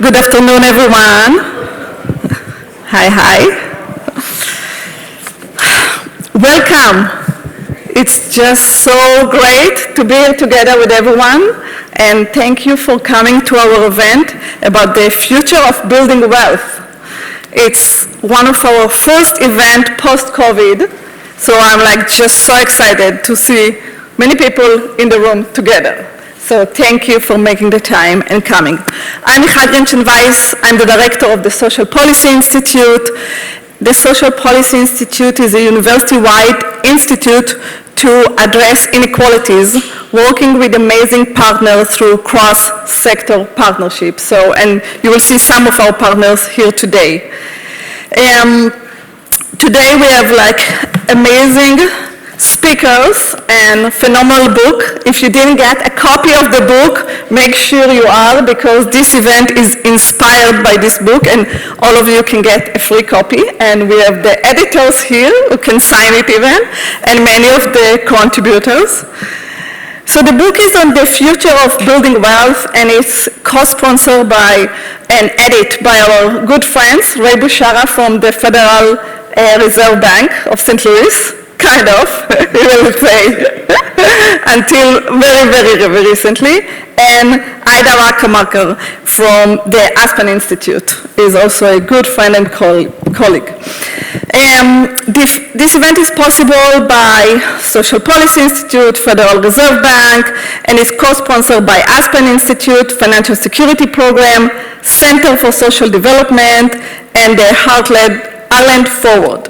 Good afternoon, everyone. Hi. Welcome. It's just so great to be here together with everyone, and thank you for coming to our event about the future of building wealth. It's one of our first event post-COVID, so I'm just so excited to see many people in the room together. So thank you for making the time and coming. I'm Michal Grinchen-Weiss. I'm the director of the Social Policy Institute. The Social Policy Institute is a university-wide institute to address inequalities, working with amazing partners through cross-sector partnerships. And you will see some of our partners here today. Today we have amazing speakers and phenomenal book. If you didn't get a copy of the book, make sure you are, because this event is inspired by this book, and all of you can get a free copy. And we have the editors here who can sign it even, and many of the contributors. So the book is on the future of building wealth, and it's co-sponsored by and edited by our good friends, Ray Bouchara from the Federal Reserve Bank of St. Louis. Kind of, we will say, until very recently. And Ida Wackermacher from the Aspen Institute is also a good friend and colleague. This event is possible by Social Policy Institute, Federal Reserve Bank, and is co-sponsored by Aspen Institute, Financial Security Program, Center for Social Development, and the Heartland Forward.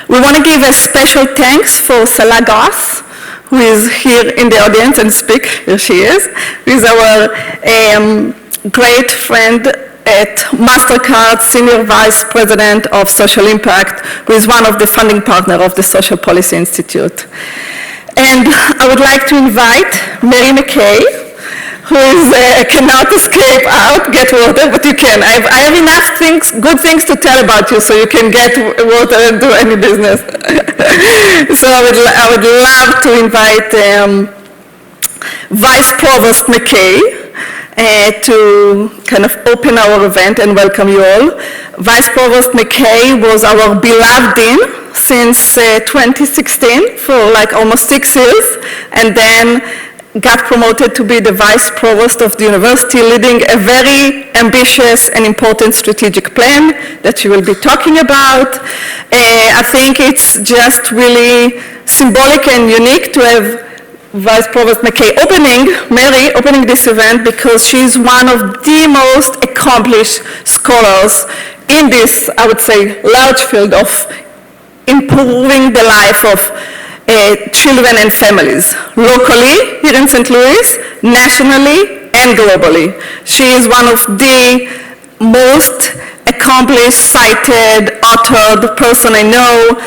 We want to give a special thanks for Salah Goss, who is here in the audience and speak. Here she is. Who is our great friend at MasterCard, Senior Vice President of Social Impact, who is one of the funding partners of the Social Policy Institute. And I would like to invite Mary McKay, who cannot escape out, get water, but you can. I have enough good things to tell about you, so you can get water and do any business. So I would love to invite Vice Provost McKay to kind of open our event and welcome you all. Vice Provost McKay was our beloved dean since 2016 for almost 6 years, and then got promoted to be the vice provost of the university, leading a very ambitious and important strategic plan that she will be talking about. I think it's just really symbolic and unique to have Vice Provost McKay Mary opening this event, because she's one of the most accomplished scholars in this, I would say, large field of improving the life of children and families, locally here in St. Louis, nationally, and globally. She is one of the most accomplished, cited, authored person I know,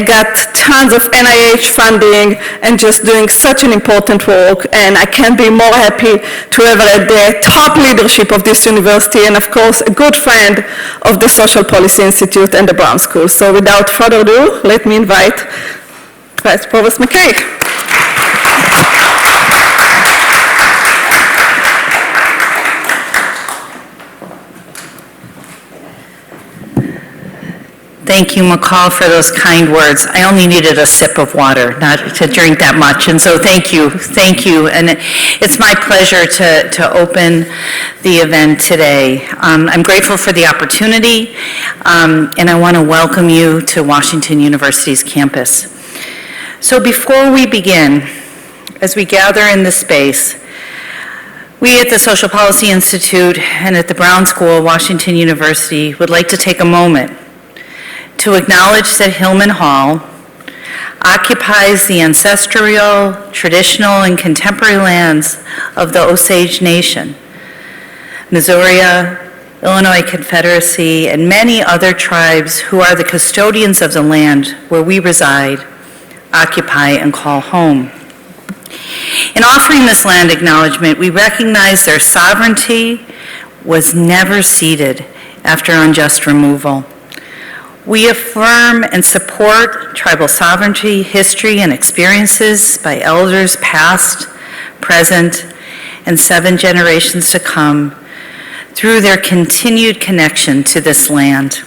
got tons of NIH funding, and just doing such an important work. And I can't be more happy to have her at the top leadership of this university, and of course, a good friend of the Social Policy Institute and the Brown School. So without further ado, let me invite Vice Provost McKay. Thank you, McCall, for those kind words. I only needed a sip of water, not to drink that much, and so thank you. And it's my pleasure to open the event today. I'm grateful for the opportunity, and I want to welcome you to Washington University's campus. So before we begin, as we gather in this space, we at the Social Policy Institute and at the Brown School, Washington University, would like to take a moment to acknowledge that Hillman Hall occupies the ancestral, traditional, and contemporary lands of the Osage Nation, Missouri, Illinois Confederacy, and many other tribes who are the custodians of the land where we reside, occupy, and call home. In offering this land acknowledgement, we recognize their sovereignty was never ceded after unjust removal. We affirm and support tribal sovereignty, history, and experiences by elders past, present, and 7 generations to come through their continued connection to this land.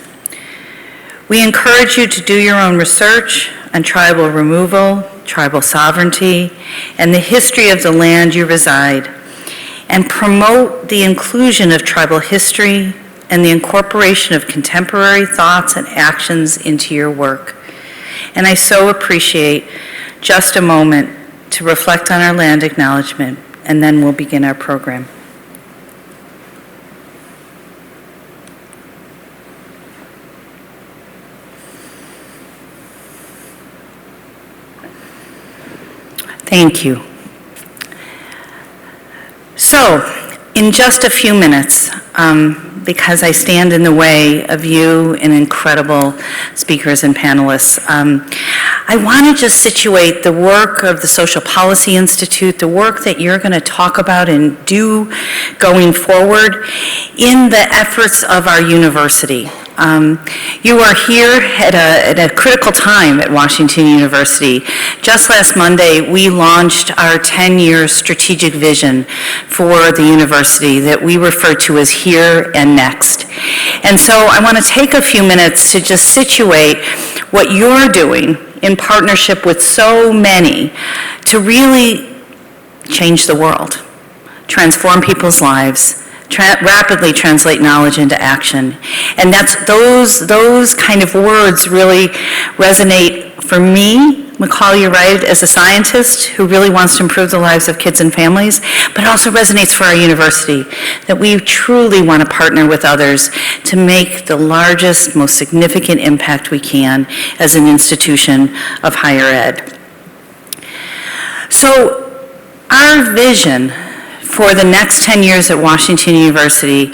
We encourage you to do your own research on tribal removal, tribal sovereignty, and the history of the land you reside, and promote the inclusion of tribal history and the incorporation of contemporary thoughts and actions into your work. And I so appreciate just a moment to reflect on our land acknowledgement, and then we'll begin our program. Thank you. So, in just a few minutes, because I stand in the way of you and incredible speakers and panelists, I want to just situate the work of the Social Policy Institute, the work that you're going to talk about and do going forward in the efforts of our university. You are here at a critical time at Washington University. Just last Monday, we launched our 10-year strategic vision for the university that we refer to as Here and Next. And so I want to take a few minutes to just situate what you're doing in partnership with so many to really change the world, transform people's lives, rapidly translate knowledge into action. And that's those kind of words really resonate for me. McCall, you're right, as a scientist who really wants to improve the lives of kids and families, but it also resonates for our university, that we truly want to partner with others to make the largest, most significant impact we can as an institution of higher ed. So our vision for the next 10 years at Washington University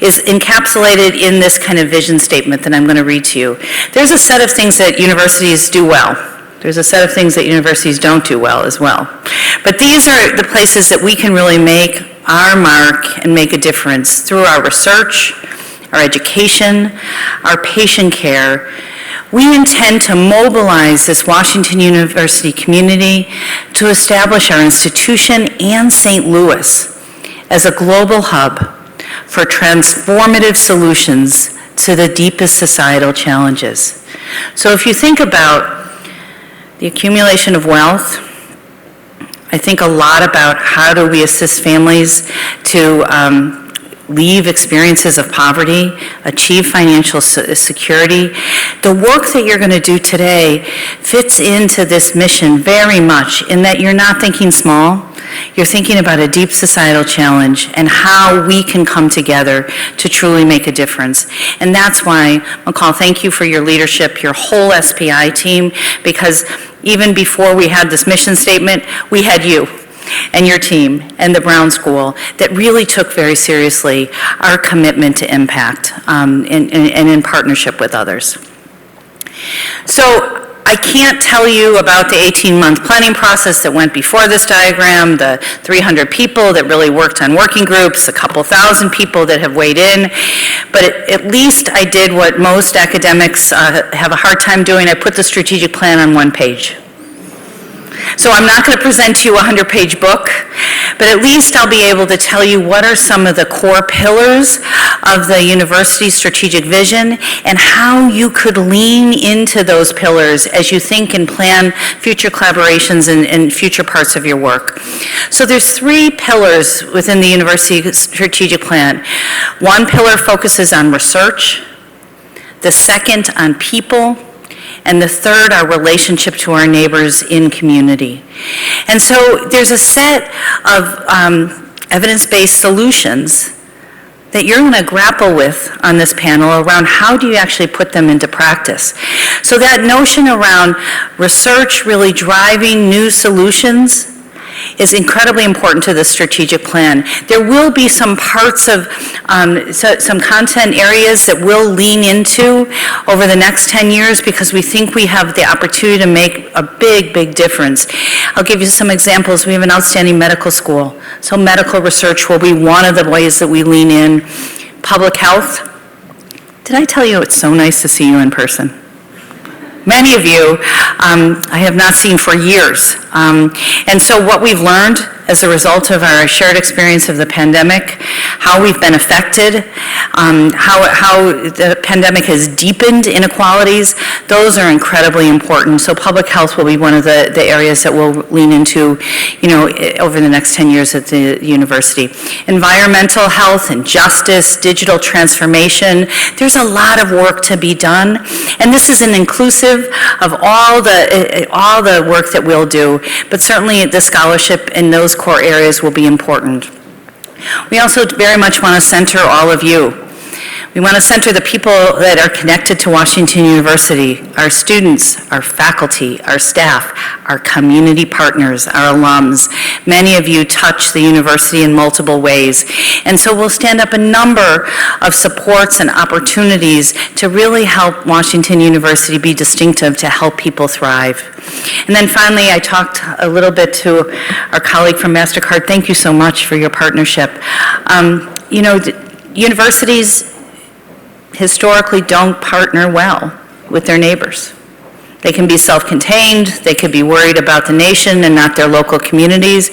is encapsulated in this kind of vision statement that I'm going to read to you. There's a set of things that universities do well. There's a set of things that universities don't do well as well. But these are the places that we can really make our mark and make a difference through our research, our education, our patient care. We intend to mobilize this Washington University community to establish our institution and St. Louis as a global hub for transformative solutions to the deepest societal challenges. So if you think about the accumulation of wealth, I think a lot about how do we assist families to leave experiences of poverty, achieve financial security. The work that you're going to do today fits into this mission very much in that you're not thinking small. You're thinking about a deep societal challenge and how we can come together to truly make a difference. And that's why, McCall, thank you for your leadership, your whole SPI team, because even before we had this mission statement, we had you and your team and the Brown School that really took very seriously our commitment to impact and in partnership with others. So I can't tell you about the 18-month planning process that went before this diagram, the 300 people that really worked on working groups, a couple thousand people that have weighed in, but at least I did what most academics have a hard time doing. I put the strategic plan on one page. So I'm not going to present to you a 100-page book, but at least I'll be able to tell you what are some of the core pillars of the university's strategic vision and how you could lean into those pillars as you think and plan future collaborations and future parts of your work. So there's 3 pillars within the university strategic plan. One pillar focuses on research, the second on people, and the third, our relationship to our neighbors in community. And so there's a set of evidence-based solutions that you're going to grapple with on this panel around how do you actually put them into practice. So that notion around research really driving new solutions is incredibly important to the strategic plan. There will be some parts of some content areas that we'll lean into over the next 10 years because we think we have the opportunity to make a big, big difference. I'll give you some examples. We have an outstanding medical school, so medical research will be one of the ways that we lean in. Public health. Did I tell you it's so nice to see you in person? Many of you I have not seen for years. And so what we've learned as a result of our shared experience of the pandemic, how we've been affected, how the pandemic has deepened inequalities, those are incredibly important. So public health will be one of the areas that we'll lean into, over the next 10 years at the university. Environmental health and justice, digital transformation, there's a lot of work to be done. And this is an inclusive of all the work that we'll do, but certainly the scholarship in those core areas will be important. We also very much want to center all of you. We want to center the people that are connected to Washington University, our students, our faculty, our staff, our community partners, our alums. Many of you touch the university in multiple ways. And so we'll stand up a number of supports and opportunities to really help Washington University be distinctive, to help people thrive. And then finally, I talked a little bit to our colleague from MasterCard. Thank you so much for your partnership. Universities historically don't partner well with their neighbors. They can be self-contained, they could be worried about the nation and not their local communities.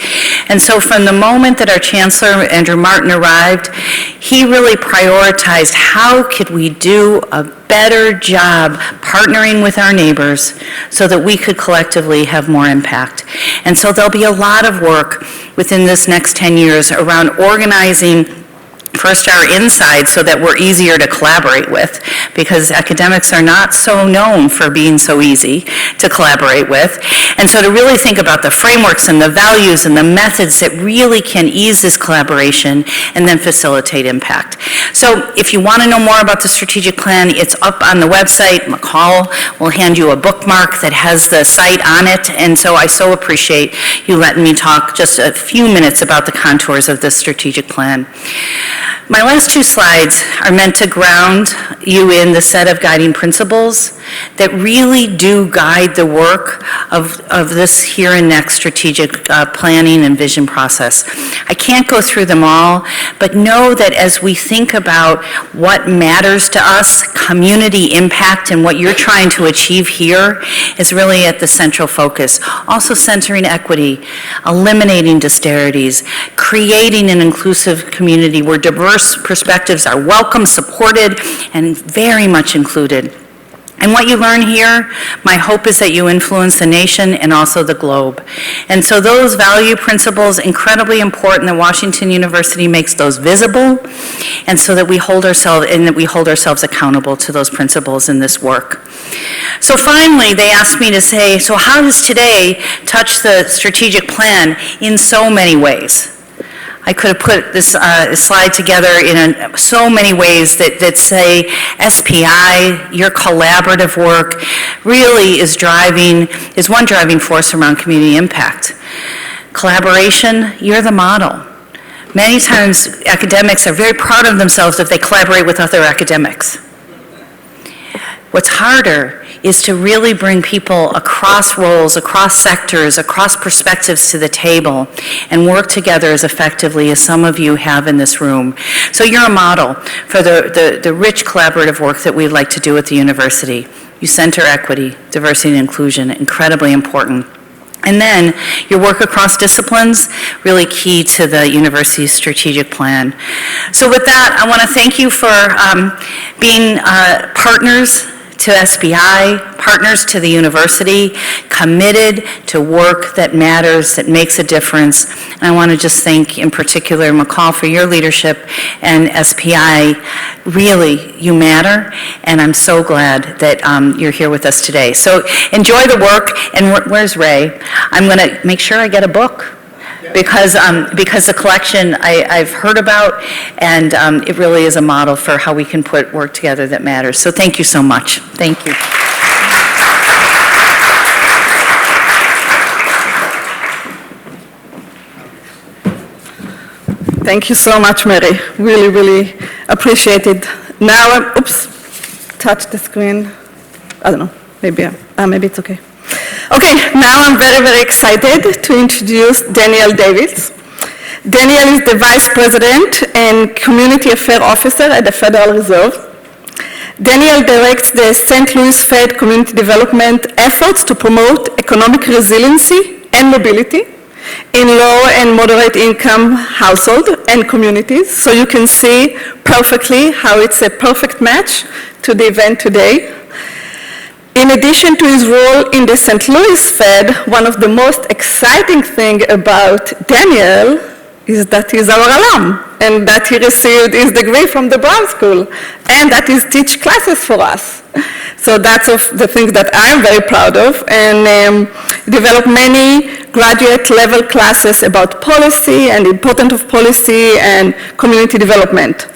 And so from the moment that our Chancellor, Andrew Martin, arrived, he really prioritized how could we do a better job partnering with our neighbors so that we could collectively have more impact. And so there'll be a lot of work within this next 10 years around organizing first our inside so that we're easier to collaborate with, because academics are not so known for being so easy to collaborate with. And so to really think about the frameworks and the values and the methods that really can ease this collaboration and then facilitate impact. So if you want to know more about the strategic plan, it's up on the website. McCall will hand you a bookmark that has the site on it. And so I so appreciate you letting me talk just a few minutes about the contours of this strategic plan. My last two slides are meant to ground you in the set of guiding principles that really do guide the work of this here and next strategic planning and vision process. I can't go through them all, but know that as we think about what matters to us, community impact, and what you're trying to achieve here is really at the central focus. Also centering equity, eliminating disparities, creating an inclusive community where diverse perspectives are welcome, supported, and very much included. And what you learn here, my hope is that you influence the nation and also the globe. And so those value principles, incredibly important that Washington University makes those visible, and so that we hold ourselves accountable to those principles in this work. So finally, they asked me to say, so how does today touch the strategic plan in so many ways? I could have put this slide together in so many ways that say SPI, your collaborative work, really is one driving force around community impact. Collaboration, you're the model. Many times academics are very proud of themselves if they collaborate with other academics. What's harder is to really bring people across roles, across sectors, across perspectives to the table and work together as effectively as some of you have in this room. So you're a model for the rich collaborative work that we'd like to do at the university. You center equity, diversity, and inclusion, incredibly important. And then your work across disciplines, really key to the university's strategic plan. So with that, I want to thank you for being partners to SBI, partners to the university, committed to work that matters, that makes a difference. And I want to just thank, in particular, McCall for your leadership, and SPI, really, you matter, and I'm so glad that you're here with us today. So enjoy the work, and where's Ray? I'm going to make sure I get a book. Because the collection I've heard about, and it really is a model for how we can put work together that matters. So thank you so much. Thank you. Thank you so much, Mary. Really, really appreciate it. Now, touch the screen. I don't know, maybe it's okay. Okay, now I'm very, very excited to introduce Daniel Davis. Daniel is the Vice President and Community Affairs Officer at the Federal Reserve. Daniel directs the St. Louis Fed community development efforts to promote economic resiliency and mobility in low and moderate income households and communities. So you can see perfectly how it's a perfect match to the event today. In addition to his role in the St. Louis Fed, one of the most exciting things about Daniel is that he's our alum, and that he received his degree from the Brown School, and that he teaches classes for us. So that's of the things that I'm very proud of, and developed many graduate level classes about policy and the importance of policy and community development.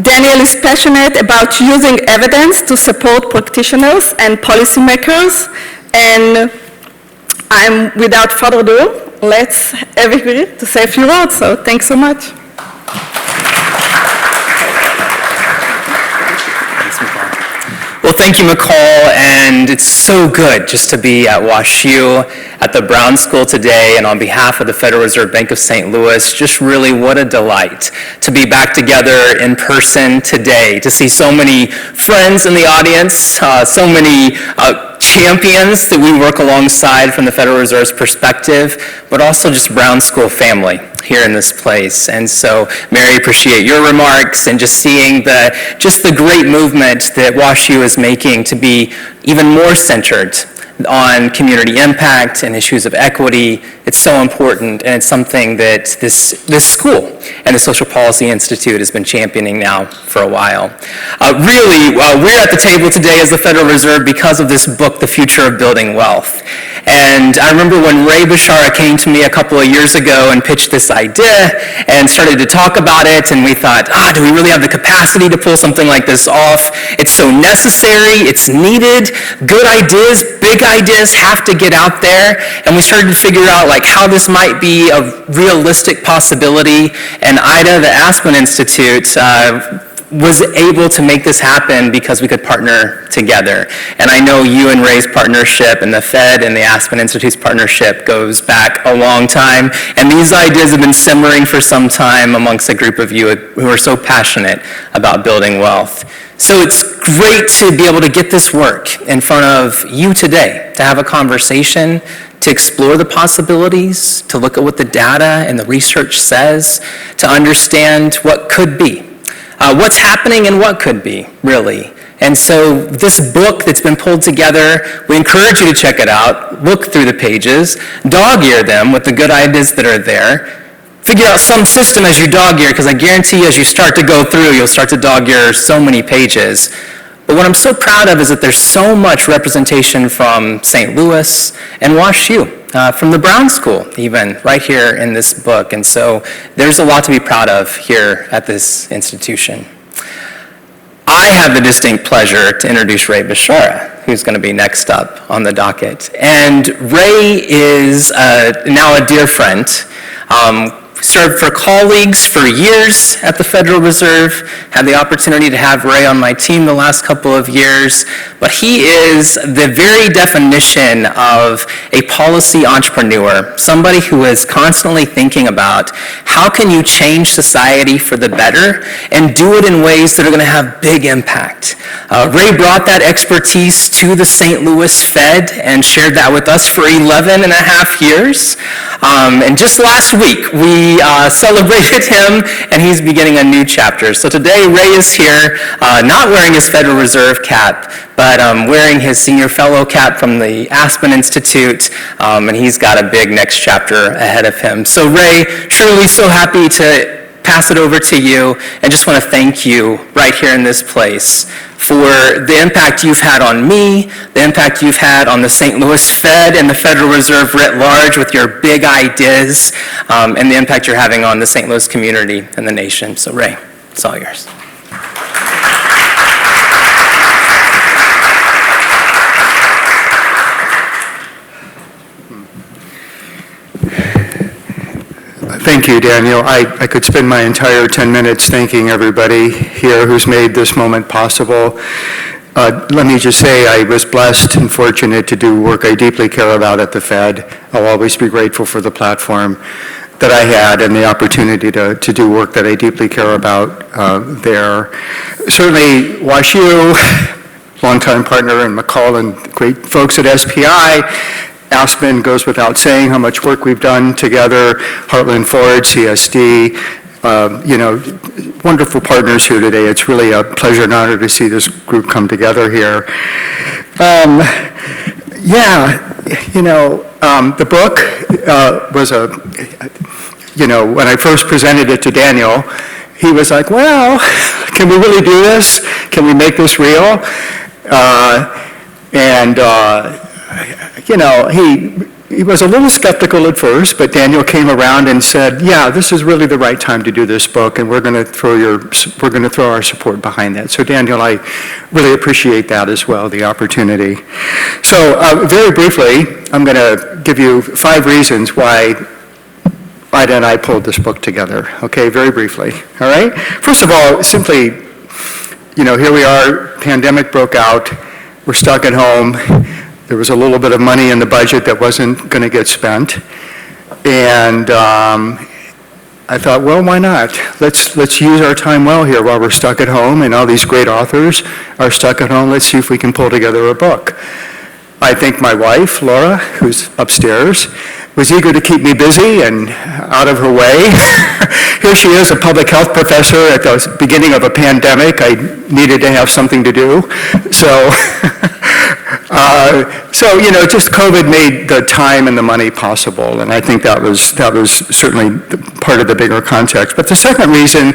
Daniel is passionate about using evidence to support practitioners and policymakers, and I'm, without further ado, let's everybody to say a few words. So thanks so much. Well, thank you, McCall, and it's so good just to be at WashU at the Brown School today, and on behalf of the Federal Reserve Bank of St. Louis, just really what a delight to be back together in person today, to see so many friends in the audience, so many champions that we work alongside from the Federal Reserve's perspective, but also just Brown School family here in this place. And so, Mary, appreciate your remarks and just seeing the great movement that WashU is making to be even more centered on community impact and issues of equity. It's so important, and it's something that this school and the Social Policy Institute has been championing now for a while. We're at the table today as the Federal Reserve because of this book, The Future of Building Wealth. And I remember when Ray Bashara came to me a couple of years ago and pitched this idea and started to talk about it, and we thought, do we really have the capacity to pull something like this off? It's so necessary, it's needed, good ideas, big ideas have to get out there, and we started to figure out how this might be a realistic possibility, and IDA, the Aspen Institute, was able to make this happen because we could partner together. And I know you and Ray's partnership and the Fed and the Aspen Institute's partnership goes back a long time, and these ideas have been simmering for some time amongst a group of you who are so passionate about building wealth. So it's great to be able to get this work in front of you today, to have a conversation, to explore the possibilities, to look at what the data and the research says, to understand what could be, what's happening and what could be, really. And so this book that's been pulled together, we encourage you to check it out, look through the pages, dog-ear them with the good ideas that are there, figure out some system as you dog-ear, because I guarantee as you start to go through, you'll start to dog-ear so many pages. But what I'm so proud of is that there's so much representation from St. Louis and WashU, from the Brown School even, right here in this book. And so there's a lot to be proud of here at this institution. I have the distinct pleasure to introduce Ray Bashara, who's going to be next up on the docket. And Ray is now a dear friend. Served for colleagues for years at the Federal Reserve, had the opportunity to have Ray on my team the last couple of years, but he is the very definition of a policy entrepreneur, somebody who is constantly thinking about how can you change society for the better and do it in ways that are going to have big impact. Ray brought that expertise to the St. Louis Fed and shared that with us for 11 and a half years. And just last week, we celebrated him, and he's beginning a new chapter. So today, Ray is here, not wearing his Federal Reserve cap, but wearing his senior fellow cap from the Aspen Institute, and he's got a big next chapter ahead of him. So Ray, truly so happy to pass it over to you, and just want to thank you right here in this place for the impact you've had on me, the impact you've had on the St. Louis Fed and the Federal Reserve writ large with your big ideas, and the impact you're having on the St. Louis community and the nation. So Ray, it's all yours. Thank you, Daniel. I could spend my entire 10 minutes thanking everybody here who's made this moment possible. Let me just say I was blessed and fortunate to do work I deeply care about at the Fed. I'll always be grateful for the platform. that I had and the opportunity to do work that I deeply care about there. Certainly, WashU, longtime partner, and McCall and great folks at SPI. Aspen goes without saying how much work we've done together. Heartland Ford, CSD, wonderful partners here today. It's really a pleasure and honor to see this group come together here. The book was when I first presented it to Daniel, he was like, well, can we really do this? Can we make this real? He was a little skeptical at first, but Daniel came around and said, yeah, this is really the right time to do this book, and we're going to throw our support behind that. So Daniel, I really appreciate that as well, the opportunity. So very briefly, I'm going to give you 5 reasons why Ida and I pulled this book together, okay, very briefly, all right? First of all, simply, here we are, pandemic broke out, we're stuck at home. There was a little bit of money in the budget that wasn't going to get spent. And I thought, well, why not? Let's use our time well here while we're stuck at home and all these great authors are stuck at home. Let's see if we can pull together a book. I think my wife, Laura, who's upstairs, was eager to keep me busy and out of her way. Here she is, a public health professor at the beginning of a pandemic. I needed to have something to do. So just COVID made the time and the money possible, and I think that was certainly part of the bigger context. But the second reason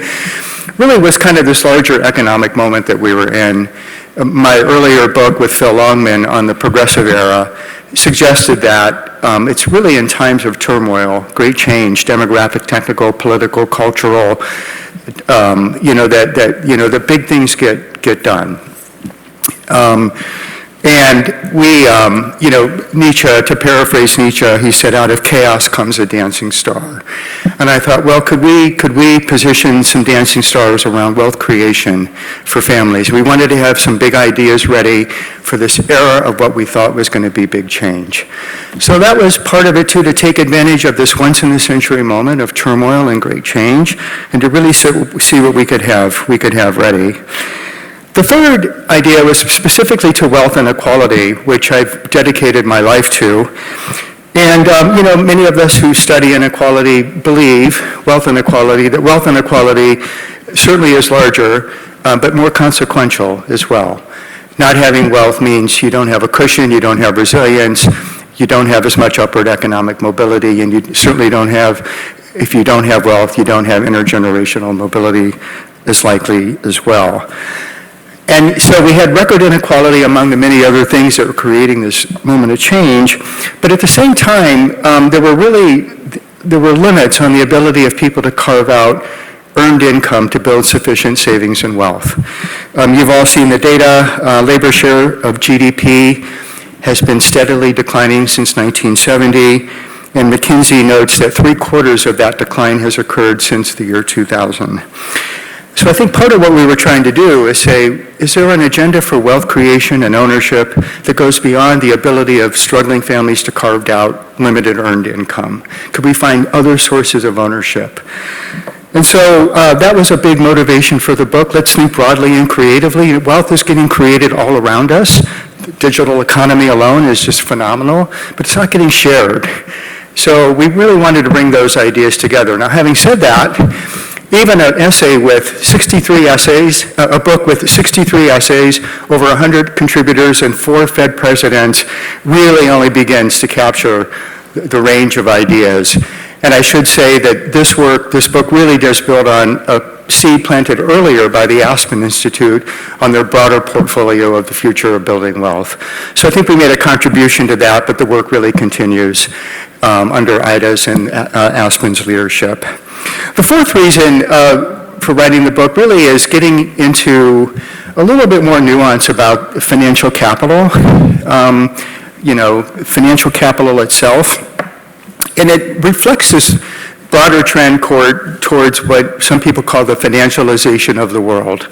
really was kind of this larger economic moment that we were in. My earlier book with Phil Longman on the progressive era suggested that it's really in times of turmoil, great change, demographic, technical, political, cultural, that big things get done. And we, Nietzsche, to paraphrase Nietzsche, he said, out of chaos comes a dancing star. And I thought, well, could we position some dancing stars around wealth creation for families? We wanted to have some big ideas ready for this era of what we thought was going to be big change. So that was part of it, too, to take advantage of this once-in-a-century moment of turmoil and great change, and to really see what we could have ready. The third idea was specifically to wealth inequality, which I've dedicated my life to. And, many of us who study inequality believe that wealth inequality certainly is larger, but more consequential as well. Not having wealth means you don't have a cushion, you don't have resilience, you don't have as much upward economic mobility, and you certainly don't have, if you don't have wealth, you don't have intergenerational mobility as likely as well. And so we had record inequality among the many other things that were creating this moment of change. But at the same time, there were limits on the ability of people to carve out earned income to build sufficient savings and wealth. You've all seen the data. Labor share of GDP has been steadily declining since 1970. And McKinsey notes that 3/4 of that decline has occurred since the year 2000. So I think part of what we were trying to do is say, is there an agenda for wealth creation and ownership that goes beyond the ability of struggling families to carve out limited earned income? Could we find other sources of ownership? And so that was a big motivation for the book. Let's think broadly and creatively. Wealth is getting created all around us. The digital economy alone is just phenomenal, but it's not getting shared. So we really wanted to bring those ideas together. Now, having said that, even an essay with 63 essays, a book with 63 essays, over 100 contributors and 4 Fed presidents really only begins to capture the range of ideas. And I should say that this book really does build on a seed planted earlier by the Aspen Institute on their broader portfolio of the future of building wealth. So I think we made a contribution to that, but the work really continues under Ida's and Aspen's leadership. The fourth reason for writing the book really is getting into a little bit more nuance about financial capital, financial capital itself. And it reflects this broader trend towards what some people call the financialization of the world,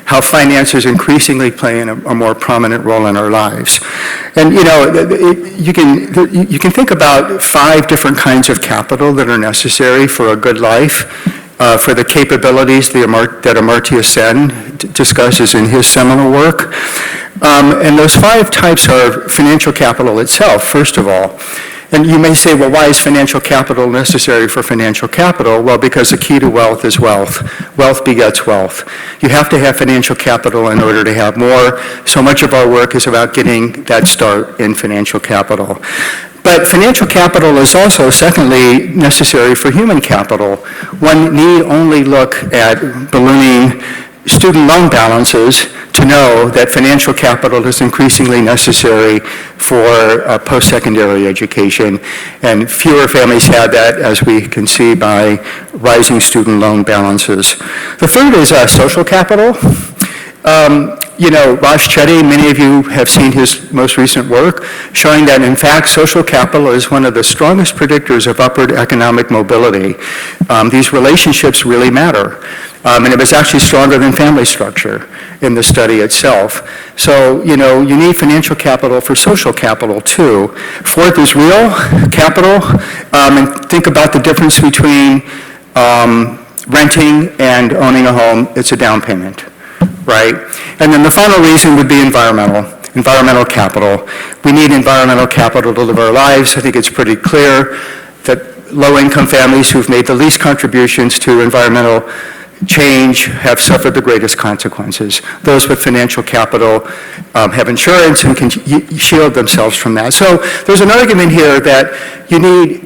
how finance is increasingly playing a more prominent role in our lives. And you can think about 5 different kinds of capital that are necessary for a good life, for the capabilities that Amartya Sen discusses in his seminal work. And those 5 types are financial capital itself, first of all. And you may say, well, why is financial capital necessary for financial capital? Well, because the key to wealth is wealth. Wealth begets wealth. You have to have financial capital in order to have more. So much of our work is about getting that start in financial capital. But financial capital is also, secondly, necessary for human capital. One need only look at ballooning student loan balances to know that financial capital is increasingly necessary for post-secondary education, and fewer families have that, as we can see by rising student loan balances. The third is social capital. Raj Chetty, many of you have seen his most recent work, showing that, in fact, social capital is one of the strongest predictors of upward economic mobility. These relationships really matter. And it was actually stronger than family structure in the study itself. So, you need financial capital for social capital, too. Fourth is real capital. And think about the difference between renting and owning a home. It's a down payment, right? And then the final reason would be environmental capital. We need environmental capital to live our lives. I think it's pretty clear that low-income families who've made the least contributions to environmental change have suffered the greatest consequences. Those with financial capital have insurance and can shield themselves from that. So there's an argument here that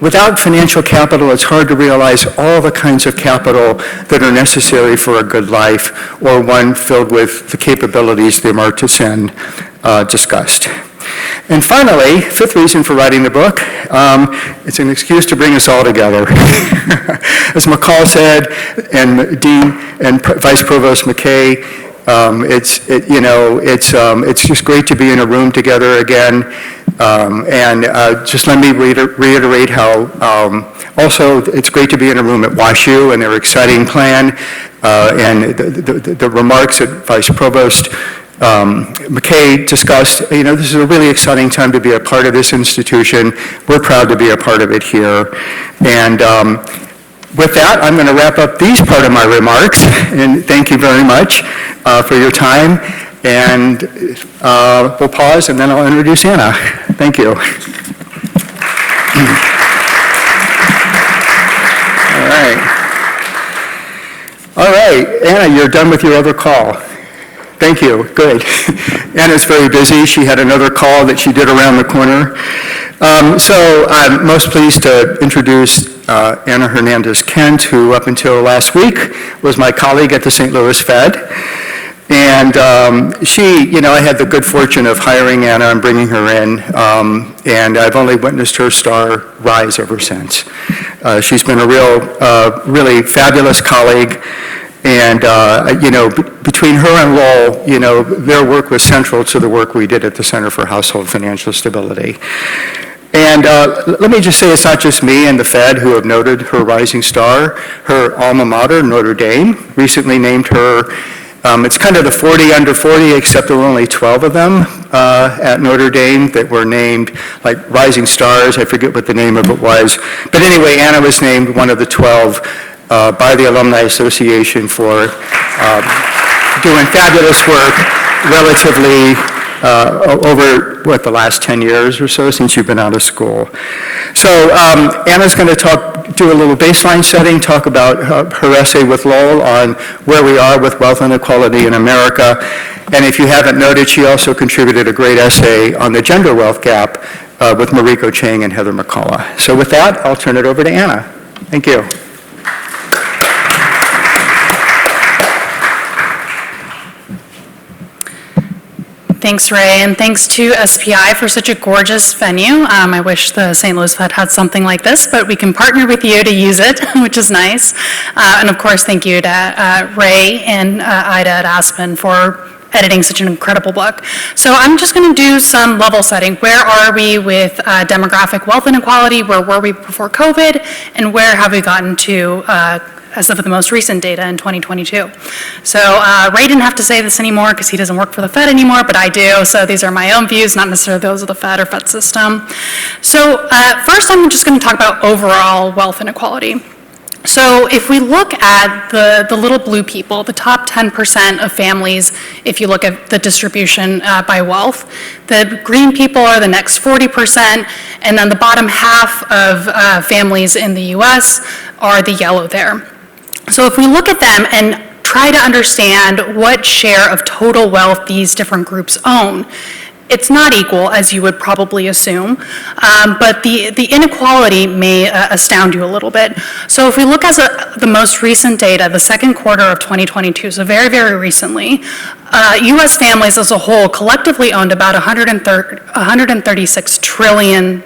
without financial capital, it's hard to realize all the kinds of capital that are necessary for a good life, or one filled with the capabilities that Amartya Sen discussed. And finally, 5th reason for writing the book, it's an excuse to bring us all together. As McCall said, and Dean and Vice Provost McKay, it's just great to be in a room together again. Just let me reiterate how also it's great to be in a room at WashU and their exciting plan, and the remarks that Vice Provost McKay discussed. This is a really exciting time to be a part of this institution. We're proud to be a part of it here. And with that, I'm going to wrap up these part of my remarks. And thank you very much for your time. And we'll pause, and then I'll introduce Anna. Thank you. All right, Anna, you're done with your other call. Thank you, good. Anna's very busy. She had another call that she did around the corner. So I'm most pleased to introduce Anna Hernandez-Kent, who up until last week was my colleague at the St. Louis Fed. And I had the good fortune of hiring Anna and bringing her in, and I've only witnessed her star rise ever since. She's been a really fabulous colleague. And, between her and Lowell, their work was central to the work we did at the Center for Household Financial Stability. And let me just say, it's not just me and the Fed who have noted her rising star. Her alma mater, Notre Dame, recently named her, it's kind of the 40 under 40, except there were only 12 of them at Notre Dame that were named like rising stars. I forget what the name of it was. But anyway, Anna was named one of the 12 by the Alumni Association for doing fabulous work relatively over, the last 10 years or so since you've been out of school. So Anna's going to do a little baseline setting, talk about her essay with Lowell on where we are with wealth inequality in America. And if you haven't noted, she also contributed a great essay on the gender wealth gap with Mariko Chang and Heather McCullough. So with that, I'll turn it over to Anna. Thank you. Thanks, Ray, and thanks to SPI for such a gorgeous venue. I wish the St. Louis Fed had something like this, but we can partner with you to use it, which is nice. And of course, thank you to Ray and Ida at Aspen for editing such an incredible book. So I'm just going to do some level setting. Where are we with demographic wealth inequality? Where were we before COVID? And where have we gotten to as of the most recent data in 2022. So Ray didn't have to say this anymore because he doesn't work for the Fed anymore, but I do. So these are my own views, not necessarily those of the Fed or Fed system. So first I'm just going to talk about overall wealth inequality. So if we look at the little blue people, the top 10% of families, if you look at the distribution by wealth, the green people are the next 40%, and then the bottom half of families in the US are the yellow there. So if we look at them and try to understand what share of total wealth these different groups own, it's not equal, as you would probably assume, but the inequality may astound you a little bit. So if we look at the most recent data, the second quarter of 2022, so very, very recently, U.S. families as a whole collectively owned about $136 trillion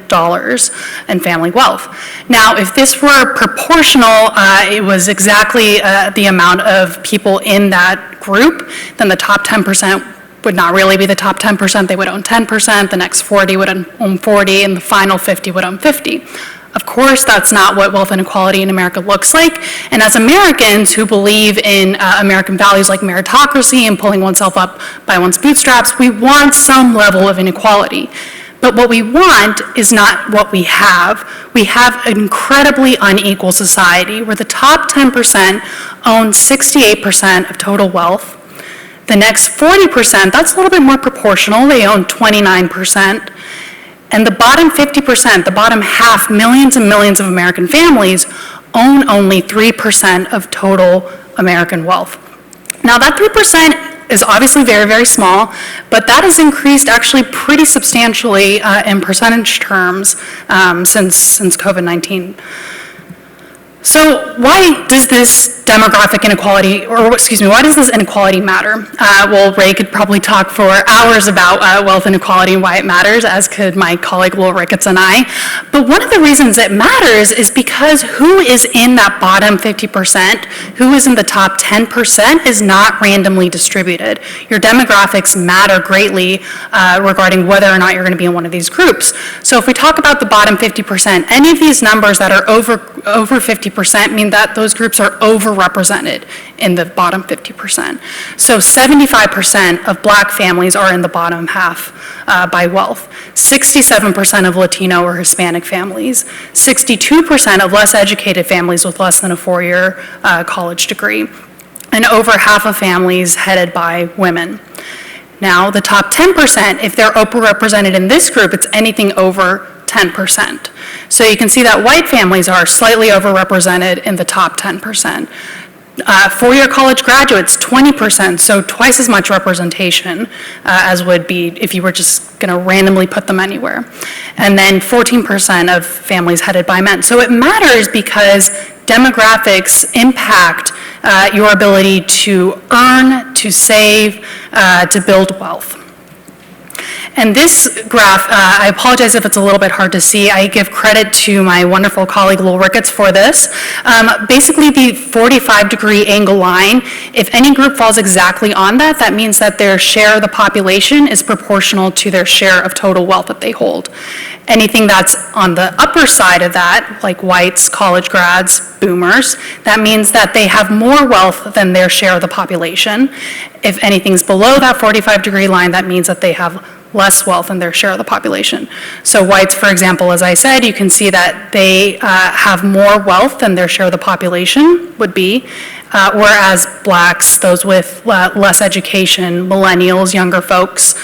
in family wealth. Now, if this were proportional, it was exactly the amount of people in that group, then the top 10% would not really be the top 10%, they would own 10%, the next 40 would own 40, and the final 50 would own 50. Of course, that's not what wealth inequality in America looks like, and as Americans who believe in American values like meritocracy and pulling oneself up by one's bootstraps, we want some level of inequality. But what we want is not what we have. We have an incredibly unequal society where the top 10% own 68% of total wealth. The next 40%, that's a little bit more proportional, they own 29%. And the bottom 50%, the bottom half, millions and millions of American families, own only 3% of total American wealth. Now that 3% is obviously very, very small, but that has increased actually pretty substantially in percentage terms since COVID-19. So why does this demographic inequality, or excuse me, why does this inequality matter? Well, Ray could probably talk for hours about wealth inequality and why it matters, as could my colleague Will Ricketts and I. But one of the reasons it matters is because who is in that bottom 50%, who is in the top 10% is not randomly distributed. Your demographics matter greatly regarding whether or not you're going to be in one of these groups. So if we talk about the bottom 50%, any of these numbers that are over 50% mean that those groups are overrepresented in the bottom 50%. So 75% of Black families are in the bottom half by wealth. 67% of Latino or Hispanic families. 62% of less educated families with less than a 4-year college degree. And over half of families headed by women. Now, the top 10%, if they're overrepresented in this group, it's anything over 10%. So you can see that white families are slightly overrepresented in the top 10%. 4-year college graduates, 20%, so twice as much representation as would be if you were just going to randomly put them anywhere. And then 14% of families headed by men. So it matters because demographics impact your ability to earn, to save, to build wealth. And this graph, I apologize if it's a little bit hard to see. I give credit to my wonderful colleague, Will Ricketts, for this. Basically, the 45-degree angle line, if any group falls exactly on that, that means that their share of the population is proportional to their share of total wealth that they hold. Anything that's on the upper side of that, like whites, college grads, boomers, that means that they have more wealth than their share of the population. If anything's below that 45-degree line, that means that they have less wealth than their share of the population. So whites, for example, as I said, you can see that they have more wealth than their share of the population would be, whereas blacks, those with less education, millennials, younger folks,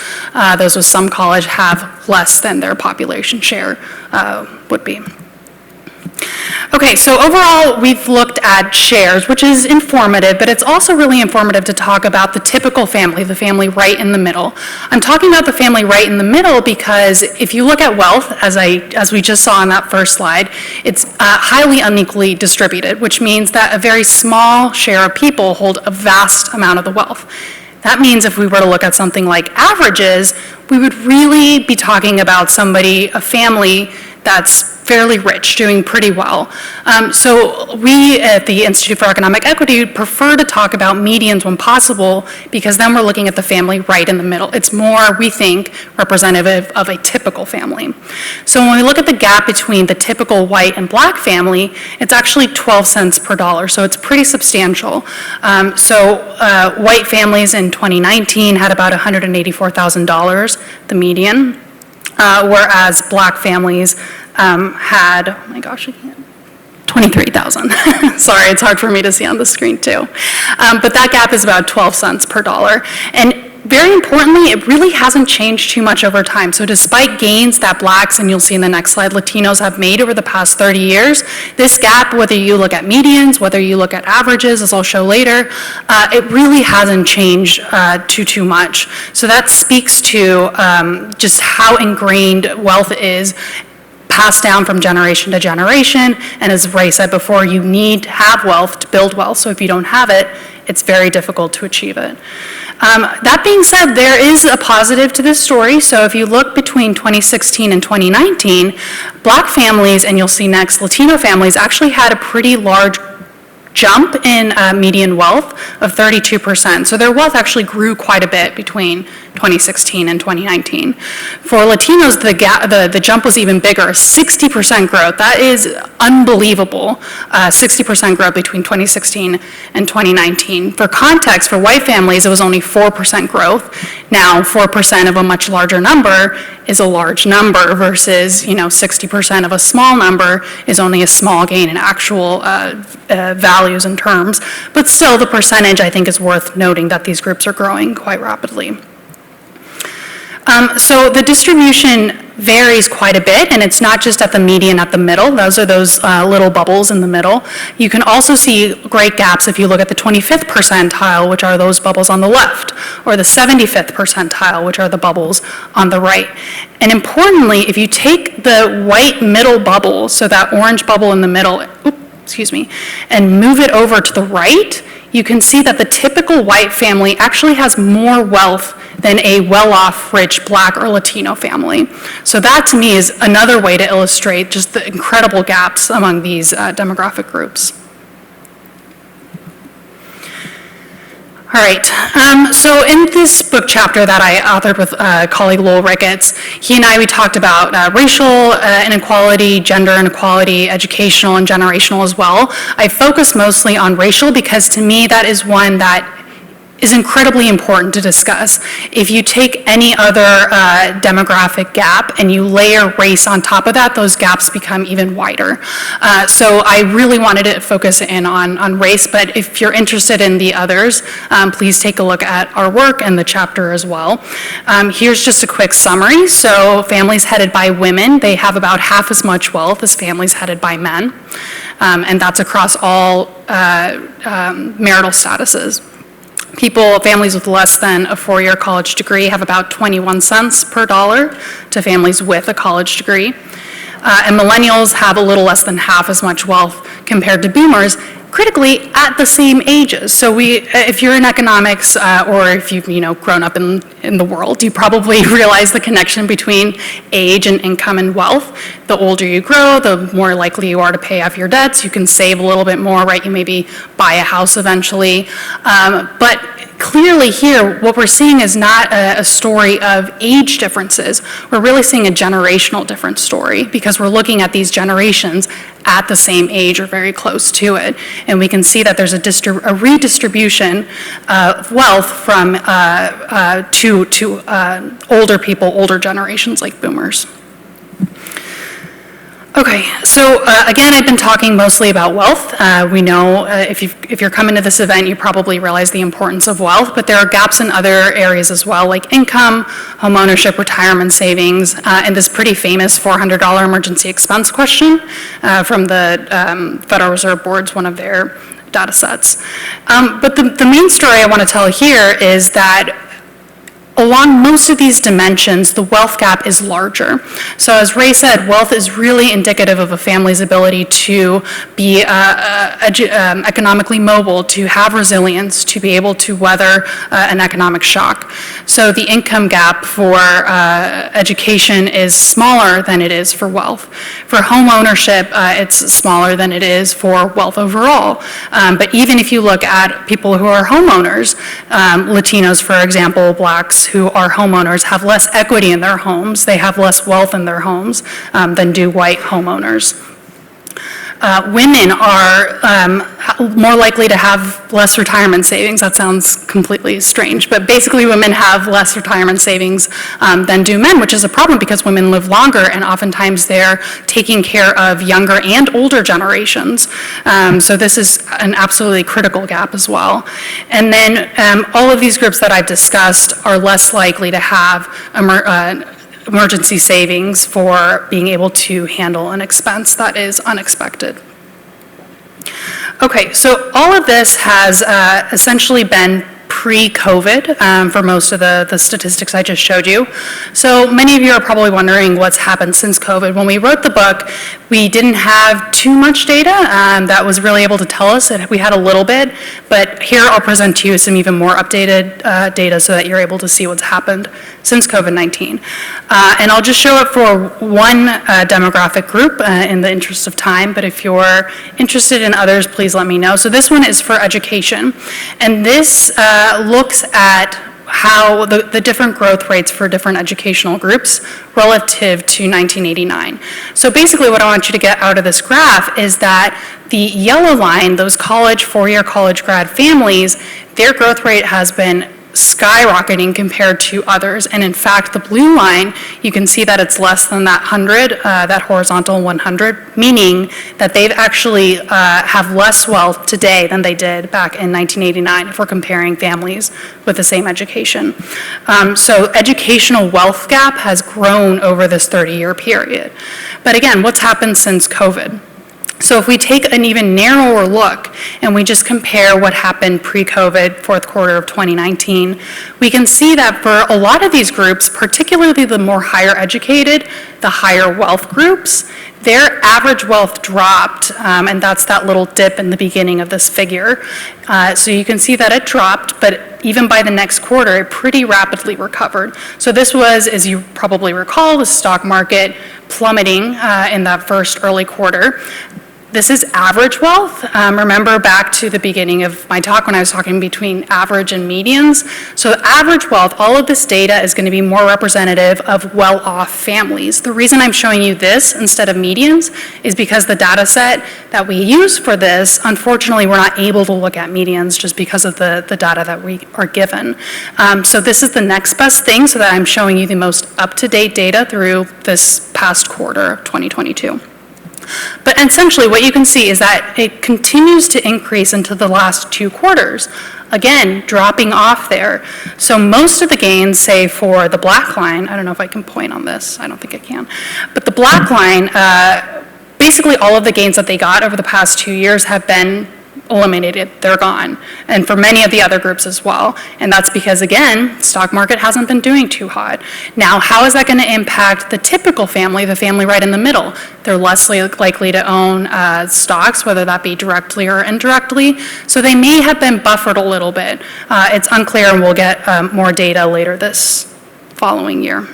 those with some college have less than their population share would be. Okay, so overall, we've looked at shares, which is informative, but it's also really informative to talk about the typical family, the family right in the middle. I'm talking about the family right in the middle because if you look at wealth, as we just saw on that first slide, it's highly unequally distributed, which means that a very small share of people hold a vast amount of the wealth. That means if we were to look at something like averages, we would really be talking about somebody, a family, that's fairly rich, doing pretty well. So we at the Institute for Economic Equity prefer to talk about medians when possible, because then we're looking at the family right in the middle. It's more, we think, representative of a typical family. So when we look at the gap between the typical white and black family, it's actually 12 cents per dollar, so it's pretty substantial. White families in 2019 had about $184,000, the median, whereas black families had, oh my gosh, I can't, 23,000. Sorry, it's hard for me to see on the screen too. But that gap is about 12 cents per dollar. And very importantly, it really hasn't changed too much over time. So despite gains that blacks, and you'll see in the next slide, Latinos have made over the past 30 years, this gap, whether you look at medians, whether you look at averages, as I'll show later, it really hasn't changed too much. So that speaks to just how ingrained wealth is, passed down from generation to generation, and as Ray said before, you need to have wealth to build wealth, so if you don't have it, it's very difficult to achieve it. That being said, there is a positive to this story. So if you look between 2016 and 2019, black families, and you'll see next, Latino families actually had a pretty large jump in median wealth of 32%. So their wealth actually grew quite a bit between 2016 and 2019. For Latinos, the jump was even bigger, 60% growth. That is unbelievable, 60% growth between 2016 and 2019. For context, for white families, it was only 4% growth. Now, 4% of a much larger number is a large number versus, 60% of a small number is only a small gain in actual values and terms. But still, the percentage, I think, is worth noting that these groups are growing quite rapidly. So the distribution varies quite a bit, and it's not just at the median at the middle. Those are those little bubbles in the middle. You can also see great gaps if you look at the 25th percentile, which are those bubbles on the left, or the 75th percentile, which are the bubbles on the right. And importantly, if you take the white middle bubble, so that orange bubble in the middle, and move it over to the right, you can see that the typical white family actually has more wealth than a well-off, rich black or Latino family. So that, to me, is another way to illustrate just the incredible gaps among these demographic groups. All right, so in this book chapter that I authored with colleague Lowell Ricketts, he and we talked about racial inequality, gender inequality, educational and generational as well. I focused mostly on racial because to me that is one that is incredibly important to discuss. If you take any other demographic gap and you layer race on top of that, those gaps become even wider. So I really wanted to focus in on race, but if you're interested in the others, please take a look at our work and the chapter as well. Here's just a quick summary. So families headed by women, they have about half as much wealth as families headed by men, and that's across all marital statuses. Families with less than a 4-year college degree have about 21 cents per dollar to families with a college degree. And millennials have a little less than half as much wealth compared to boomers, critically at the same ages. So if you're in economics or if you've grown up in the world, you probably realize the connection between age and income and wealth. The older you grow, the more likely you are to pay off your debts. You can save a little bit more, right? You maybe buy a house eventually. But clearly here, what we're seeing is not a story of age differences. We're really seeing a generational difference story because we're looking at these generations at the same age or very close to it. And we can see that there's a redistribution of wealth from to older people, older generations like boomers. Okay, so again, I've been talking mostly about wealth. We know if you're coming to this event, you probably realize the importance of wealth, but there are gaps in other areas as well, like income, home ownership, retirement savings, and this pretty famous $400 emergency expense question from the Federal Reserve Board's one of their data sets. But the main story I want to tell here is that along most of these dimensions, the wealth gap is larger. So as Ray said, wealth is really indicative of a family's ability to be economically mobile, to have resilience, to be able to weather an economic shock. So the income gap for education is smaller than it is for wealth. For home ownership, it's smaller than it is for wealth overall. But even if you look at people who are homeowners, Latinos, for example, Blacks who are homeowners have less equity in their homes, they have less wealth in their homes than do white homeowners. Women are more likely to have less retirement savings. That sounds completely strange, but basically women have less retirement savings than do men, which is a problem because women live longer and oftentimes they're taking care of younger and older generations. So this is an absolutely critical gap as well. And then all of these groups that I've discussed are less likely to have emergency savings for being able to handle an expense that is unexpected. Okay, so all of this has essentially been pre-COVID for most of the statistics I just showed you. So many of you are probably wondering what's happened since COVID. When we wrote the book, we didn't have too much data that was really able to tell us that we had a little bit, but here I'll present to you some even more updated data so that you're able to see what's happened since COVID-19. And I'll just show it for one demographic group in the interest of time, but if you're interested in others, please let me know. So this one is for education, and this looks at how the different growth rates for different educational groups relative to 1989. So basically what I want you to get out of this graph is that the yellow line, those four-year college grad families, their growth rate has been skyrocketing compared to others. And in fact, the blue line, you can see that it's less than that 100, that horizontal 100, meaning that they've actually have less wealth today than they did back in 1989 if we're comparing families with the same education. So educational wealth gap has grown over this 30-year period. But again, what's happened since COVID? So if we take an even narrower look and we just compare what happened pre-COVID, fourth quarter of 2019, we can see that for a lot of these groups, particularly the more higher educated, the higher wealth groups, their average wealth dropped, and that's that little dip in the beginning of this figure. So you can see that it dropped, but even by the next quarter, it pretty rapidly recovered. So this was, as you probably recall, the stock market plummeting in that first early quarter. This is average wealth. Remember back to the beginning of my talk when I was talking between average and medians. So average wealth, all of this data is going to be more representative of well-off families. The reason I'm showing you this instead of medians is because the data set that we use for this, unfortunately, we're not able to look at medians just because of the data that we are given. So this is the next best thing so that I'm showing you the most up-to-date data through this past quarter of 2022. But essentially what you can see is that it continues to increase into the last 2 quarters, again, dropping off there. So most of the gains, say for the black line, I don't know if I can point on this, I don't think I can, but the black line, basically all of the gains that they got over the past 2 years have been eliminated, they're gone, and for many of the other groups as well. And that's because, again, stock market hasn't been doing too hot. Now, how is that going to impact the typical family, the family right in the middle? They're less likely to own stocks, whether that be directly or indirectly, so they may have been buffered a little bit. It's unclear, and we'll get more data later this following year.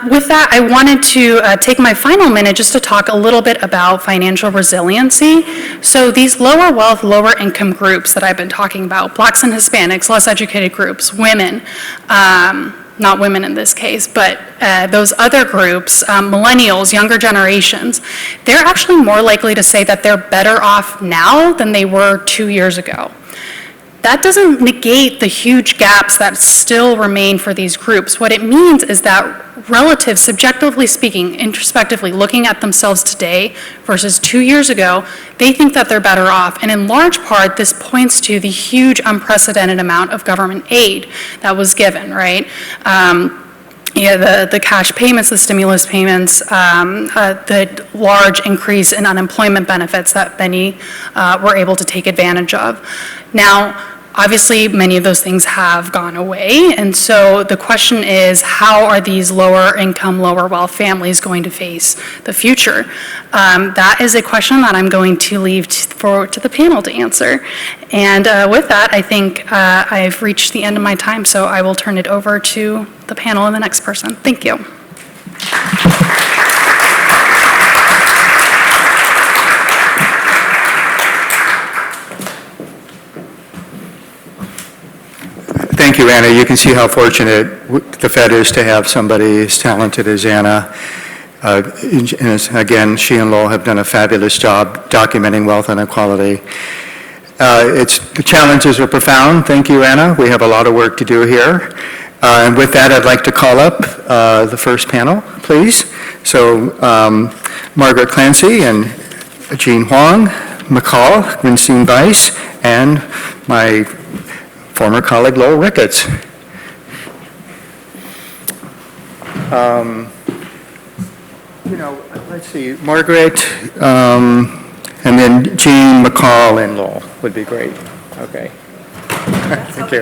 With that, I wanted to take my final minute just to talk a little bit about financial resiliency. So these lower wealth, lower income groups that I've been talking about, Blacks and Hispanics, less educated groups, women, not women in this case, but those other groups, millennials, younger generations, they're actually more likely to say that they're better off now than they were 2 years ago. That doesn't negate the huge gaps that still remain for these groups. What it means is that relative, subjectively speaking, introspectively, looking at themselves today versus 2 years ago, they think that they're better off. And in large part, this points to the huge unprecedented amount of government aid that was given, right? The cash payments, the stimulus payments, the large increase in unemployment benefits that many were able to take advantage of. Now, Obviously, many of those things have gone away, and so the question is, how are these lower income, lower wealth families going to face the future? That is a question that I'm going to leave to the panel to answer. And with that, I think I've reached the end of my time, so I will turn it over to the panel and the next person. Thank you. Thank you, Anna. You can see how fortunate the Fed is to have somebody as talented as Anna. And again, she and Lowell have done a fabulous job documenting wealth inequality. The challenges are profound. Thank you, Anna. We have a lot of work to do here. And with that, I'd like to call up the first panel, please. So Margaret Clancy and Jean Huang, McCall, Grinstein Weiss, and my former colleague Lowell Ricketts. Let's see, Margaret, and then Jean, McCall, and Lowell would be great. Okay. Thank you.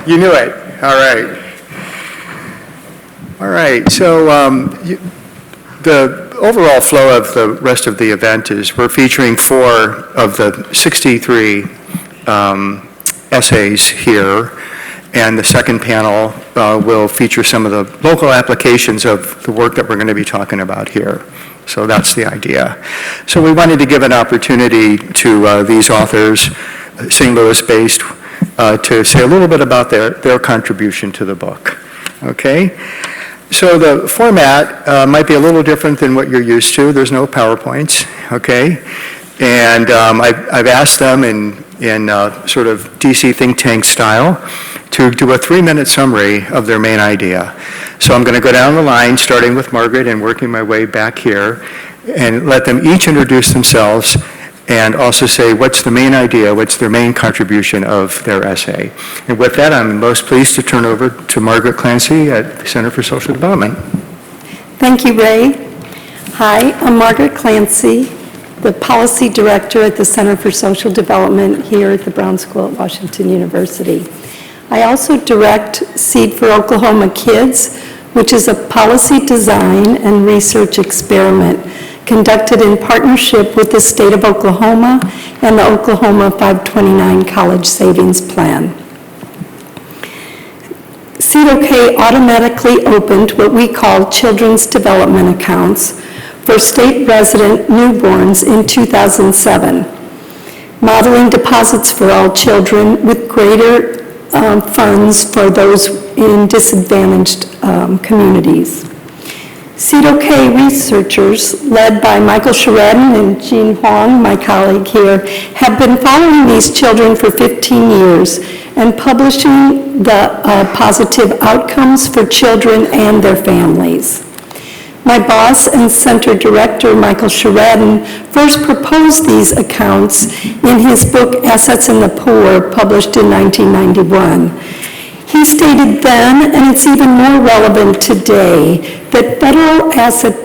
You knew it. All right. All right. So the overall flow of the rest of the event is we're featuring 4 of the 63 essays here, and the second panel will feature some of the local applications of the work that we're going to be talking about here. So that's the idea. So we wanted to give an opportunity to these authors, St. Louis-based, to say a little bit about their contribution to the book. Okay? So the format might be a little different than what you're used to. There's no PowerPoints, okay? And I've asked them in sort of DC think tank style to do a 3-minute summary of their main idea. So I'm going to go down the line, starting with Margaret and working my way back here, and let them each introduce themselves and also say what's the main idea, what's their main contribution of their essay. And with that, I'm most pleased to turn over to Margaret Clancy at the Center for Social Development. Thank you, Ray. Hi, I'm Margaret Clancy, the Policy Director at the Center for Social Development here at the Brown School at Washington University. I also direct Seed for Oklahoma Kids, which is a policy design and research experiment conducted in partnership with the state of Oklahoma and the Oklahoma 529 College Savings Plan. CEDOK automatically opened what we call children's development accounts for state resident newborns in 2007, modeling deposits for all children with greater funds for those in disadvantaged communities. CEDOK researchers, led by Michael Sheridan and Jean Huang, my colleague here, have been following these children for 15 years and publishing the positive outcomes for children and their families. My boss and center director, Michael Sheridan, first proposed these accounts in his book, Assets in the Poor, published in 1991. He stated then, and it's even more relevant today, that federal asset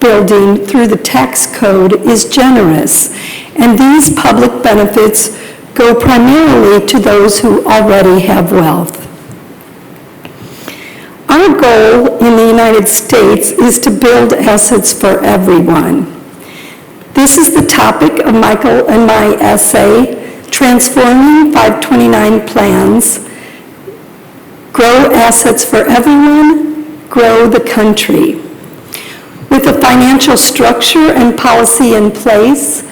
building through the tax code is generous, and these public benefits go primarily to those who already have wealth. Our goal in the United States is to build assets for everyone. This is the topic of Michael and my essay, Transforming 529 Plans, Grow Assets for Everyone, Grow the Country. With a financial structure and policy in place,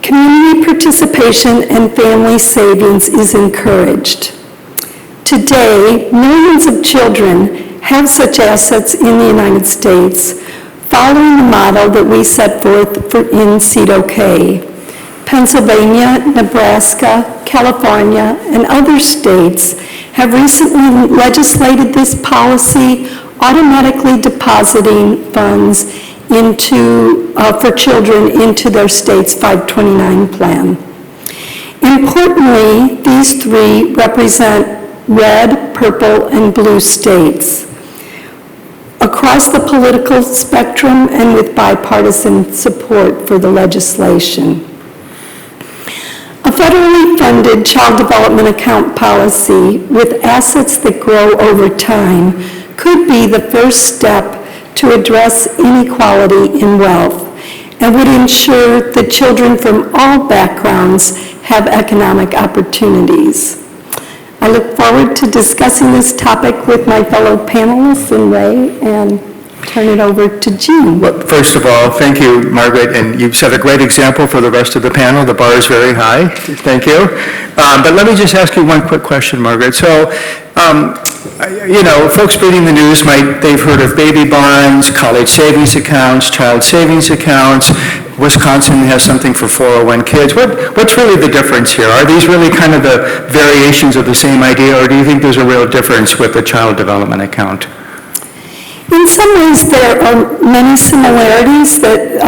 community participation and family savings is encouraged. Today, millions of children have such assets in the United States, following the model that we set forth in CEDOK. Pennsylvania, Nebraska, California, and other states have recently legislated this policy, automatically depositing funds for children into their state's 529 plan. Importantly, these 3 represent red, purple, and blue states. Across the political spectrum and with bipartisan support for the legislation. federally funded child development account policy with assets that grow over time could be the first step to address inequality in wealth and would ensure that children from all backgrounds have economic opportunities. I look forward to discussing this topic with my fellow panelists and Ray, and turn it over to Jean. Well, first of all, thank you, Margaret, and you've set a great example for the rest of the panel. The bar is very high. Thank you. But let me just ask you one quick question, Margaret. So, folks reading the news they've heard of baby bonds, college savings accounts, child savings accounts. Wisconsin has something for 401 kids. What's really the difference here? Are these really kind of the variations of the same idea, or do you think there's a real difference with the child development account? In some ways, there are many similarities that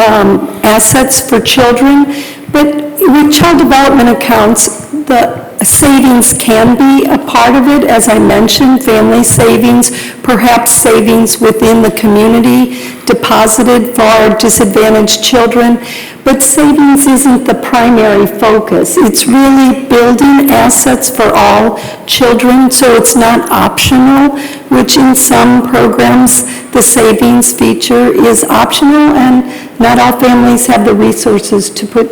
assets for children, but with child development accounts, the savings can be a part of it, as I mentioned, family savings, perhaps savings within the community deposited for disadvantaged children, but savings isn't the primary focus. It's really building assets for all children, so it's not optional, which in some programs the savings feature is optional, and not all families have the resources to put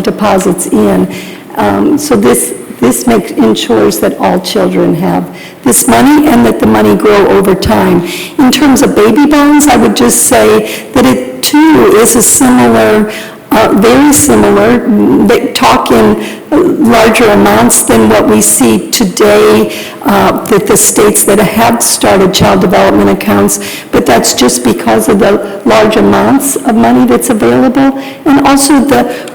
deposits in. So this ensures that all children have this money and that the money grow over time. In terms of baby bonds, I would just say that it too is a similar, very similar. They talk in larger amounts than what we see today that the states that have started child development accounts, but that's just because of the large amounts of money that's available. And also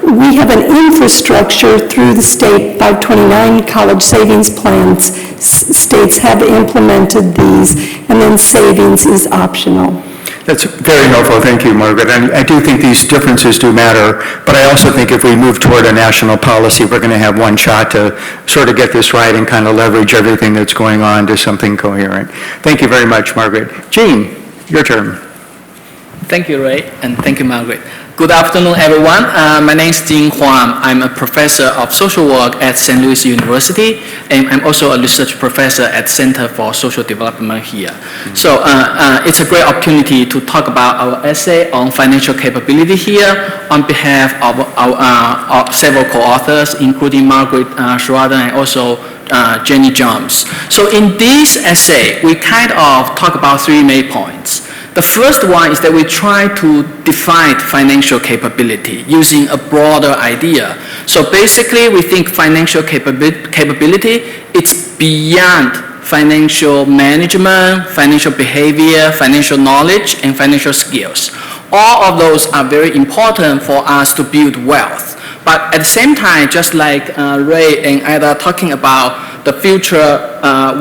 we have an infrastructure through the state 529 college savings plans. States have implemented these, and then savings is optional. That's very helpful. Thank you, Margaret. And I do think these differences do matter, but I also think if we move toward a national policy, we're going to have one shot to sort of get this right and kind of leverage everything that's going on to something coherent. Thank you very much, Margaret. Jean, your turn. Thank you, Ray, and thank you, Margaret. Good afternoon, everyone. My name is Jing Huang. I'm a professor of social work at St. Louis University, and I'm also a research professor at Center for Social Development here. So it's a great opportunity to talk about our essay on financial capability here on behalf of our several co-authors, including Margaret Schroeder and also Jenny Jones. So in this essay, we kind of talk about three main points. The first one is that we try to define financial capability using a broader idea. So basically, we think financial capability, it's beyond financial management, financial behavior, financial knowledge, and financial skills. All of those are very important for us to build wealth. But at the same time, just like Ray and Ida talking about the future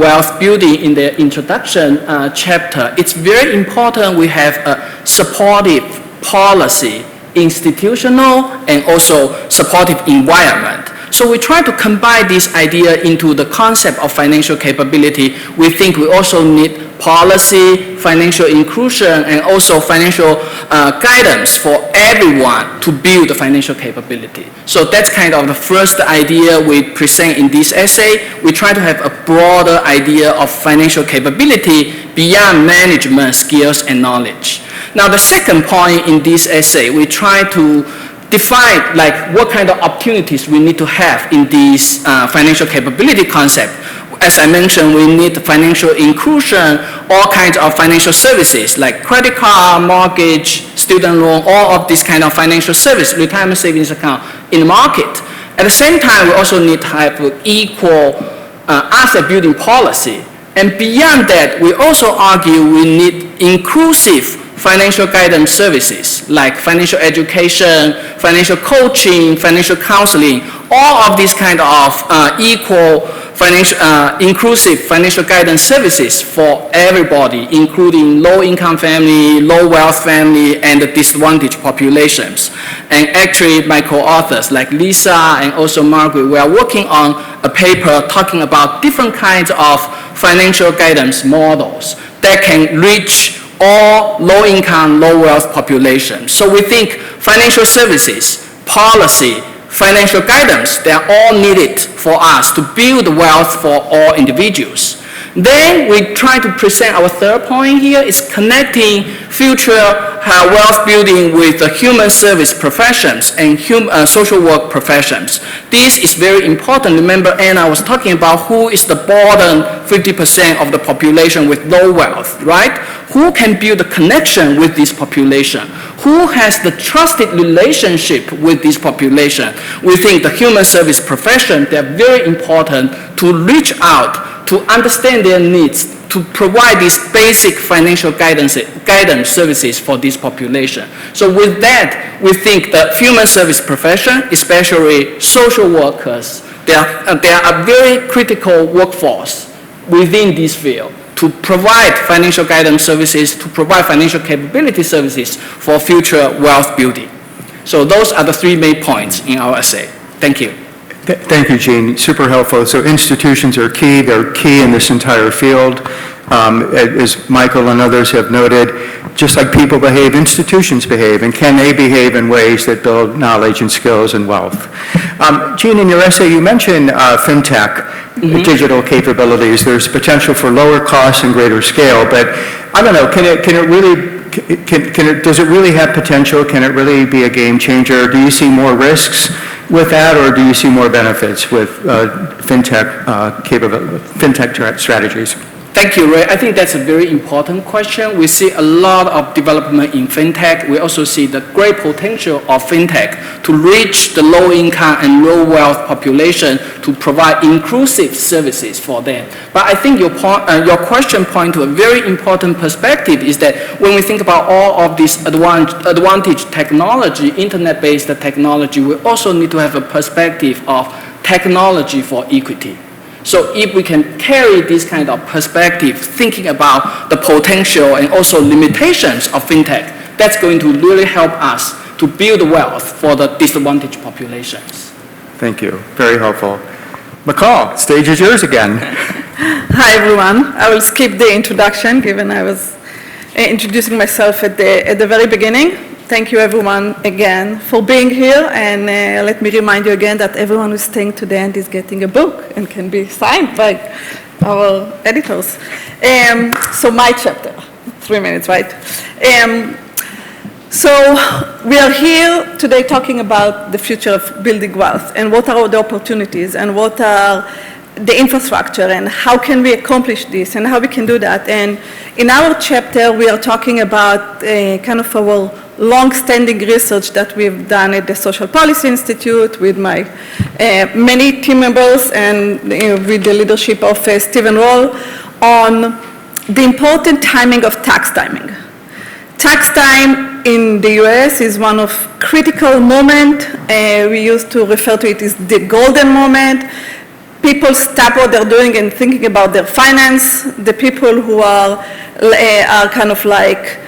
wealth building in the introduction chapter, it's very important we have a supportive policy, institutional, and also supportive environment. So we try to combine this idea into the concept of financial capability. We think we also need policy, financial inclusion, and also financial guidance for everyone to build the financial capability. So that's kind of the first idea we present in this essay. We try to have a broader idea of financial capability beyond management skills and knowledge. Now the second point in this essay, we try to define like what kind of opportunities we need to have in this financial capability concept. As I mentioned, we need financial inclusion, all kinds of financial services like credit card, mortgage, student loan, all of these kind of financial service, retirement savings account in the market. At the same time, we also need to have equal asset building policy. And beyond that, we also argue we need inclusive financial guidance services like financial education, financial coaching, financial counseling, all of these kind of equal inclusive financial guidance services for everybody, including low-income family, low-wealth family, and the disadvantaged populations. And actually, my co-authors like Lisa and also Margaret, we are working on a paper talking about different kinds of financial guidance models that can reach all low-income, low-wealth populations. So we think financial services, policy, financial guidance. They are all needed for us to build wealth for all individuals. Then we try to present our third point here is connecting future wealth building with the human service professions and social work professions. This is very important. Remember, Anna was talking about who is the bottom 50% of the population with low wealth, right? Who can build a connection with this population? Who has the trusted relationship with this population? We think the human service profession, they're very important to reach out, to understand their needs, to provide these basic financial guidance services for this population. So with that, we think the human service profession, especially social workers, they are a very critical workforce within this field to provide financial guidance services, to provide financial capability services for future wealth building. So those are the three main points in our essay. Thank you. Thank you, Gene. Super helpful. So institutions are key. They're key in this entire field. As Michael and others have noted, just like people behave, institutions behave. And can they behave in ways that build knowledge and skills and wealth? Gene, in your essay, you mentioned fintech, digital capabilities. There's potential for lower costs and greater scale. But I don't know, does it really have potential? Can it really be a game changer? Do you see more risks with that, or do you see more benefits with fintech strategies? Thank you, Ray. I think that's a very important question. We see a lot of development in fintech. We also see the great potential of fintech to reach the low income and low wealth population to provide inclusive services for them. But I think your question points to a very important perspective is that when we think about all of this advantage technology, internet-based technology, we also need to have a perspective of technology for equity. So if we can carry this kind of perspective, thinking about the potential and also limitations of fintech, that's going to really help us to build wealth for the disadvantaged populations. Thank you. Very helpful. McCall, stage is yours again. Hi, everyone. I will skip the introduction, given I was introducing myself at the very beginning. Thank you, everyone, again, for being here. And let me remind you again that everyone who's staying to the end is getting a book and can be signed by our editors. So my chapter, 3 minutes, right? So we are here today talking about the future of building wealth and what are the opportunities and what are the infrastructure and how can we accomplish this and how we can do that. And in our chapter, we are talking about kind of our long-standing research that we've done at the Social Policy Institute with my many team members and with the leadership of Stephen Roll on the important timing of tax timing. Tax time in the US is one of critical moment. We used to refer to it as the golden moment. People stop what they're doing and thinking about their finance. The people who are kind of like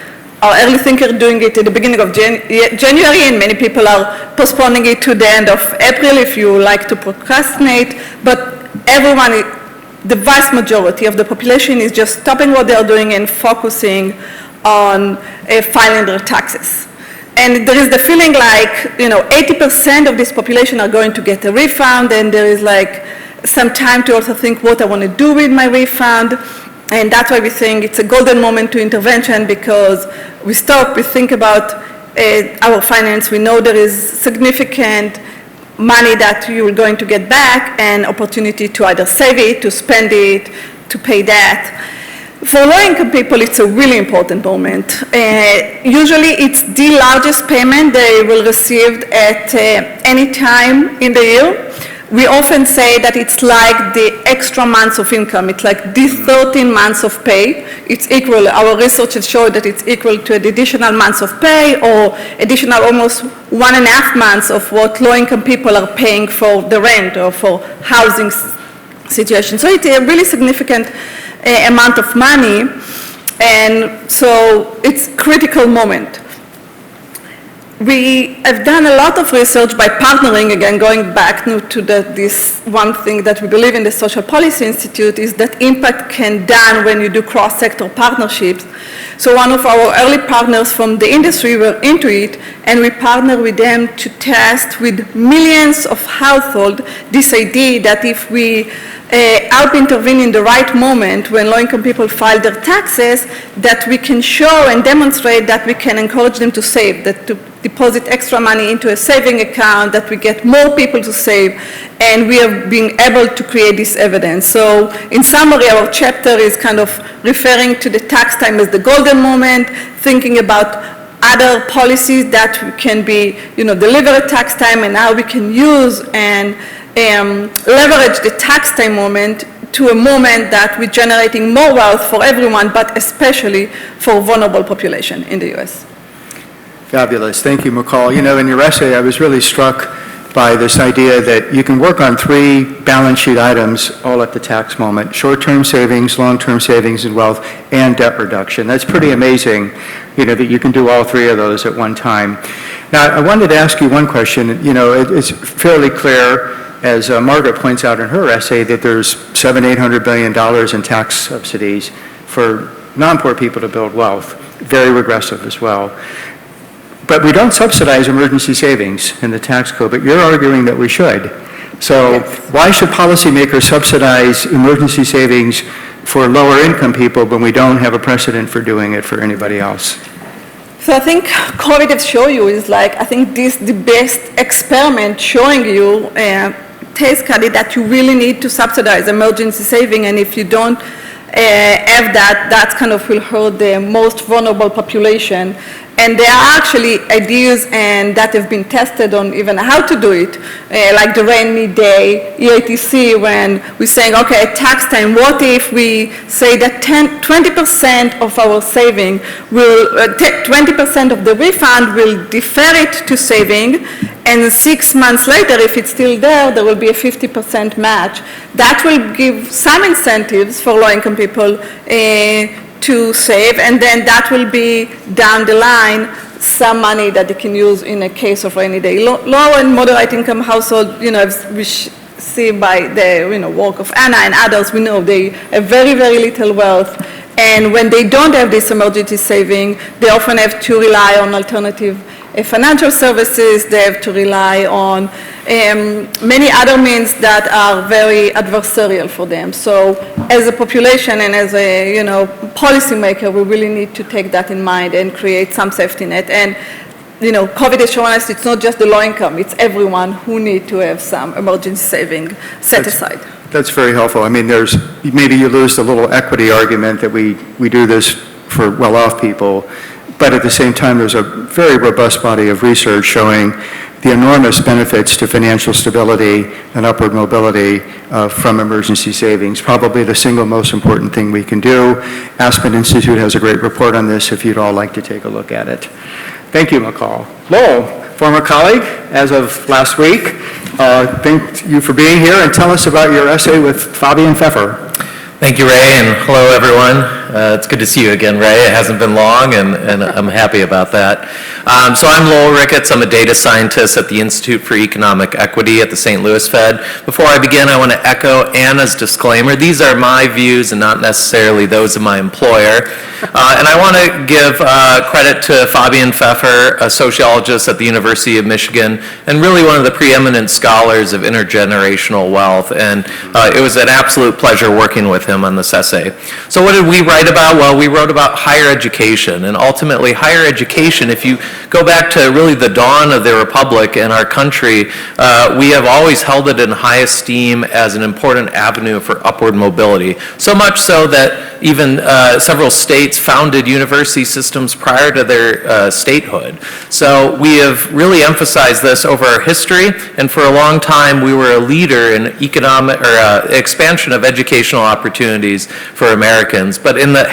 our early thinker doing it at the beginning of January, and many people are postponing it to the end of April if you like to procrastinate. But everyone, the vast majority of the population is just stopping what they're doing and focusing on filing their taxes. And there is the feeling like, 80% of this population are going to get a refund, and there is like some time to also think what I want to do with my refund. And that's why we think it's a golden moment to intervention, because we stop, we think about our finance. We know there is significant money that you're going to get back and opportunity to either save it, to spend it, to pay debt. For low-income people, it's a really important moment. Usually, it's the largest payment they will receive at any time in the year. We often say that it's like the extra months of income. It's like these 13 months of pay. It's equal. Our research has showed that it's equal to an additional months of pay or additional almost 1.5 months of what low-income people are paying for the rent or for housing situation. So it's a really significant amount of money, and so it's a critical moment. we have done a lot of research by partnering, again, going back to this one thing that we believe in the Social Policy Institute is that impact can done when you do cross-sector partnerships. So one of our early partners from the industry were into it, and we partnered with them to test with millions of households this idea that if we help intervene in the right moment when low-income people file their taxes, that we can show and demonstrate that we can encourage them to save, that to deposit extra money into a saving account, that we get more people to save, and we are being able to create this evidence. So in summary, our chapter is kind of referring to the tax time as the golden moment, thinking about other policies that can be, deliver a tax time and how we can use and leverage the tax time moment to a moment that we're generating more wealth for everyone, but especially for vulnerable population in the U.S. Fabulous. Thank you, McCall. In your essay, I was really struck by this idea that you can work on 3 balance sheet items all at the tax moment: short-term savings, long-term savings and wealth, and debt reduction. That's pretty amazing, that you can do all 3 of those at one time. Now, I wanted to ask you one question. It's fairly clear, as Margaret points out in her essay, that there's $700-800 billion in tax subsidies for non-poor people to build wealth, very regressive as well. But we don't subsidize emergency savings in the tax code, but you're arguing that we should. So why should policymakers subsidize emergency savings for lower income people when we don't have a precedent for doing it for anybody else? So I think COVID has shown you is I think this the best experiment showing you case study that you really need to subsidize emergency saving, and if you don't have that, that kind of will hurt the most vulnerable population. And there are actually ideas and that have been tested on even how to do it, like the rainy day, EATC, when we're saying, okay, at tax time, what if we say that 20% of our saving will, 20% of the refund will defer it to saving, and 6 months later, if it's still there will be a 50% match. That will give some incentives for low-income people to save, and then that will be down the line some money that they can use in a case of rainy day. Low and moderate income household, as we see by the work of Anna and others, we know they have very, very little wealth, and when they don't have this emergency saving, they often have to rely on alternative financial services. They have to rely on many other means that are very adversarial for them. So as a population and as a policymaker, we really need to take that in mind and create some safety net. And COVID has shown us it's not just the low income, it's everyone who need to have some emergency saving set aside. That's very helpful. I mean, maybe you lose the little equity argument that we do this for well-off people, but at the same time, there's a very robust body of research showing the enormous benefits to financial stability and upward mobility from emergency savings, probably the single most important thing we can do. Aspen Institute has a great report on this if you'd all like to take a look at it. Thank you, McCall. Lowell, former colleague as of last week, thank you for being here, and tell us about your essay with Fabian Pfeffer. Thank you, Ray, and hello, everyone. It's good to see you again, Ray. It hasn't been long, and I'm happy about that. So I'm Lowell Ricketts. I'm a data scientist at the Institute for Economic Equity at the St. Louis Fed. Before I begin, I want to echo Anna's disclaimer. These are my views and not necessarily those of my employer. And I want to give credit to Fabian Pfeffer, a sociologist at the University of Michigan, and really one of the preeminent scholars of intergenerational wealth. And it was an absolute pleasure working with him on this essay. So what did we write about? Well, we wrote about higher education, and ultimately higher education, if you go back to really the dawn of the Republic and our country, we have always held it in high esteem as an important avenue for upward mobility. So much so that even several states founded university systems prior to their statehood. So we have really emphasized this over our history, and for a long time we were a leader in economic or expansion of educational opportunities for Americans. But in the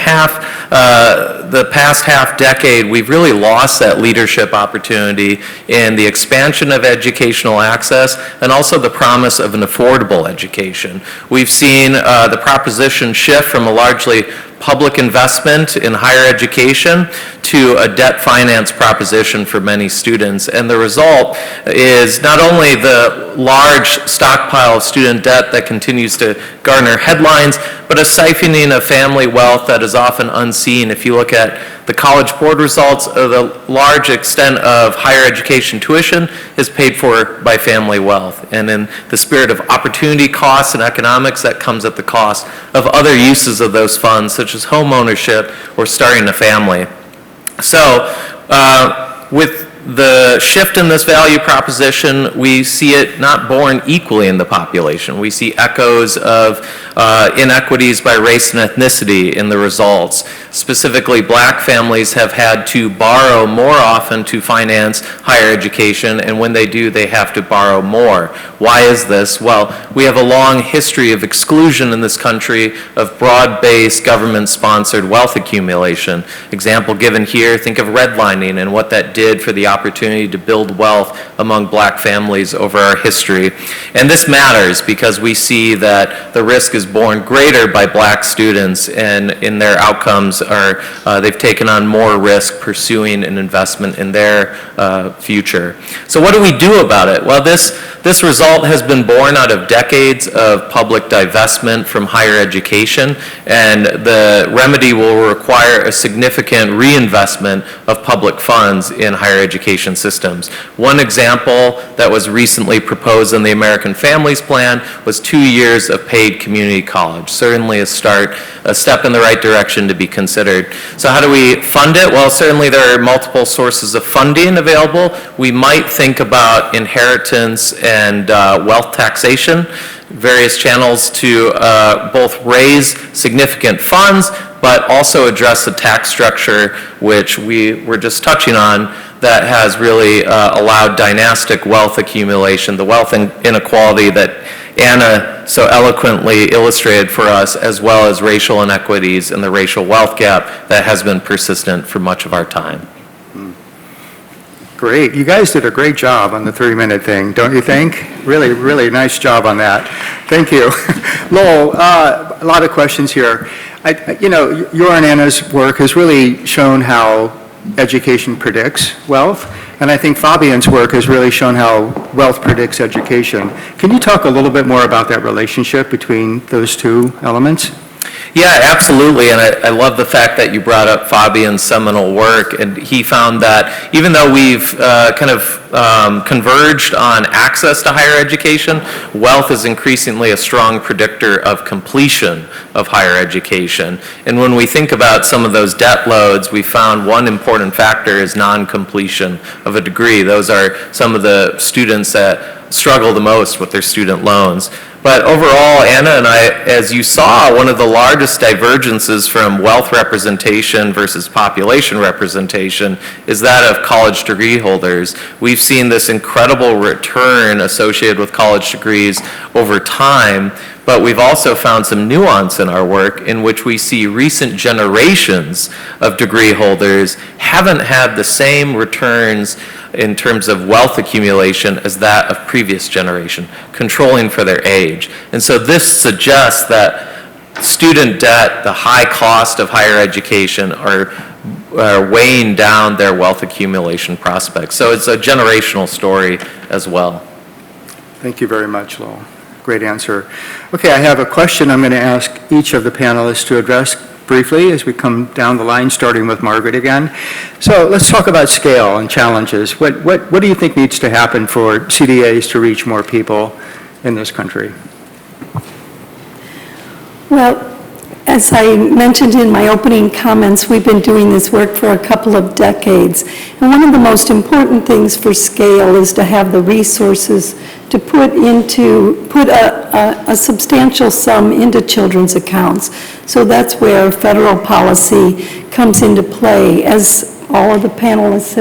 past half decade, we've really lost that leadership opportunity in the expansion of educational access and also the promise of an affordable education. We've seen the proposition shift from a largely public investment in higher education to a debt finance proposition for many students. And the result is not only the large stockpile of student debt that continues to garner headlines, but a siphoning of family wealth that is often unseen. If you look at the College Board results, the large extent of higher education tuition is paid for by family wealth. And in the spirit of opportunity costs and economics, that comes at the cost of other uses of those funds, such as home ownership or starting a family. So with the shift in this value proposition, we see it not borne equally in the population. We see echoes of inequities by race and ethnicity in the results. Specifically, black families have had to borrow more often to finance higher education, and when they do, they have to borrow more. Why is this? Well, we have a long history of exclusion in this country of broad-based government-sponsored wealth accumulation. Example given here, think of redlining and what that did for the opportunity to build wealth among black families over our history. And this matters because we see that the risk is borne greater by black students, and in their outcomes are they've taken on more risk pursuing an investment in their future. So what do we do about it? Well, this result has been born out of decades of public divestment from higher education, and the remedy will require a significant reinvestment of public funds in higher education systems. One example that was recently proposed in the American Families Plan was 2 years of paid community college. Certainly a step in the right direction to be considered. So how do we fund it? Well, certainly there are multiple sources of funding available. We might think about inheritance and wealth taxation, various channels to both raise significant funds, but also address the tax structure, which we were just touching on, that has really allowed dynastic wealth accumulation, the wealth inequality that Anna so eloquently illustrated for us, as well as racial inequities and the racial wealth gap that has been persistent for much of our time. Great. You guys did a great job on the 3-minute thing, don't you think? Really, really nice job on that. Thank you. Lowell, a lot of questions here. Your and Anna's work has really shown how education predicts wealth, and I think Fabian's work has really shown how wealth predicts education. Can you talk a little bit more about that relationship between those two elements? Yeah, absolutely, and I love the fact that you brought up Fabian's seminal work, and he found that even though we've converged on access to higher education, wealth is increasingly a strong predictor of completion of higher education. And when we think about some of those debt loads, we found one important factor is non-completion of a degree. Those are some of the students that struggle the most with their student loans. But overall, Anna and I, as you saw, one of the largest divergences from wealth representation versus population representation is that of college degree holders. We've seen this incredible return associated with college degrees over time, but we've also found some nuance in our work in which we see recent generations of degree holders haven't had the same returns in terms of wealth accumulation as that of previous generation, controlling for their age. And so this suggests that student debt, the high cost of higher education, are weighing down their wealth accumulation prospects. So it's a generational story as well. Thank you very much, Lowell. Great answer. Okay, I have a question I'm going to ask each of the panelists to address briefly as we come down the line, starting with Margaret again. So let's talk about scale and challenges. What do you think needs to happen for CDAs to reach more people in this country? Well, as I mentioned in my opening comments, we've been doing this work for a couple of decades. And one of the most important things for scale is to have the resources to put a substantial sum into children's accounts. So that's where federal policy comes into play. As all of the panelists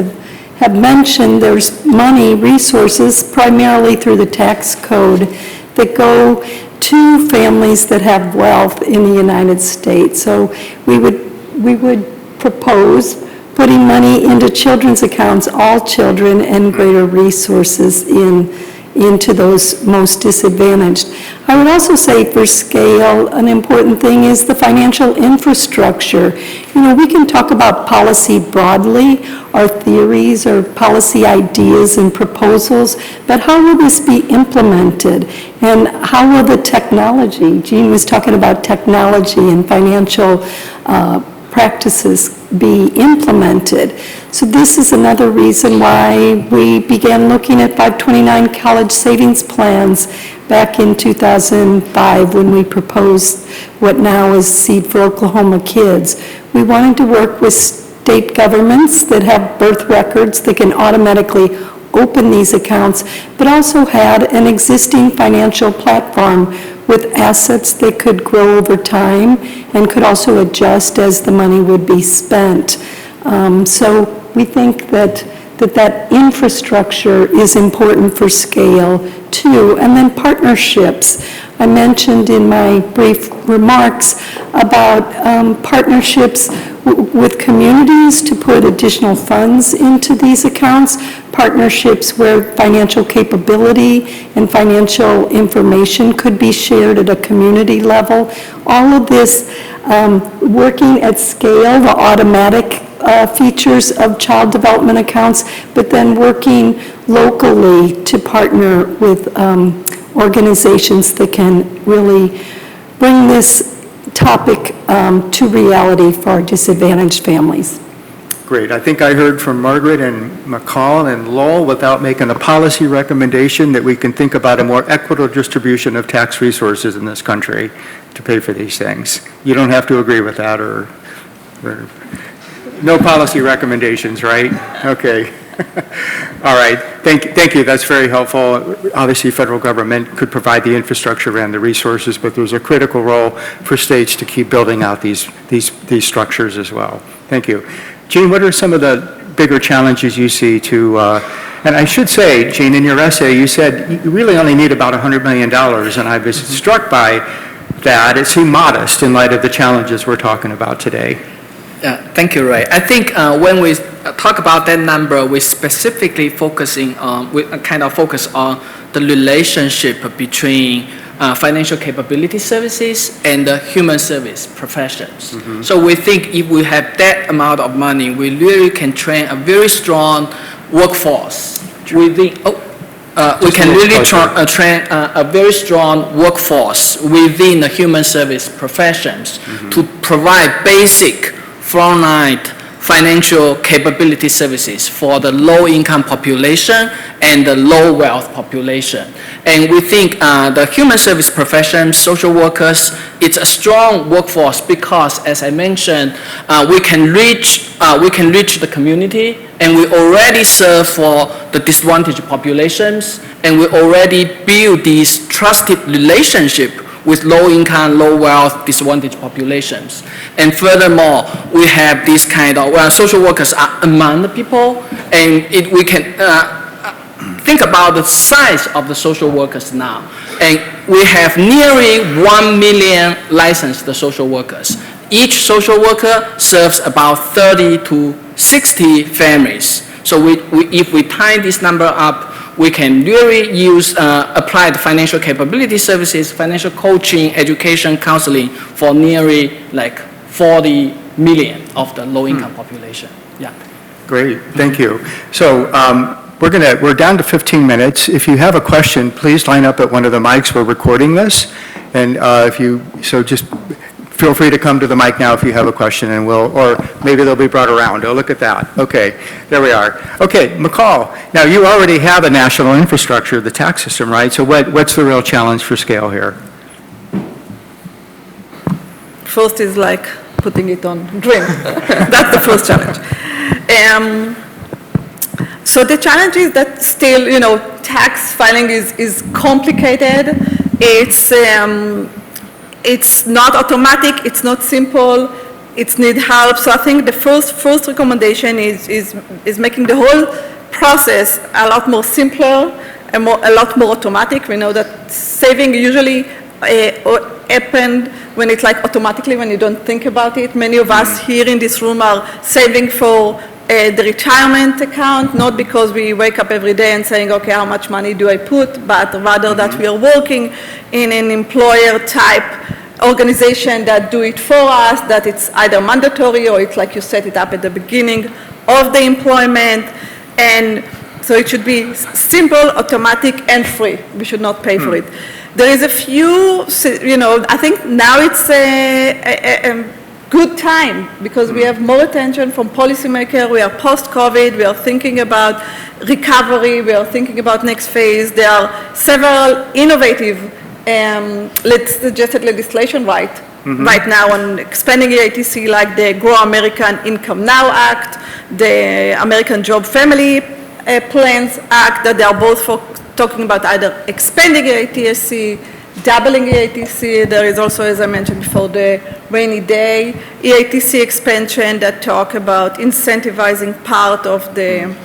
have mentioned, there's money, resources, primarily through the tax code, that go to families that have wealth in the United States. So we would propose putting money into children's accounts, all children, and greater resources in into those most disadvantaged. I would also say for scale, an important thing is the financial infrastructure. You know, we can talk about policy broadly, our theories or policy ideas and proposals, but how will this be implemented? And how will the technology, Jean was talking about technology and financial practices be implemented. So this is another reason why we began looking at 529 college savings plans back in 2005 when we proposed what now is Seed for Oklahoma Kids. We wanted to work with state governments that have birth records that can automatically open these accounts, but also had an existing financial platform with assets that could grow over time and could also adjust as the money would be spent. So we think that infrastructure is important for scale too. And then partnerships. I mentioned in my brief remarks about partnerships with communities to put additional funds into these accounts, partnerships where financial capability and financial information could be shared at a community level. All of this working at scale, the automatic features of child development accounts, but then working locally to partner with organizations that can really bring this topic to reality for our disadvantaged families. Great. I think I heard from Margaret and McCall and Lowell without making a policy recommendation that we can think about a more equitable distribution of tax resources in this country to pay for these things. You don't have to agree with that or no policy recommendations, right? Okay. All right. Thank you. That's very helpful. Obviously, federal government could provide the infrastructure and the resources, but there's a critical role for states to keep building out these structures as well. Thank you. Jean, what are some of the bigger challenges you see to, and I should say, Jean, in your essay, you said you really only need about $100 million, and I was struck by that. It seemed modest in light of the challenges we're talking about today. Thank you, Ray. I think when we talk about that number, we're specifically focusing on, we kind of focus on the relationship between financial capability services and the human service professions. Mm-hmm. So we think if we have that amount of money, we really can train a very strong workforce. We think, we can really train a very strong workforce within the human service professions mm-hmm. to provide basic frontline financial capability services for the low-income population and the low-wealth population. And we think the human service profession, social workers, it's a strong workforce because, as I mentioned, we can reach the community, and we already serve for the disadvantaged populations, and we already build this trusted relationship with low-income, low-wealth, disadvantaged populations. And furthermore, we have this kind of, social workers are among the people, and we can think about the size of the social workers now. And we have nearly 1 million licensed social workers. Each social worker serves about 30 to 60 families. So if we tie this number up, we can really use applied financial capability services, financial coaching, education, counseling for nearly like 40 million of the low-income population. Yeah. Great, thank you. So we're down to 15 minutes. If you have a question, please line up at one of the mics. We're recording this, and just feel free to come to the mic now if you have a question, and or maybe they'll be brought around. Oh, look at that. Okay, there we are. Okay, McCall, now you already have a national infrastructure, the tax system, right? So what's the real challenge for scale here? First is like putting it on dream. That's the first challenge. So the challenge is that still, tax filing is complicated. It's not automatic, it's not simple, it needs help. So I think the first recommendation is making the whole process a lot more simpler and a lot more automatic. We know that saving usually happen when it's like automatically, when you don't think about it. Many of us here in this room are saving for the retirement account, not because we wake up every day and saying, okay, how much money do I put, but rather that we are working in an employer-type organization that do it for us, that it's either mandatory or it's like you set it up at the beginning of the employment. And so it should be simple, automatic, and free. We should not pay for it. There is a few, I think now it's a good time because we have more attention from policymakers. We are post-COVID. We are thinking about recovery. We are thinking about next phase. There are several innovative suggested legislation right now on expanding EITC, like the Grow American Income Now Act, the American Job Family Plans Act, that they are both talking about either expanding EITC, doubling EITC. There is also, as I mentioned before, the rainy day EITC expansion that talk about incentivizing part of the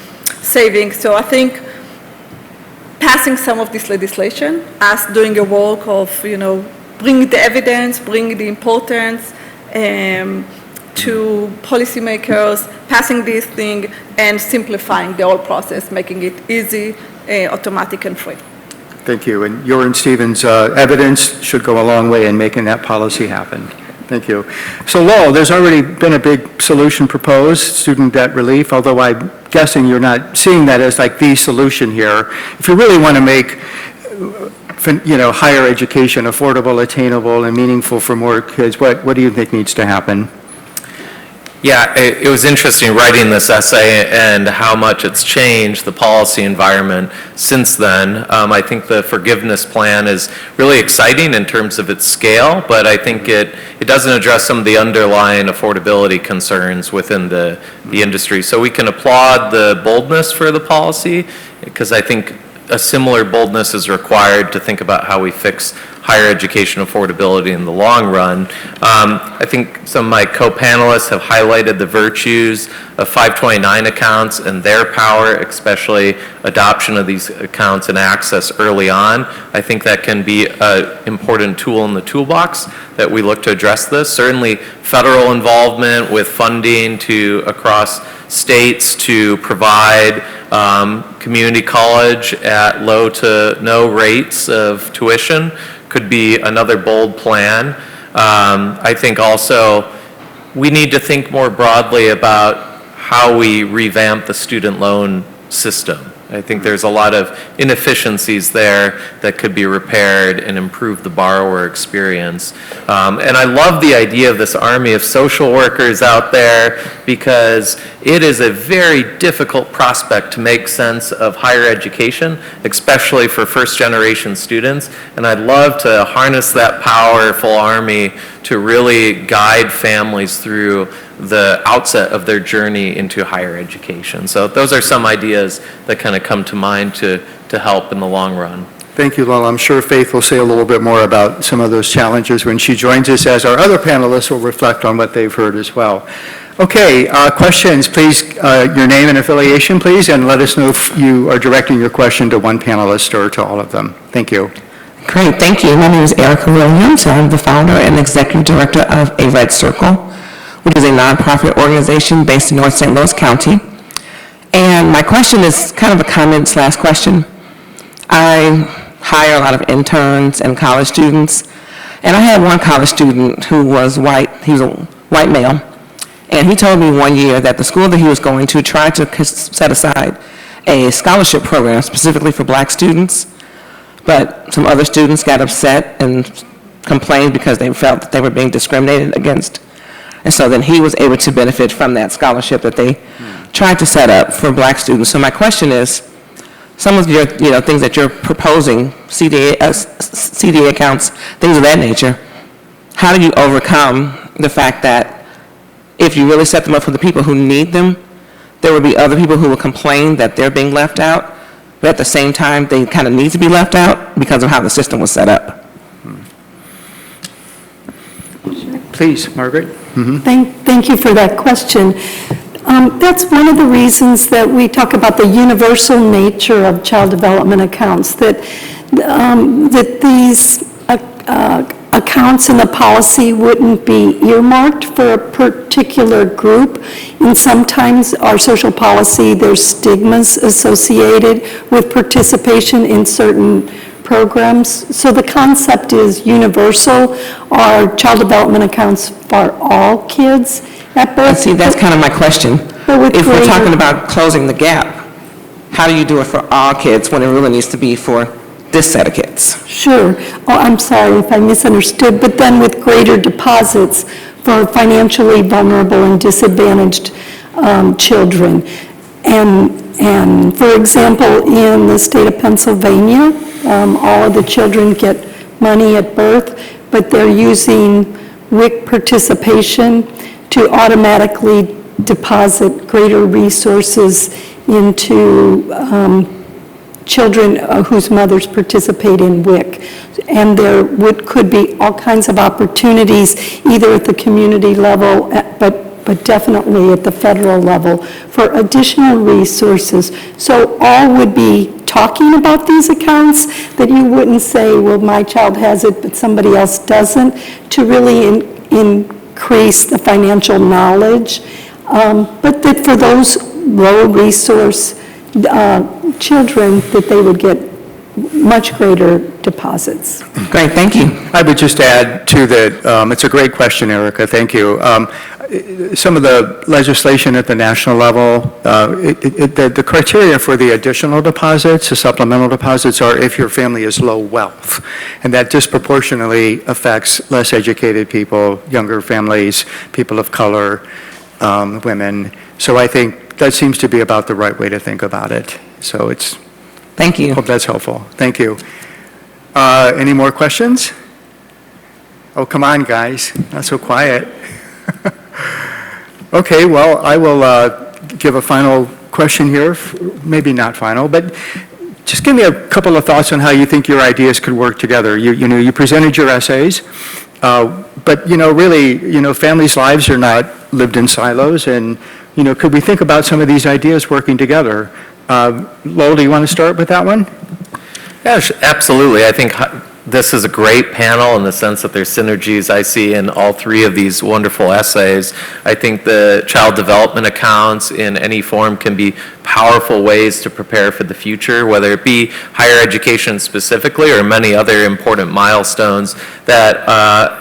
savings. So I think passing some of this legislation, us doing a work of, bringing the evidence, bringing the importance to policymakers, passing this thing, and simplifying the whole process, making it easy, automatic, and free. Thank you. And your and Stephen's evidence should go a long way in making that policy happen. Thank you. So, Lowell, there's already been a big solution proposed, student debt relief, although I'm guessing you're not seeing that as like the solution here. If you really want to make, higher education affordable, attainable, and meaningful for more kids, what do you think needs to happen? Yeah, it was interesting writing this essay and how much it's changed the policy environment since then. I think the forgiveness plan is really exciting in terms of its scale, but I think it doesn't address some of the underlying affordability concerns within the industry. So we can applaud the boldness for the policy, because I think a similar boldness is required to think about how we fix higher education affordability in the long run. I think some of my co-panelists have highlighted the virtues of 529 accounts and their power, especially adoption of these accounts and access early on. I think that can be an important tool in the toolbox that we look to address this. Certainly federal involvement with funding across states to provide community college at low to no rates of tuition could be another bold plan. I think also we need to think more broadly about how we revamp the student loan system. I think there's a lot of inefficiencies there that could be repaired and improve the borrower experience. And I love the idea of this army of social workers out there, because it is a very difficult prospect to make sense of higher education, especially for first-generation students. And I'd love to harness that powerful army to really guide families through the outset of their journey into higher education. So those are some ideas that kind of come to mind to help in the long run. Thank you, Lowell. I'm sure Faith will say a little bit more about some of those challenges when she joins us, as our other panelists will reflect on what they've heard as well. Okay, questions, please, your name and affiliation, please, and let us know if you are directing your question to one panelist or to all of them. Thank you. Great, thank you. My name is Erica Williams. I'm the founder and executive director of A Red Circle, which is a nonprofit organization based in North St. Louis County. And my question is kind of a comment/question. I hire a lot of interns and college students, and I had one college student who was white. He was a white male, and he told me one year that the school that he was going to tried to set aside a scholarship program specifically for black students, but some other students got upset and complained because they felt that they were being discriminated against. And so then he was able to benefit from that scholarship that they tried to set up for black students. So my question is, some of your things that you're proposing, CDA accounts, things of that nature, how do you overcome the fact that if you really set them up for the people who need them, there will be other people who will complain that they're being left out, but at the same time they kind of need to be left out because of how the system was set up? Please, Margaret. Thank you for that question. That's one of the reasons that we talk about the universal nature of child development accounts, that these accounts accounts in the policy wouldn't be earmarked for a particular group. And sometimes our social policy, there's stigmas associated with participation in certain programs. So the concept is universal, are child development accounts for all kids at birth. See, that's kind of my question. If we're talking about closing the gap, how do you do it for all kids when it really needs to be for this set of kids? Sure. Oh, I'm sorry if I misunderstood, but then with greater deposits for financially vulnerable and disadvantaged children. And for example, in the state of Pennsylvania, all of the children get money at birth, but they're using WIC participation to automatically deposit greater resources into children whose mothers participate in WIC. And there could be all kinds of opportunities, either at the community level, but definitely at the federal level, for additional resources. So all would be talking about these accounts, that you wouldn't say, well, my child has it, but somebody else doesn't, to really increase the financial knowledge. But that for those low-resource children, that they would get much greater deposits. Great, thank you. I would just add to that, it's a great question, Erica, thank you. Some of the legislation at the national level, the criteria for the additional deposits, the supplemental deposits, are if your family is low wealth. And that disproportionately affects less educated people, younger families, people of color, women. So I think that seems to be about the right way to think about it. So it's... Thank you. Hope that's helpful. Thank you. Any more questions? Oh, come on, guys. Not so quiet. Okay, well, I will give a final question here. Maybe not final, but just give me a couple of thoughts on how you think your ideas could work together. You presented your essays, but really, families' lives are not lived in silos, and could we think about some of these ideas working together? Lowell, do you want to start with that one? Yeah, absolutely. I think this is a great panel in the sense that there's synergies I see in all three of these wonderful essays. I think the child development accounts in any form can be powerful ways to prepare for the future, whether it be higher education specifically or many other important milestones that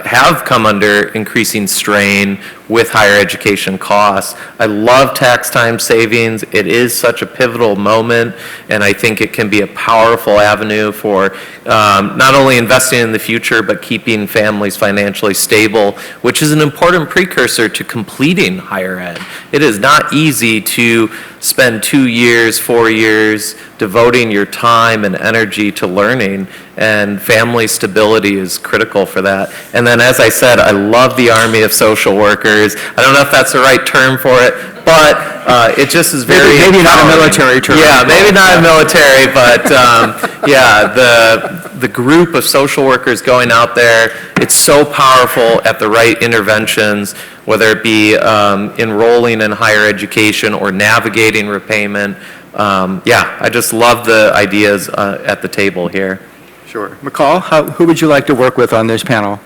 have come under increasing strain with higher education costs. I love tax time savings. It is such a pivotal moment, and I think it can be a powerful avenue for not only investing in the future, but keeping families financially stable, which is an important precursor to completing higher ed. It is not easy to spend 2 years, 4 years devoting your time and energy to learning, and family stability is critical for that. And then, as I said, I love the army of social workers. I don't know if that's the right term for it, but it just is very maybe not a military term. Yeah, maybe not a military, but yeah, the group of social workers going out there, it's so powerful at the right interventions, whether it be enrolling in higher education or navigating repayment. Yeah, I just love the ideas at the table here. Sure. McCall, who would you like to work with on this panel?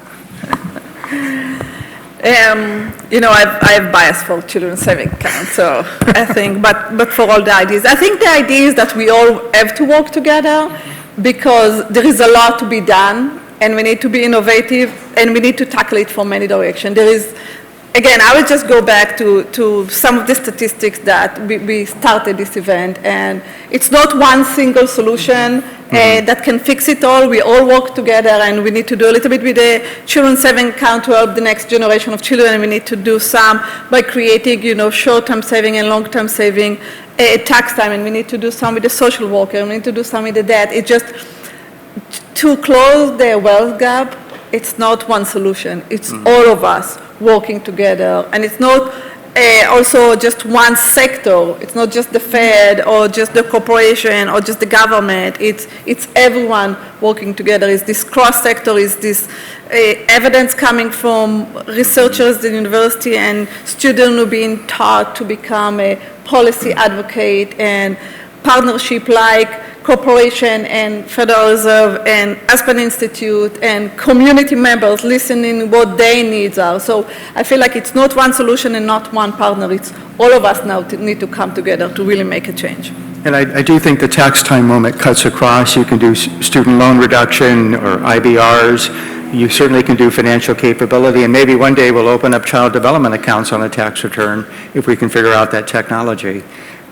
I have bias for children's saving accounts, so I think, but for all the ideas. I think the idea is that we all have to work together because there is a lot to be done, and we need to be innovative, and we need to tackle it from many directions. There is, again, I will just go back to some of the statistics that we started this event, and it's not one single solution that can fix it all. We all work together, and we need to do a little bit with the children's saving account to help the next generation of children, and we need to do some by creating, short-term saving and long-term saving tax time, and we need to do some with the social worker, and we need to do some with the debt. It's just to close the wealth gap. It's not one solution. It's all of us working together, and it's not also just one sector. It's not just the Fed or just the corporation or just the government. It's everyone working together. It's this cross-sector, it's this evidence coming from researchers at the university and students who are being taught to become a policy advocate, and partnership like corporation and Federal Reserve and Aspen Institute and community members listening what their needs are. So I feel like it's not one solution and not one partner. It's all of us now need to come together to really make a change. And I do think the tax time moment cuts across. You can do student loan reduction or IBRs. You certainly can do financial capability, and maybe one day we'll open up child development accounts on a tax return if we can figure out that technology.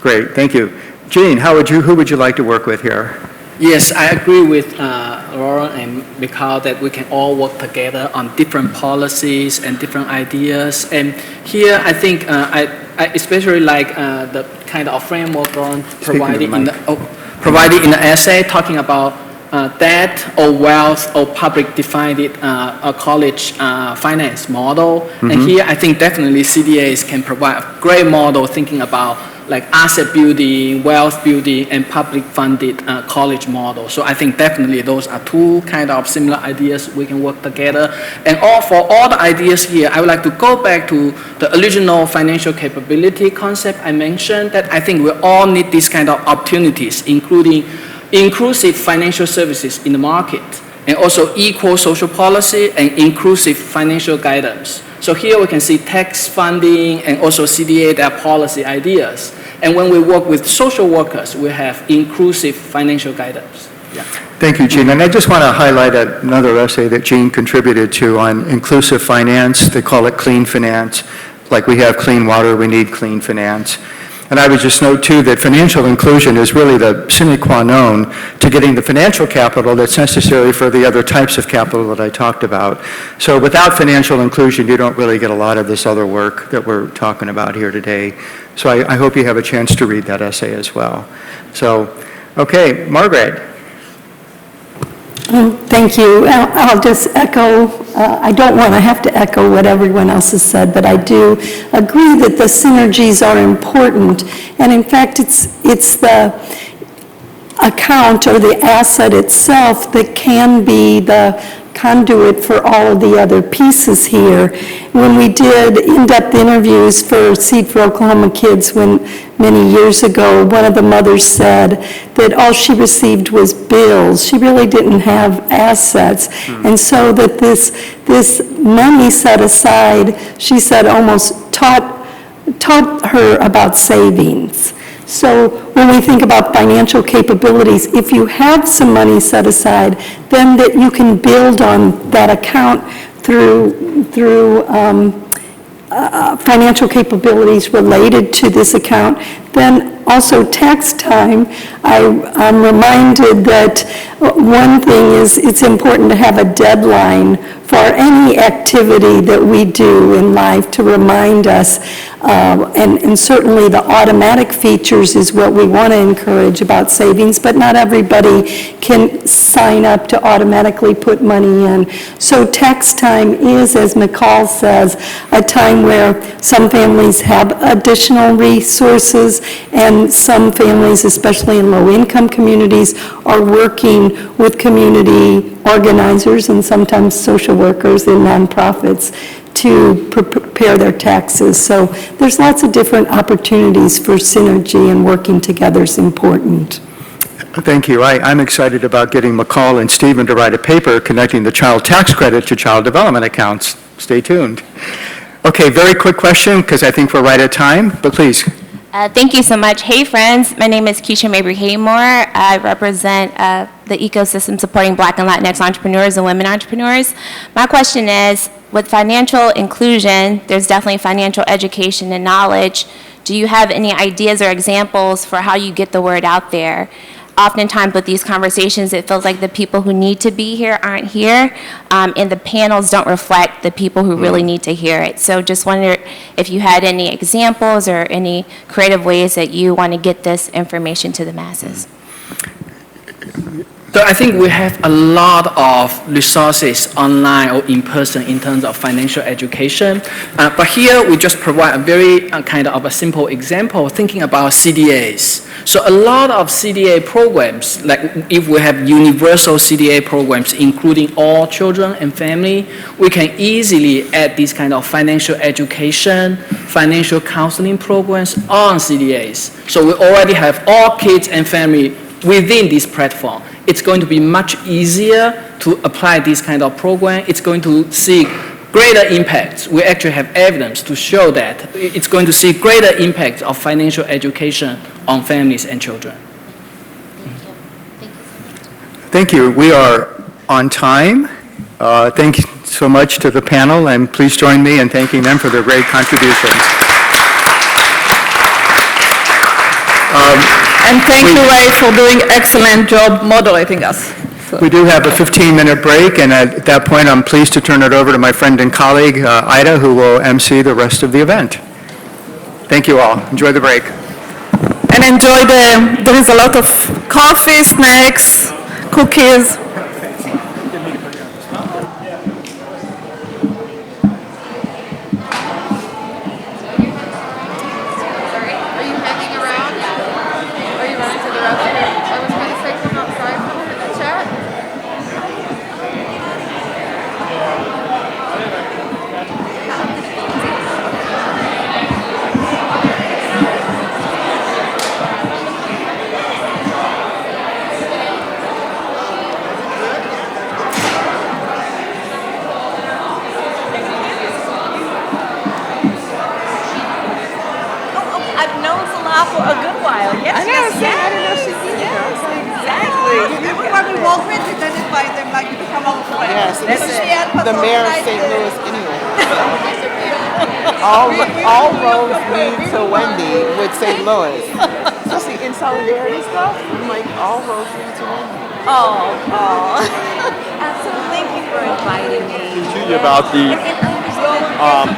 Great, thank you. Gene, who would you like to work with here? Yes, I agree with Laura and Mikhail that we can all work together on different policies and different ideas. And here, I think I especially like the kind of framework Laura provided in the essay, talking about debt or wealth or public defined college finance model. Mm-hmm. And here, I think definitely CDAs can provide a great model thinking about like asset building, wealth building, and public funded college model. So I think definitely those are two kind of similar ideas we can work together. And for all the ideas here, I would like to go back to the original financial capability concept I mentioned, that I think we all need these kind of opportunities, including inclusive financial services in the market, and also equal social policy and inclusive financial guidance. So here we can see tax funding and also CDA, their policy ideas. And when we work with social workers, we have inclusive financial guidance. Yeah. Thank you, Gene. And I just want to highlight another essay that Gene contributed to on inclusive finance. They call it clean finance. Like we have clean water, we need clean finance. And I would just note, too, that financial inclusion is really the sine qua non to getting the financial capital that's necessary for the other types of capital that I talked about. So without financial inclusion, you don't really get a lot of this other work that we're talking about here today. So I hope you have a chance to read that essay as well. So, okay, Margaret. Thank you. I'll just echo, I don't want to have to echo what everyone else has said, but I do agree that the synergies are important. And in fact, it's the account or the asset itself that can be the conduit for all of the other pieces here. When we did in-depth interviews for Seed for Oklahoma Kids many years ago, one of the mothers said that all she received was bills. She really didn't have assets. And so that this money set aside, she said, almost taught her about savings. So when we think about financial capabilities, if you have some money set aside, then that you can build on that account through financial capabilities related to this account. Then also tax time, I'm reminded that one thing is it's important to have a deadline for any activity that we do in life to remind us, and certainly the automatic features is what we want to encourage about savings, but not everybody can sign up to automatically put money in. So tax time is, as McCall says, a time where some families have additional resources, and some families, especially in low-income communities, are working with community organizers and sometimes social workers in nonprofits to prepare their taxes. So there's lots of different opportunities for synergy, and working together is important. Thank you. I'm excited about getting McCall and Stephen to write a paper connecting the child tax credit to child development accounts. Stay tuned. Okay, very quick question, because I think we're right at time, but please. Thank you so much. Hey, friends. My name is Keisha Mabry Haymore. I represent the ecosystem supporting Black and Latinx entrepreneurs and women entrepreneurs. My question is, with financial inclusion, there's definitely financial education and knowledge. Do you have any ideas or examples for how you get the word out there? Oftentimes with these conversations, it feels like the people who need to be here aren't here, and the panels don't reflect the people who really need to hear it. So just wonder if you had any examples or any creative ways that you want to get this information to the masses. So I think we have a lot of resources online or in person in terms of financial education. But here we just provide a very kind of a simple example thinking about CDAs. So a lot of CDA programs, like if we have universal CDA programs including all children and family, we can easily add these kind of financial education, financial counseling programs on CDAs. So we already have all kids and family within this platform, it's going to be much easier to apply this kind of program. It's going to see greater impacts. We actually have evidence to show that it's going to see greater impact of financial education on families and children. Thank you. We are on time. Thank you so much to the panel, and please join me in thanking them for their great contributions. And thank you, Ray, for doing excellent job moderating us. We do have a 15-minute break, and at that point, I'm pleased to turn it over to my friend and colleague, Ida, who will MC the rest of the event. Thank you all. Enjoy the break. And enjoy there is a lot of coffee, snacks, cookies. The mayor of St. Louis anyway. all roads lead to Wendy with St. Louis. Especially in solidarity stuff. I'm like, all roads lead to Wendy. Oh. Absolutely. Thank you for inviting me. To you about the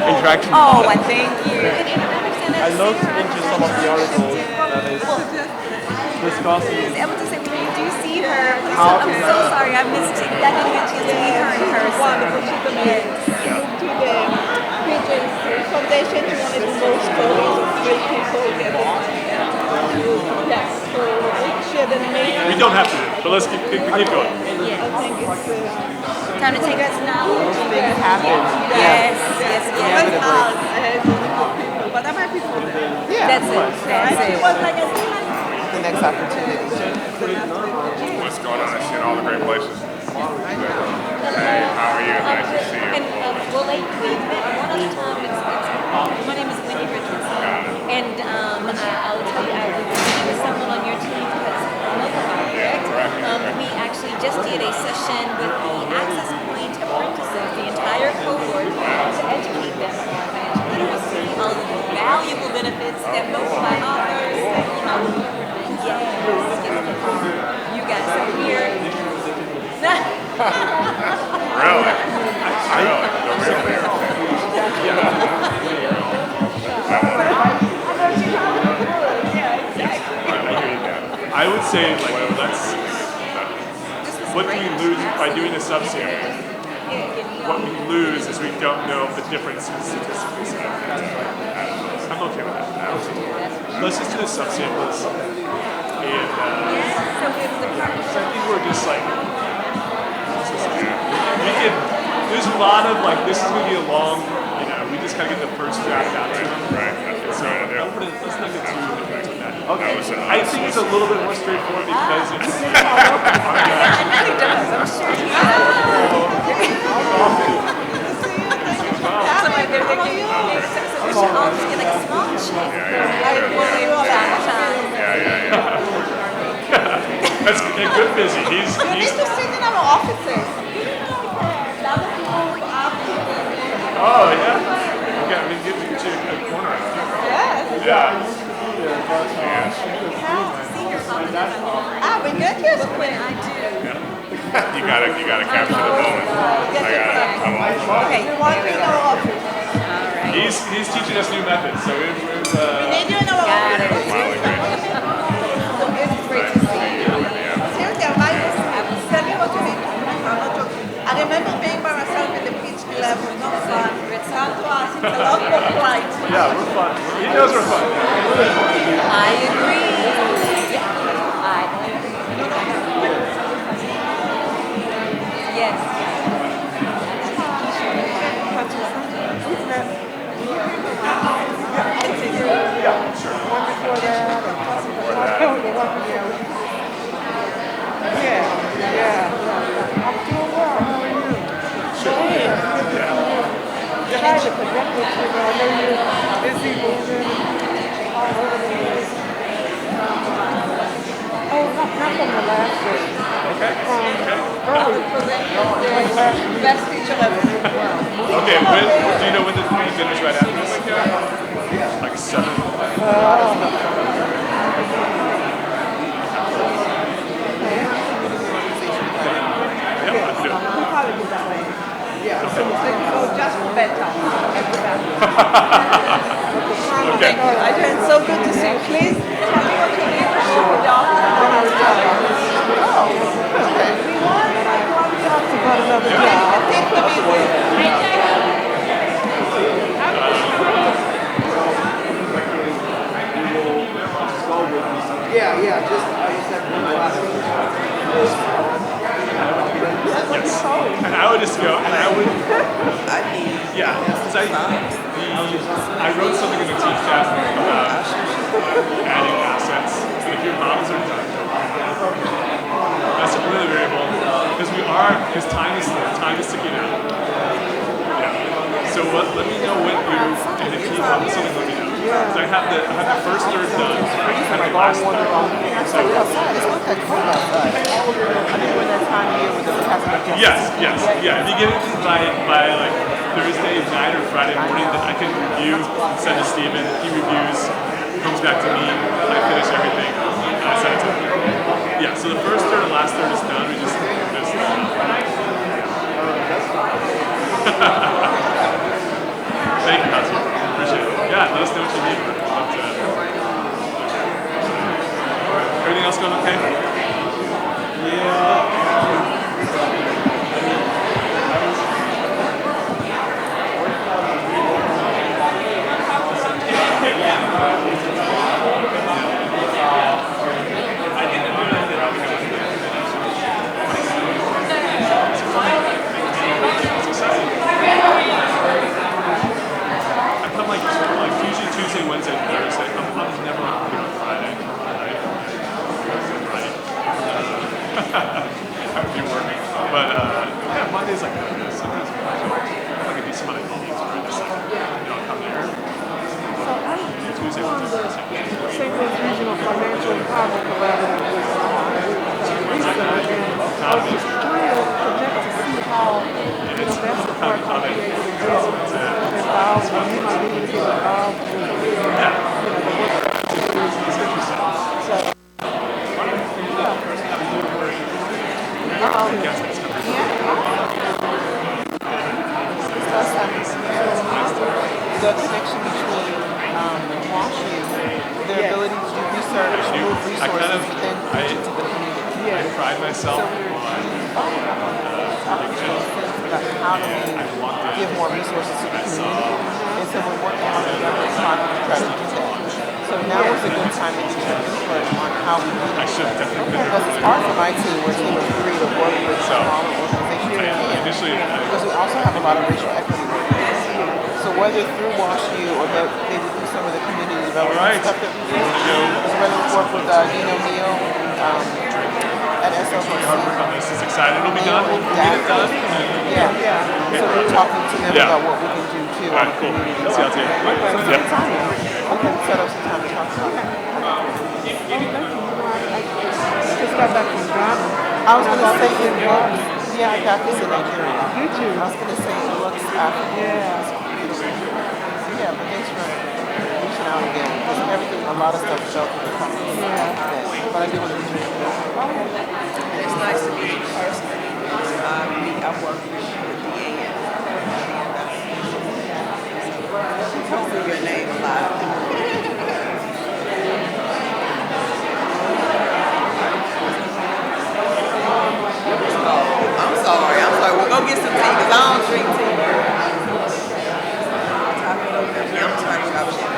interaction. Oh, and thank you. I looked into some of the articles that is discussing. I was able to say, when you do see her, I'm so sorry I missed it. I didn't get a chance to meet her in person. Wonderful. She's amazing. To the PJ's Foundation, she wanted to know stories of great people together. Yes, so she had an amazing... We don't have to, but let's keep going. Yes. I think it's... Time to take us now. Things happen. Yes. But I'm happy for them. Yeah, That's it. She was like a... the next opportunity. What's going on? I see all the great places. Hey, how are you? Nice to see you. And well, like we've met one other time. My name is Wendy Richardson, and I'll tell you, I was meeting with someone on your team because correct. We actually just did a session with the Access Point apprentices, the entire cohort, to educate them on financial literacy, all of the valuable benefits that both my authors, you guys are here. Really? I would say, like, that's what we lose by doing a subsample. What we lose is we don't know the difference in statistically significant. I'm okay with that. Let's just do the subsamples. And so I think we're just like, there's a lot of like, this is going to be a long, we just kind of get the first draft out to them. Right. So let's not get too into that. Okay. I think it's a little bit more straightforward because it's... That's good busy. He's to sit in our offices. Oh, yeah? Okay, we can get you a corner out of it. Yes. Yeah. We get you. You gotta capture the moment. Come on. Okay, we want you in our office. He's teaching us new methods, so We need you in our office. It's great to see you. Seriously, tell me what you mean. I'm not joking. I remember being by myself in the pitch level, not fun. It's hard to us, it's a lot more quiet. Yeah, we're fun. He knows we're fun. I agree. Yes. Yeah, sure. attention. I know you're busy moving all over the place. Oh, not from the last week. Okay. Early. Best teacher ever. Okay, do you know when the dinner's right after this? Like 7. So just for bedtime. Okay. It's so good to see you. Please tell me what you need for your daughter. About another job. Yeah, just I used to Yes. And I would just go, and I would, yeah, because I wrote something in the teach chat about adding assets. And if your models are done, that's really variable because time is ticking out. Yeah. So let me know when and if you want something, let me know. So I have the first third done, and the last third. So yes. If you get it by like Thursday night or Friday morning, then I can review, send to Steven, he reviews, comes back to me, I finish everything, and I send it to him. Yeah, so the first third and last third is done, we just Thank you, Hazu. Appreciate it. Yeah, let us know what you need. Everything else going okay? Yeah. Tuesday, Wednesday, Thursday. I'm never on Friday. Right? I would be working. But yeah, Monday's like sometimes I can do some other meetings where I just come there. Tuesday, Wednesday, Thursday. St. Louis Regional Financial Empowerment Collaborative was I was just trying to connect to see how that's the part how to be able to get involved when you might be able to get involved with the connection between WashU, their ability to do research, move resources within each of the community. I pride myself on how do we give more resources to the community, and so we're working on another project to try to do that. So now is a good time to get your input on how we do that. Because it's hard for my team, we're team of 3 to work with smaller organizations, because we also have a lot of racial equity work. So whether through WashU or maybe through some of the community development stuff that we do, so whether we work with Nino Neal at SLPC. This is exciting. It'll be done. We'll get it done. Yeah. So we're talking to them about what we can do too on the community. See how it's going. So it's a good time now. We can set up some time to talk about that. just got back from Ghana. I was going to say it looks, I got this in Nigeria. Did you? I was going to say it looks African. Yeah, but thanks for reaching out again. Because everything, a lot of stuff felt in the company. But I do want to reach out. It's nice to meet you personally. I've worked with you at the end. She told me your name a lot. I'm sorry. We'll go get some tea because I don't drink tea. I'm trying to drop shit.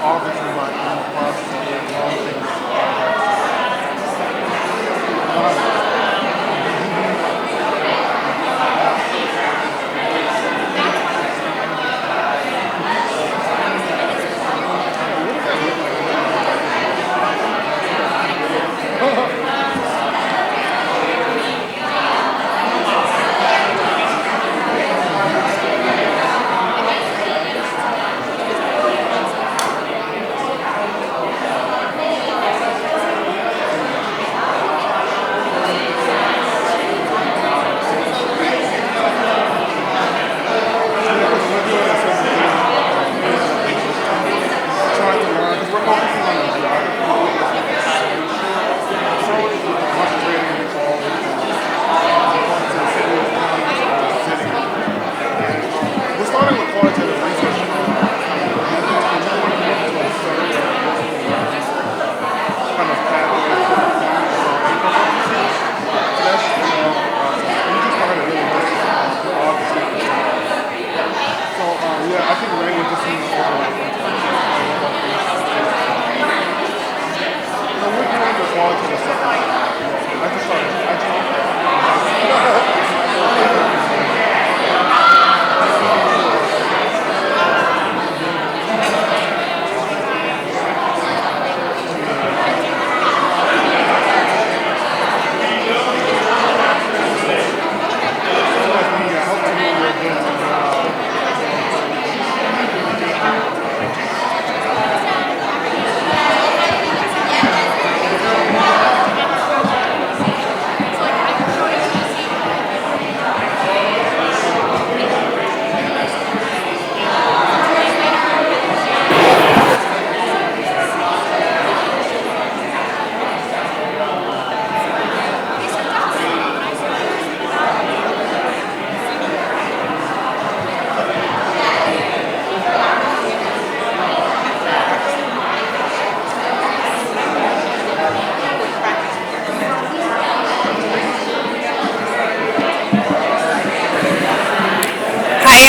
obviously like in the process of doing a lot of things.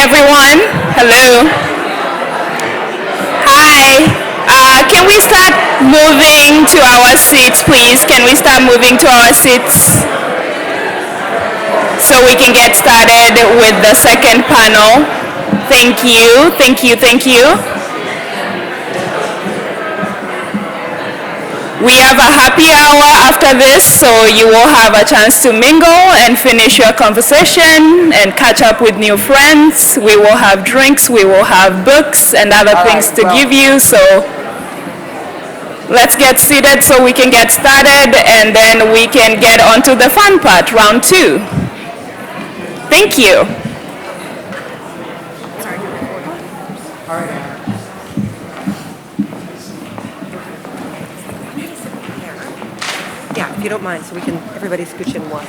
Everyone, hello. Hi. Can we start moving to our seats, please? Can we start moving to our seats so we can get started with the second panel? Thank you, thank you, thank you. We have a happy hour after this, so you will have a chance to mingle and finish your conversation and catch up with new friends. We will have drinks, we will have books and other things to give you, so let's get seated so we can get started and then we can get on to the fun part, round 2. Thank you. Yeah, if you don't mind, so we can, everybody scooch in one.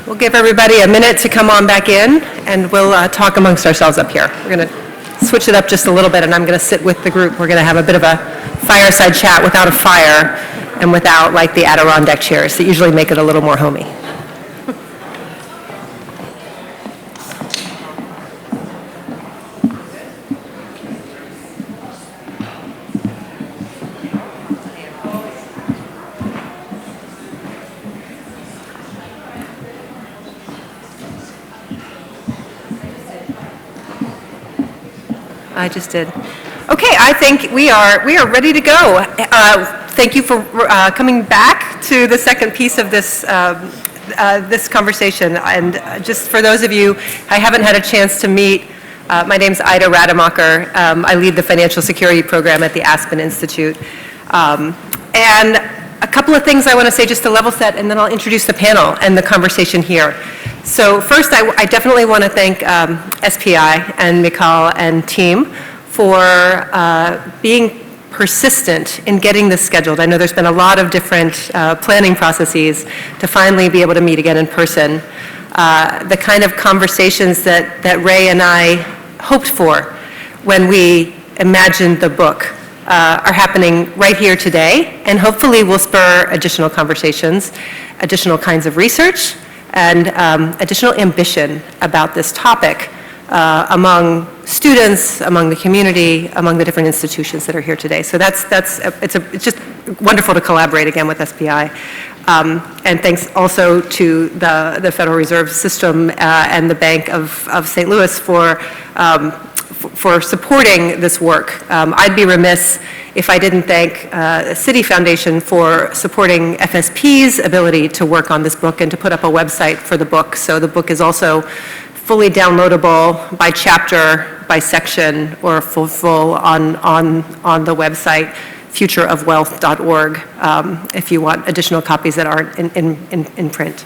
We'll give everybody a minute to come on back in, and we'll talk amongst ourselves up here. We're going to switch it up just a little bit, and I'm going to sit with the group. We're going to have a bit of a fireside chat without a fire and without, like, the Adirondack chairs that usually make it a little more homey. I just did. Okay, I think we are ready to go. Thank you for coming back to the second piece of this this conversation. And just for those of you I haven't had a chance to meet, my name's Ida Rademacher. I lead the Financial Security Program at the Aspen Institute. And a couple of things I want to say just to level set, and then I'll introduce the panel and the conversation here. So first, I definitely want to thank SPI and Mikal and team for being persistent in getting this scheduled. I know there's been a lot of different planning processes to finally be able to meet again in person. The kind of conversations that Ray and I hoped for when we imagined the book are happening right here today, and hopefully will spur additional conversations, additional kinds of research, and additional ambition about this topic among students, among the community, among the different institutions that are here today. So it's just wonderful to collaborate again with SPI. And thanks also to the Federal Reserve System and the Bank of St. Louis for supporting this work. I'd be remiss if I didn't thank City Foundation for supporting FSP's ability to work on this book and to put up a website for the book. So the book is also fully downloadable by chapter, by section, or full on the website, futureofwealth.org, if you want additional copies that aren't in print.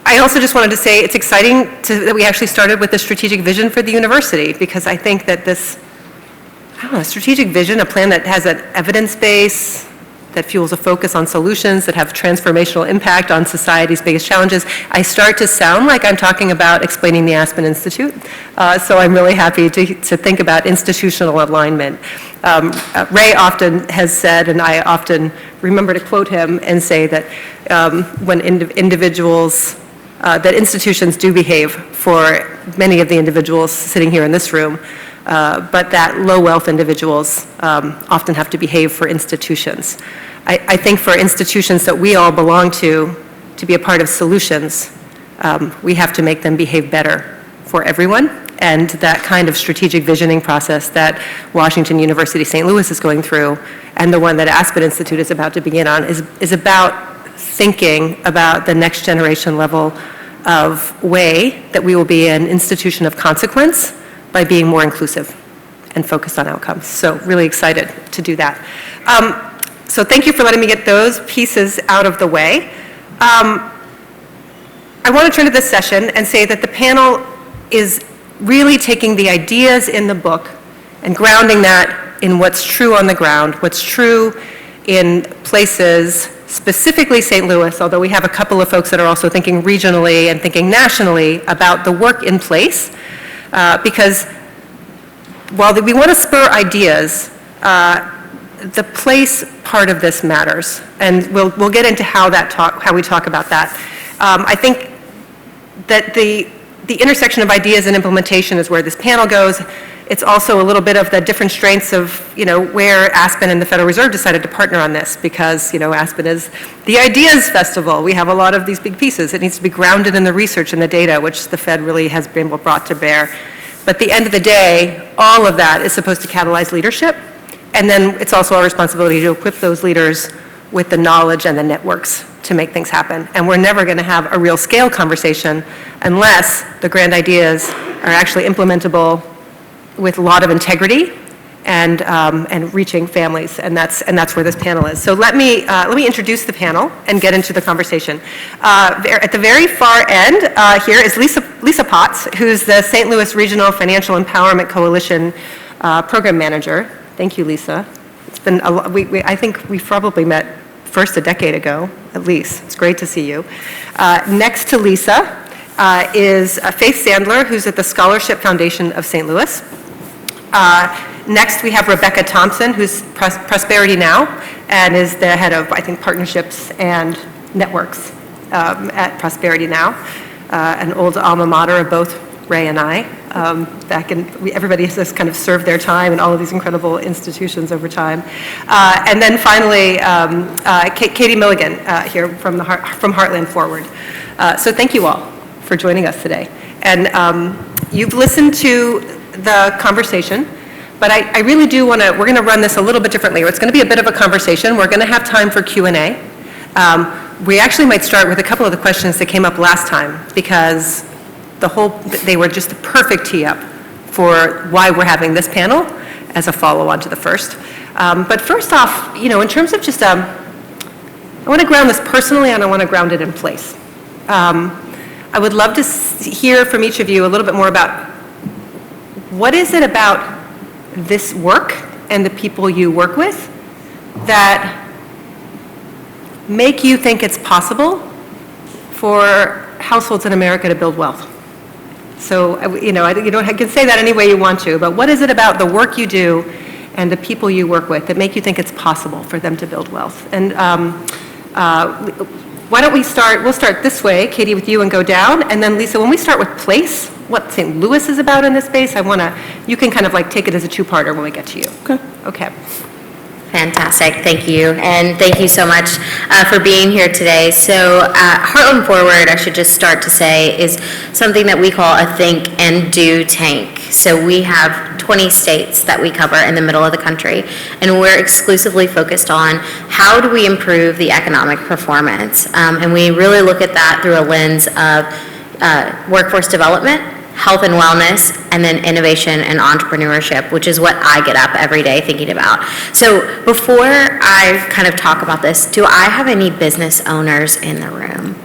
I also just wanted to say it's exciting that we actually started with the strategic vision for the university, because I think that this, strategic vision, a plan that has an evidence base, that fuels a focus on solutions that have transformational impact on society's biggest challenges. I start to sound like I'm talking about explaining the Aspen Institute, so I'm really happy to think about institutional alignment. Ray often has said, and I often remember to quote him and say that when individuals, that institutions do behave for many of the individuals sitting here in this room, but that low-wealth individuals often have to behave for institutions. I think for institutions that we all belong to be a part of solutions, we have to make them behave better for everyone, and that kind of strategic visioning process that Washington University St. Louis is going through, and the one that Aspen Institute is about to begin on, is about thinking about the next generation level of way that we will be an institution of consequence by being more inclusive and focused on outcomes. So really excited to do that. So thank you for letting me get those pieces out of the way. I want to turn to this session and say that the panel is really taking the ideas in the book and grounding that in what's true on the ground, what's true in places, specifically St. Louis, although we have a couple of folks that are also thinking regionally and thinking nationally about the work in place. Because while we want to spur ideas, the place part of this matters, and we'll get into how we talk about that. I think that the intersection of ideas and implementation is where this panel goes. It's also a little bit of the different strengths of where Aspen and the Federal Reserve decided to partner on this, because Aspen is the Ideas Festival. We have a lot of these big pieces. It needs to be grounded in the research and the data, which the Fed really has been brought to bear. But at the end of the day, all of that is supposed to catalyze leadership, and then it's also our responsibility to equip those leaders with the knowledge and the networks to make things happen. And we're never going to have a real scale conversation unless the grand ideas are actually implementable with a lot of integrity and reaching families, and that's where this panel is. So let me introduce the panel and get into the conversation. At the very far end here is Lisa Potts, who's the St. Louis Regional Financial Empowerment Coalition Program Manager. Thank you, Lisa. It's been I think we probably met first a decade ago, at least. It's great to see you. Next to Lisa is Faith Sandler, who's at the Scholarship Foundation of St. Louis. Next, we have Rebecca Thompson, who's Prosperity Now, and is the head of, I think, partnerships and networks at Prosperity Now, an old alma mater of both Ray and I. Everybody has just kind of served their time in all of these incredible institutions over time. And then finally, Katie Milligan here from Heartland Forward. So thank you all for joining us today. And you've listened to the conversation, but I really do want to, we're going to run this a little bit differently. It's going to be a bit of a conversation. We're going to have time for Q&A. We actually might start with a couple of the questions that came up last time, because they were just a perfect tee up for why we're having this panel as a follow-on to the first. But first off, in terms of just, I want to ground this personally, and I want to ground it in place. I would love to hear from each of you a little bit more about what is it about this work and the people you work with that make you think it's possible for households in America to build wealth? So, you know, you can say that any way you want to, but what is it about the work you do and the people you work with that make you think it's possible for them to build wealth? And why don't we'll start this way, Katie, with you, and go down, and then Lisa, when we start with place, what St. Louis is about in this space, you can kind of like take it as a two-parter when we get to you. Okay. Fantastic, thank you. And thank you so much for being here today. So Heartland Forward, I should just start to say, is something that we call a think and do tank. So we have 20 states that we cover in the middle of the country, and we're exclusively focused on how do we improve the economic performance. And we really look at that through a lens of workforce development, health and wellness, and then innovation and entrepreneurship, which is what I get up every day thinking about. So before I kind of talk about this, do I have any business owners in the room?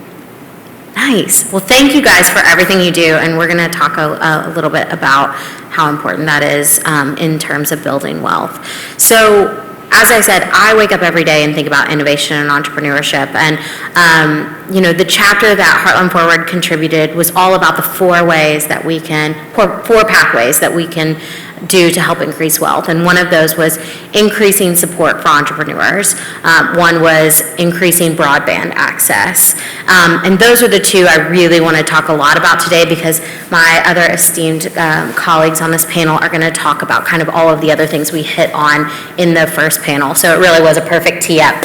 Nice. Well, thank you guys for everything you do, and we're going to talk a little bit about how important that is in terms of building wealth. So as I said, I wake up every day and think about innovation and entrepreneurship. And, you know, the chapter that Heartland Forward contributed was all about the four pathways that we can do to help increase wealth. And one of those was increasing support for entrepreneurs. One was increasing broadband access. And those are the two I really want to talk a lot about today, because my other esteemed colleagues on this panel are going to talk about kind of all of the other things we hit on in the first panel. So it really was a perfect tee up.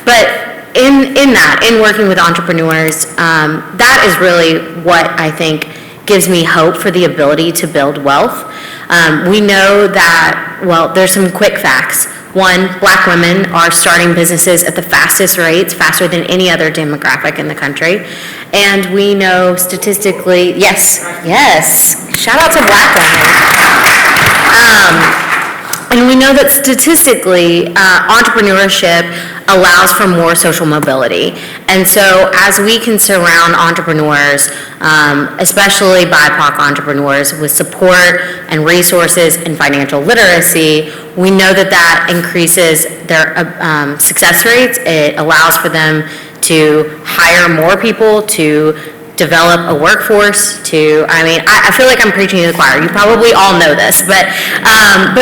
But in working with entrepreneurs, that is really what I think gives me hope for the ability to build wealth. We know that, well, there's some quick facts. One, Black women are starting businesses at the fastest rates, faster than any other demographic in the country. And we know statistically, yes, shout out to Black women. And we know that statistically, entrepreneurship allows for more social mobility. And so as we can surround entrepreneurs, especially BIPOC entrepreneurs, with support and resources and financial literacy, we know that that increases their success rates. It allows for them to hire more people, to develop a workforce, I feel like I'm preaching to the choir. You probably all know this, but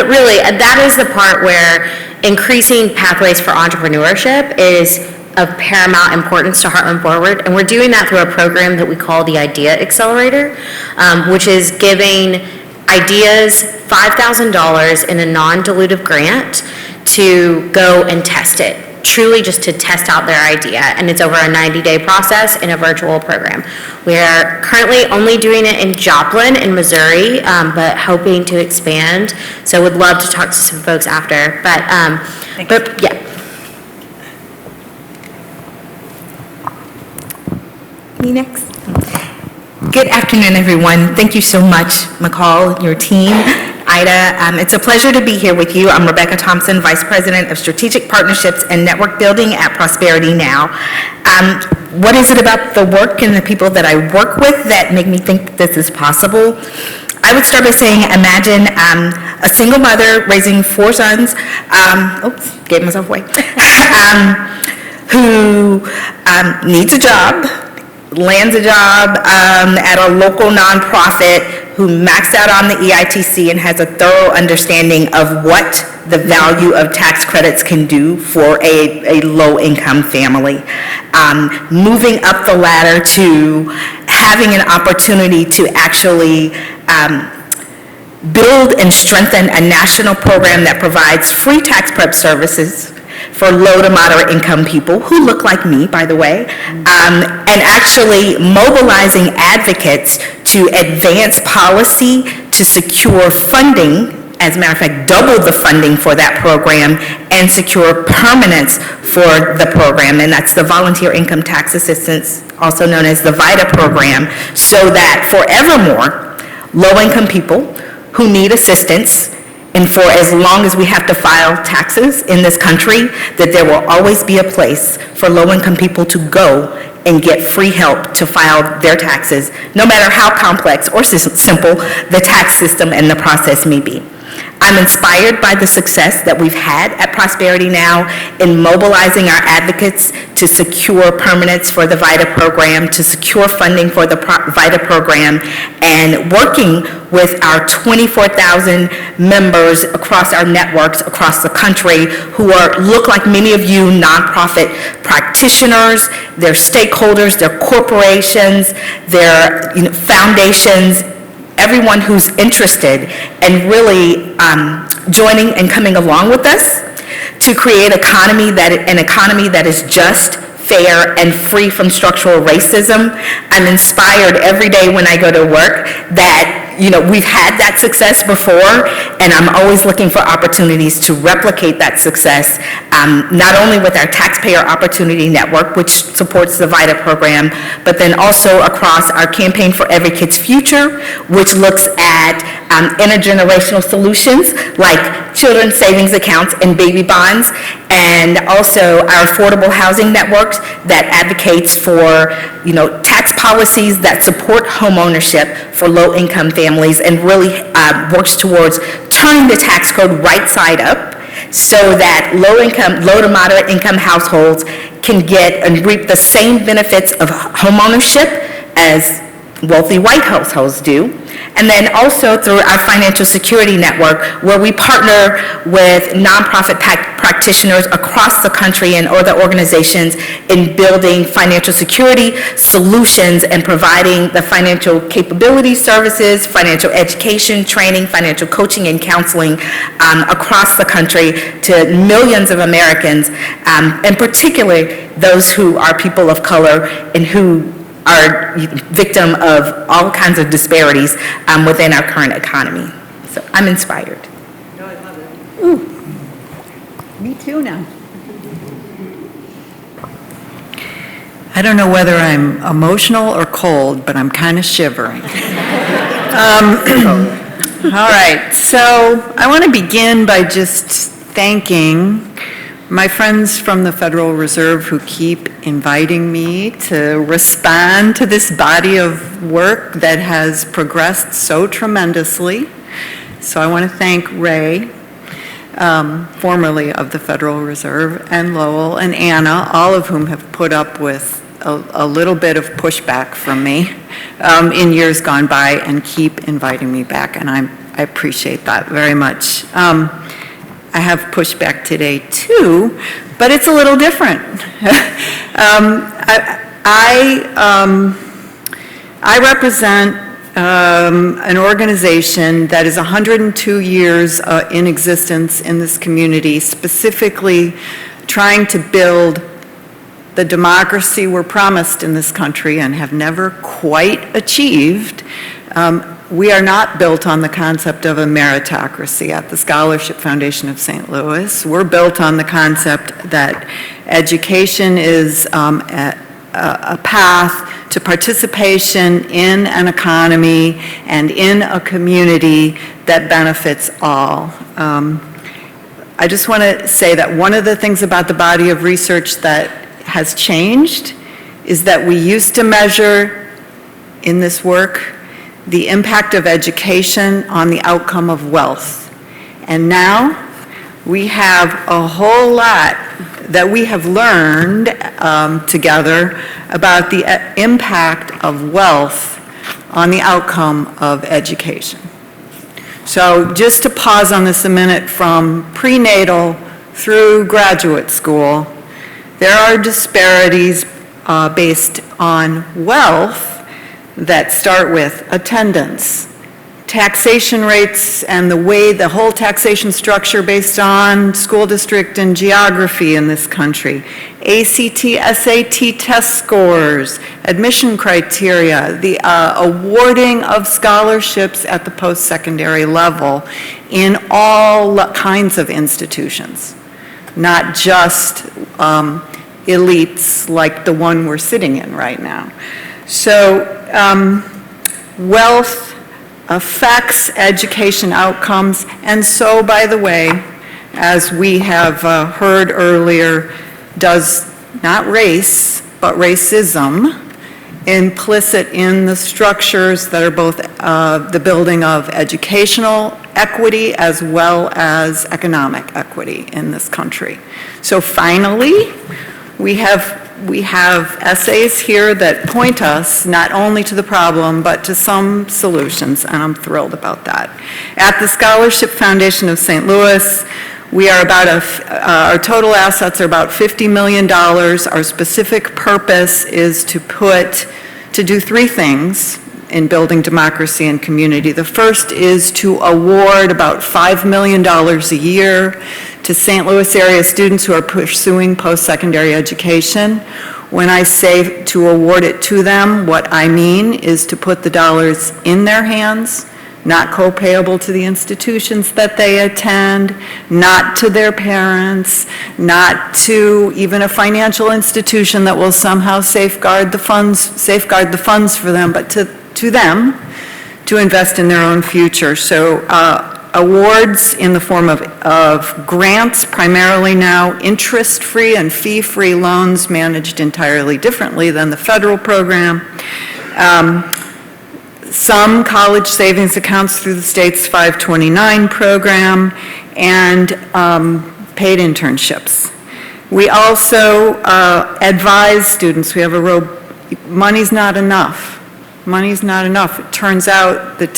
really, that is the part where increasing pathways for entrepreneurship is of paramount importance to Heartland Forward, and we're doing that through a program that we call the Idea Accelerator, which is giving ideas $5,000 in a non-dilutive grant to go and test it. Truly just to test out their idea, and it's over a 90-day process in a virtual program. We're currently only doing it in Joplin in Missouri, but hoping to expand. So would love to talk to some folks after, but yeah. Me next. Good afternoon, everyone. Thank you so much, McCall, your team. Ida, it's a pleasure to be here with you. I'm Rebecca Thompson, Vice President of Strategic Partnerships and Network Building at Prosperity Now. What is it about the work and the people that I work with that make me think this is possible? I would start by saying, imagine a single mother raising 4 sons, gave myself away, who needs a job, lands a job at a local nonprofit, who maxed out on the EITC and has a thorough understanding of what the value of tax credits can do for a low-income family. Moving up the ladder to having an opportunity to actually build and strengthen a national program that provides free tax prep services for low to moderate income people who look like me, by the way, and actually mobilizing advocates to advance policy to secure funding, as a matter of fact, double the funding for that program and secure permanence for the program, and that's the Volunteer Income Tax Assistance, also known as the VITA program, so that forevermore, low-income people who need assistance, and for as long as we have to file taxes in this country, that there will always be a place for low-income people to go and get free help to file their taxes, no matter how complex or simple the tax system and the process may be. I'm inspired by the success that we've had at Prosperity Now in mobilizing our advocates to secure permanence for the VITA program, to secure funding for the VITA program, and working with our 24,000 members across our networks across the country who look like many of you nonprofit practitioners, their stakeholders, their corporations, their foundations, everyone who's interested and really joining and coming along with us to create an economy that is just, fair, and free from structural racism. I'm inspired every day when I go to work that we've had that success before, and I'm always looking for opportunities to replicate that success, not only with our Taxpayer Opportunity Network, which supports the VITA program, but then also across our Campaign for Every Kid's Future, which looks at intergenerational solutions like children's savings accounts and baby bonds, and also our Affordable Housing Networks that advocates for tax policies that support home ownership for low-income families and really works towards turning the tax code right side up so that low to moderate income households can get and reap the same benefits of home ownership as wealthy white households do. And then also through our Financial Security Network, where we partner with nonprofit practitioners across the country and other organizations in building financial security solutions and providing the financial capability services, financial education, training, financial coaching and counseling across the country to millions of Americans, and particularly those who are people of color and who are victim of all kinds of disparities within our current economy. So I'm inspired. No, I love it. Ooh, me too now. I don't know whether I'm emotional or cold, but I'm kind of shivering. All right, so I want to begin by just thanking my friends from the Federal Reserve who keep inviting me to respond to this body of work that has progressed so tremendously. So I want to thank Ray, formerly of the Federal Reserve, and Lowell and Anna, all of whom have put up with a little bit of pushback from me in years gone by and keep inviting me back, and I appreciate that very much. I have pushback today too, but it's a little different. I represent an organization that is 102 years in existence in this community, specifically trying to build the democracy we're promised in this country and have never quite achieved. We are not built on the concept of a meritocracy at the Scholarship Foundation of St. Louis. We're built on the concept that education is a path to participation in an economy and in a community that benefits all. I just want to say that one of the things about the body of research that has changed is that we used to measure in this work the impact of education on the outcome of wealth. And now we have a whole lot that we have learned together about the impact of wealth on the outcome of education. So just to pause on this a minute, from prenatal through graduate school, there are disparities based on wealth that start with attendance, taxation rates, and the way the whole taxation structure based on school district and geography in this country, ACT, SAT test scores, admission criteria, the awarding of scholarships at the post-secondary level in all kinds of institutions, not just elites like the one we're sitting in right now. So wealth affects education outcomes, and so, by the way, as we have heard earlier, does not race, but racism. implicit in the structures that are both the building of educational equity as well as economic equity in this country. So finally, we have essays here that point us not only to the problem, but to some solutions, and I'm thrilled about that. At the Scholarship Foundation of St. Louis, we are our total assets are about $50 million. Our specific purpose is to do three things in building democracy and community. The first is to award about $5 million a year to St. Louis area students who are pursuing post-secondary education. When I say to award it to them, what I mean is to put the dollars in their hands, not co-payable to the institutions that they attend, not to their parents, not to even a financial institution that will somehow safeguard the funds for them, but to them to invest in their own future. So awards in the form of grants, primarily now interest-free and fee-free loans managed entirely differently than the federal program. Some college savings accounts through the state's 529 program, and paid internships. We also advise students. We have money's not enough. Money's not enough. It turns out that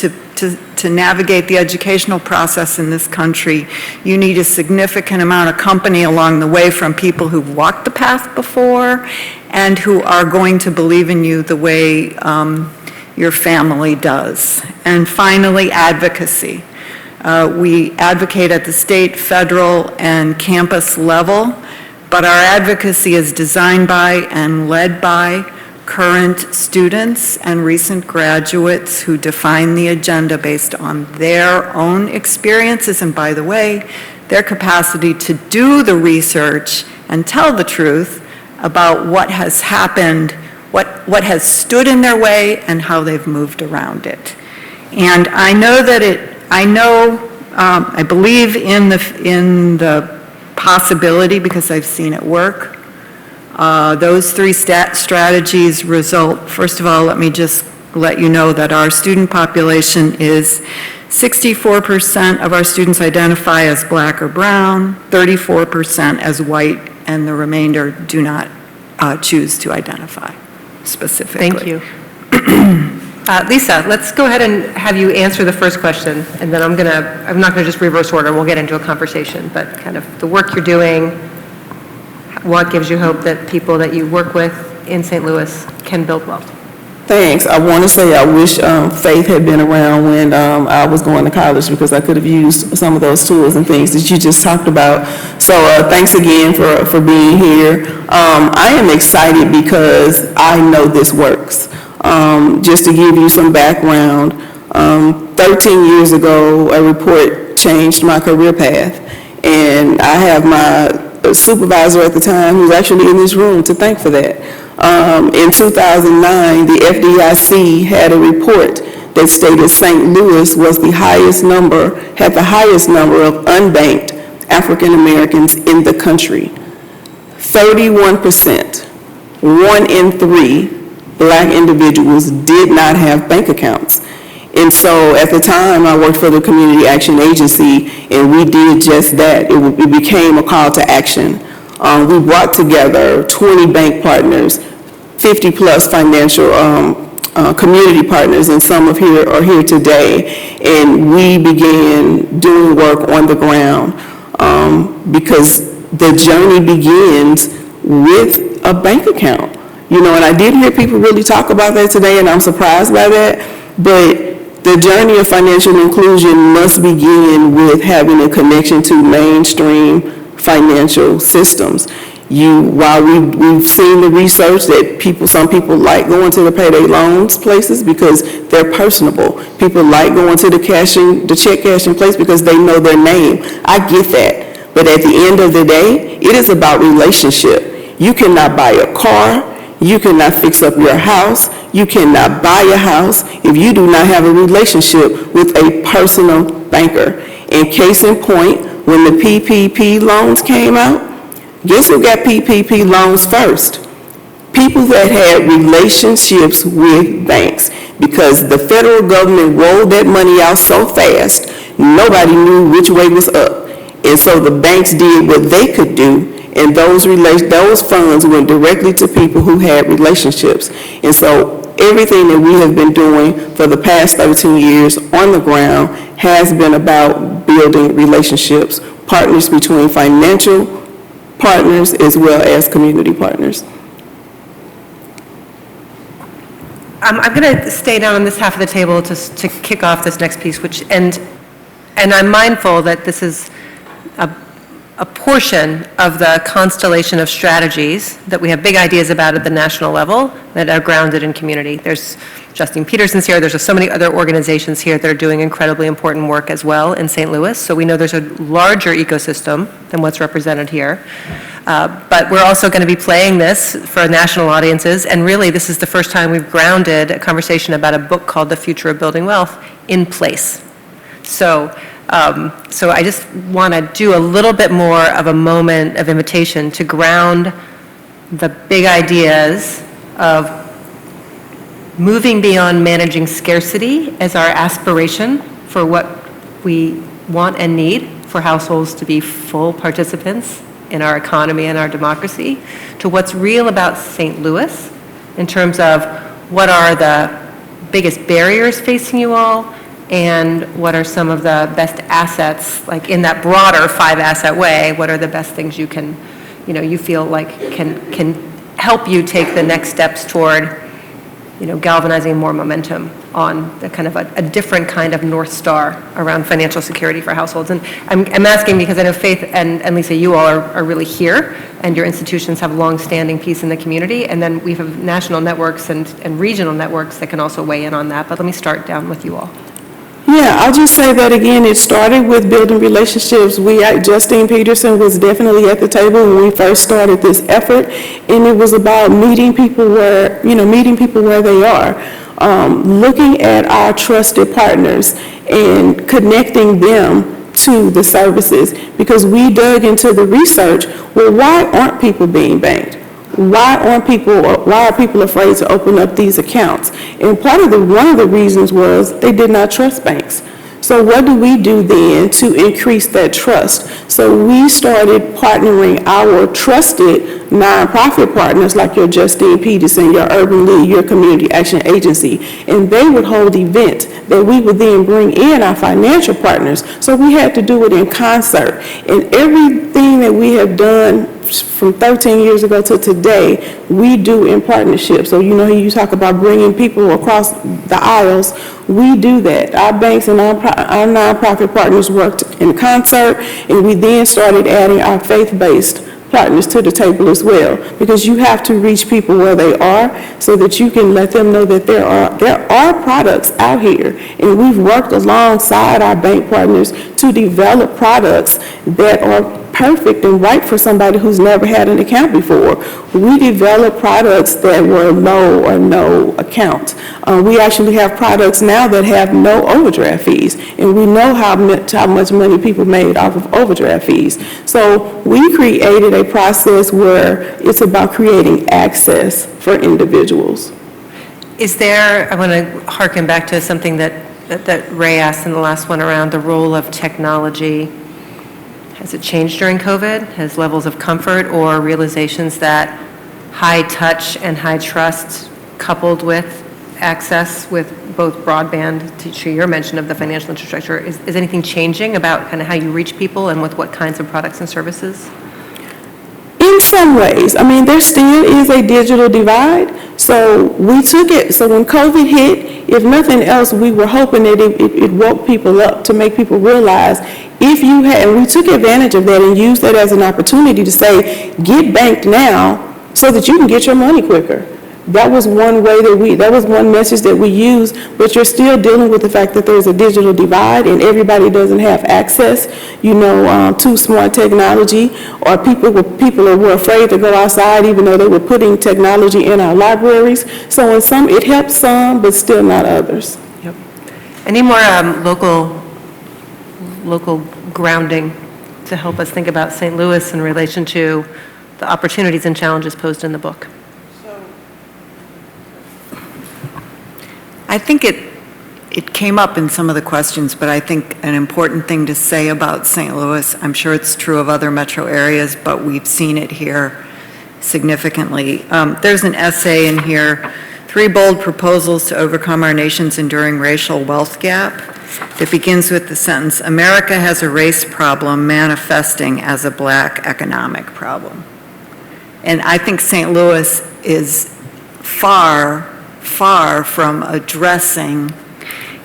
to navigate the educational process in this country, you need a significant amount of company along the way from people who've walked the path before and who are going to believe in you the way your family does. And finally, advocacy. We advocate at the state, federal, and campus level, but our advocacy is designed by and led by current students and recent graduates who define the agenda based on their own experiences, and by the way, their capacity to do the research and tell the truth about what has happened, what has stood in their way, and how they've moved around it. And I believe in the possibility, because I've seen it work. Those three strategies result, first of all, let me just let you know that our student population is 64% of our students identify as black or brown, 34% as white, and the remainder do not choose to identify specifically. Thank you. Lisa, let's go ahead and have you answer the first question, and then I'm not going to just reverse order. We'll get into a conversation, but kind of the work you're doing, what gives you hope that people that you work with in St. Louis can build wealth? Thanks. I want to say I wish Faith had been around when I was going to college, because I could have used some of those tools and things that you just talked about. So thanks again for being here. I am excited because I know this works. Just to give you some background, 13 years ago, a report changed my career path, and I have my supervisor at the time, who's actually in this room, to thank for that. In 2009, the FDIC had a report that stated St. Louis was had the highest number of unbanked African Americans in the country. 31%, 1 in 3 black individuals did not have bank accounts. And so at the time, I worked for the Community Action Agency, and we did just that. It became a call to action. We brought together 20 bank partners, 50-plus financial community partners, and some are here today. And we began doing work on the ground because the journey begins with a bank account. And I did hear people really talk about that today, and I'm surprised by that. But the journey of financial inclusion must begin with having a connection to mainstream financial systems. While we've seen the research that some people like going to the payday loans places because they're personable. People like going to the check cashing place because they know their name. I get that. But at the end of the day, it is about relationship. You cannot buy a car. You cannot fix up your house. You cannot buy a house if you do not have a relationship with a personal banker. And case in point, when the PPP loans came out, guess who got PPP loans first? people that had relationships with banks, because the federal government rolled that money out so fast, nobody knew which way was up. And so the banks did what they could do, and those funds went directly to people who had relationships. And so everything that we have been doing for the past 13 years on the ground has been about building relationships, partners between financial partners as well as community partners. I'm going to stay down on this half of the table to kick off this next piece, and I'm mindful that this is a portion of the constellation of strategies that we have big ideas about at the national level that are grounded in community. There's Justine Peterson's here. There's so many other organizations here that are doing incredibly important work as well in St. Louis. So we know there's a larger ecosystem than what's represented here. But we're also going to be playing this for national audiences. And really, this is the first time we've grounded a conversation about a book called The Future of Building Wealth in place. So I just want to do a little bit more of a moment of invitation to ground the big ideas of moving beyond managing scarcity as our aspiration for what we want and need for households to be full participants in our economy and our democracy, to what's real about St. Louis in terms of what are the biggest barriers facing you all, and what are some of the best assets, like in that broader 5-asset way, what are the best things you can, you feel like can help you take the next steps toward, galvanizing more momentum on the kind of a different kind of North Star around financial security for households. And I'm asking because I know Faith and Lisa, you all are really here, and your institutions have long-standing piece in the community, and then we have national networks and regional networks that can also weigh in on that. But let me start down with you all. Yeah, I'll just say that again, it started with building relationships. Justine Peterson was definitely at the table when we first started this effort, and it was about meeting people where they are, looking at our trusted partners and connecting them to the services, because we dug into the research. Well, why aren't people being banked? Why are people afraid to open up these accounts? And one of the reasons was they did not trust banks. So what do we do then to increase that trust? So we started partnering our trusted nonprofit partners like your Justine Peterson, your Urban League, your Community Action Agency, and they would hold events that we would then bring in our financial partners. So we had to do it in concert. And everything that we have done from 13 years ago to today, we do in partnership. So you talk about bringing people across the aisles, we do that. Our banks and our nonprofit partners worked in concert, and we then started adding our faith-based partners to the table as well, because you have to reach people where they are so that you can let them know that there are products out here, and we've worked alongside our bank partners to develop products that are perfect and right for somebody who's never had an account before. We develop products that were low or no account. We actually have products now that have no overdraft fees, and we know how much money people made off of overdraft fees. So we created a process where it's about creating access for individuals. I want to harken back to something that Ray asked in the last one around the role of technology. Has it changed during COVID? Has levels of comfort or realizations that high touch and high trust coupled with access with both broadband, to your mention of the financial infrastructure, is anything changing about kind of how you reach people and with what kinds of products and services? In some ways. I mean, there still is a digital divide. So we took it. So when COVID hit, if nothing else, we were hoping that it woke people up to make people realize and we took advantage of that and used that as an opportunity to say, get banked now so that you can get your money quicker. That was one way that was one message that we used, but you're still dealing with the fact that there's a digital divide and everybody doesn't have access, to smart technology, or people were afraid to go outside even though they were putting technology in our libraries. So it helps some, but still not others. Yep. Any more local grounding to help us think about St. Louis in relation to the opportunities and challenges posed in the book? So I think it came up in some of the questions, but I think an important thing to say about St. Louis, I'm sure it's true of other metro areas, but we've seen it here significantly. There's an essay in here, 3 bold proposals to overcome our nation's enduring racial wealth gap. It begins with the sentence, America has a race problem manifesting as a black economic problem. And I think St. Louis is far, far from addressing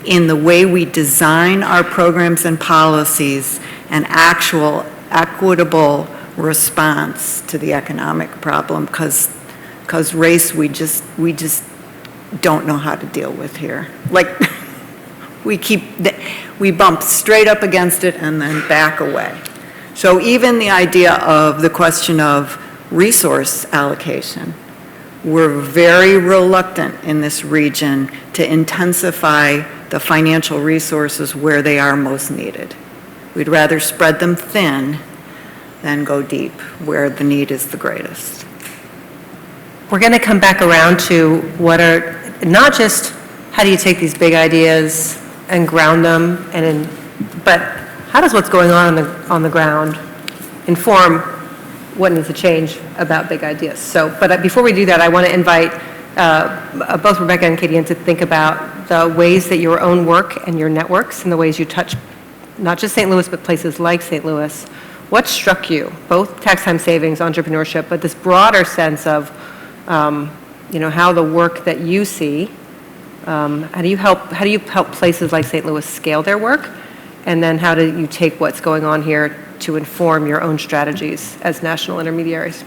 in the way we design our programs and policies an actual equitable response to the economic problem, because race we just don't know how to deal with here. Like we bump straight up against it and then back away. So even the idea of the question of resource allocation, we're very reluctant in this region to intensify the financial resources where they are most needed. We'd rather spread them thin than go deep where the need is the greatest. We're going to come back around to what are, not just how do you take these big ideas and ground them, but how does what's going on the ground inform what needs to change about big ideas? So, but before we do that, I want to invite both Rebecca and Katie in to think about the ways that your own work and your networks and the ways you touch not just St. Louis, but places like St. Louis. What struck you, both tax time savings, entrepreneurship, but this broader sense of how the work that you see, how do you help places like St. Louis scale their work? And then how do you take what's going on here to inform your own strategies as national intermediaries?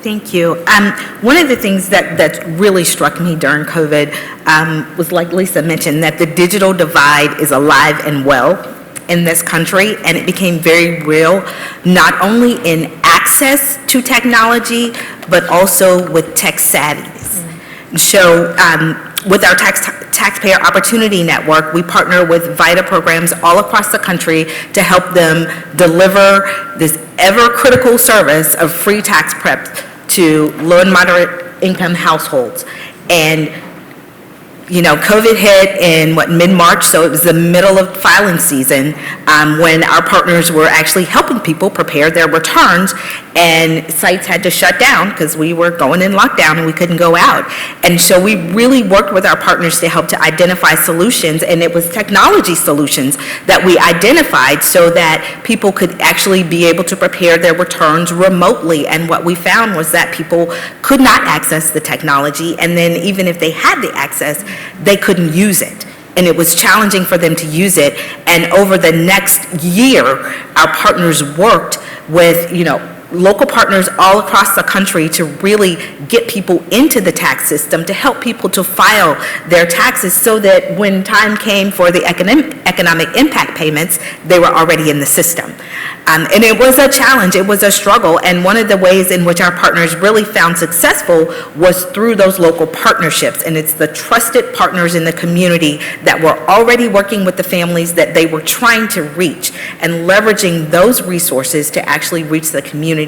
Thank you. One of the things that really struck me during COVID was, like Lisa mentioned, that the digital divide is alive and well in this country, and it became very real, not only in access to technology, but also with tech savviness. So with our Taxpayer Opportunity Network, we partner with VITA programs all across the country to help them deliver this ever-critical service of free tax prep to low and moderate income households. And COVID hit in mid-March, so it was the middle of filing season when our partners were actually helping people prepare their returns, and sites had to shut down because we were going in lockdown and we couldn't go out. And so we really worked with our partners to help to identify solutions, and it was technology solutions that we identified so that people could actually be able to prepare their returns remotely. And what we found was that people could not access the technology, and then even if they had the access, they couldn't use it. And it was challenging for them to use it. And over the next year, our partners worked with, local partners all across the country to really get people into the tax system, to help people to file their taxes so that when time came for the economic impact payments, they were already in the system. And it was a challenge, it was a struggle, and one of the ways in which our partners really found successful was through those local partnerships. And it's the trusted partners in the community that were already working with the families that they were trying to reach, and leveraging those resources to actually reach the communities